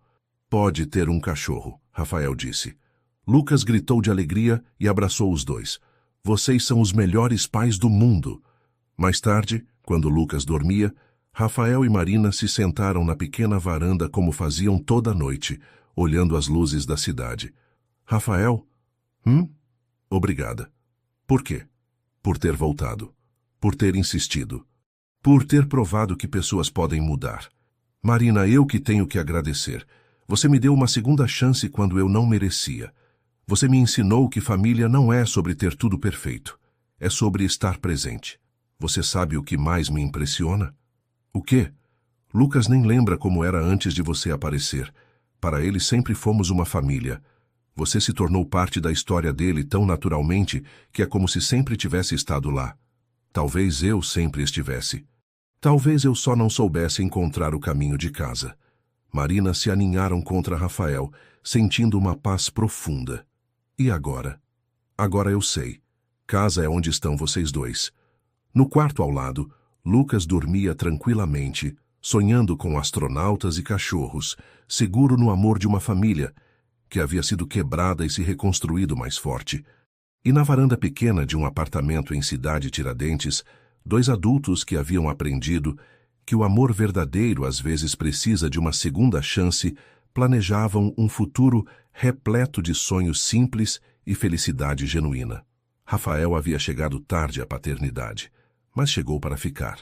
Pode ter um cachorro, Rafael disse. Lucas gritou de alegria e abraçou os dois. Vocês são os melhores pais do mundo. Mais tarde, quando Lucas dormia, Rafael e Marina se sentaram na pequena varanda como faziam toda noite, olhando as luzes da cidade. Rafael? Obrigada. Por quê? Por ter voltado. Por ter insistido. Por ter provado que pessoas podem mudar. Marina, eu que tenho que agradecer. Você me deu uma segunda chance quando eu não merecia. Você me ensinou que família não é sobre ter tudo perfeito. É sobre estar presente. Você sabe o que mais me impressiona? O quê? Lucas nem lembra como era antes de você aparecer. Para ele sempre fomos uma família. Você se tornou parte da história dele tão naturalmente que é como se sempre tivesse estado lá. Talvez eu sempre estivesse. Talvez eu só não soubesse encontrar o caminho de casa. Marina se aninharam contra Rafael, sentindo uma paz profunda. E agora? Agora eu sei. Casa é onde estão vocês dois. No quarto ao lado, Lucas dormia tranquilamente, sonhando com astronautas e cachorros, seguro no amor de uma família, que havia sido quebrada e se reconstruído mais forte. E na varanda pequena de um apartamento em Cidade Tiradentes, dois adultos que haviam aprendido que o amor verdadeiro às vezes precisa de uma segunda chance, planejavam um futuro repleto de sonhos simples e felicidade genuína. Rafael havia chegado tarde à paternidade, mas chegou para ficar.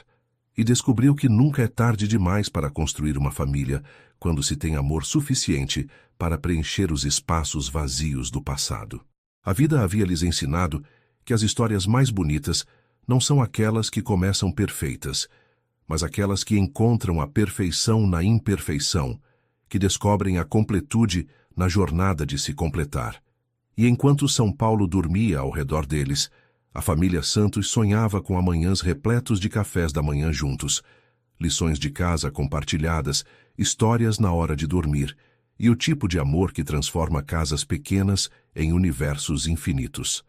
E descobriu que nunca é tarde demais para construir uma família quando se tem amor suficiente para preencher os espaços vazios do passado. A vida havia lhes ensinado que as histórias mais bonitas não são aquelas que começam perfeitas, mas aquelas que encontram a perfeição na imperfeição, que descobrem a completude na jornada de se completar. E enquanto São Paulo dormia ao redor deles, a família Santos sonhava com amanhãs repletos de cafés da manhã juntos, lições de casa compartilhadas, histórias na hora de dormir, e o tipo de amor que transforma casas pequenas em universos infinitos.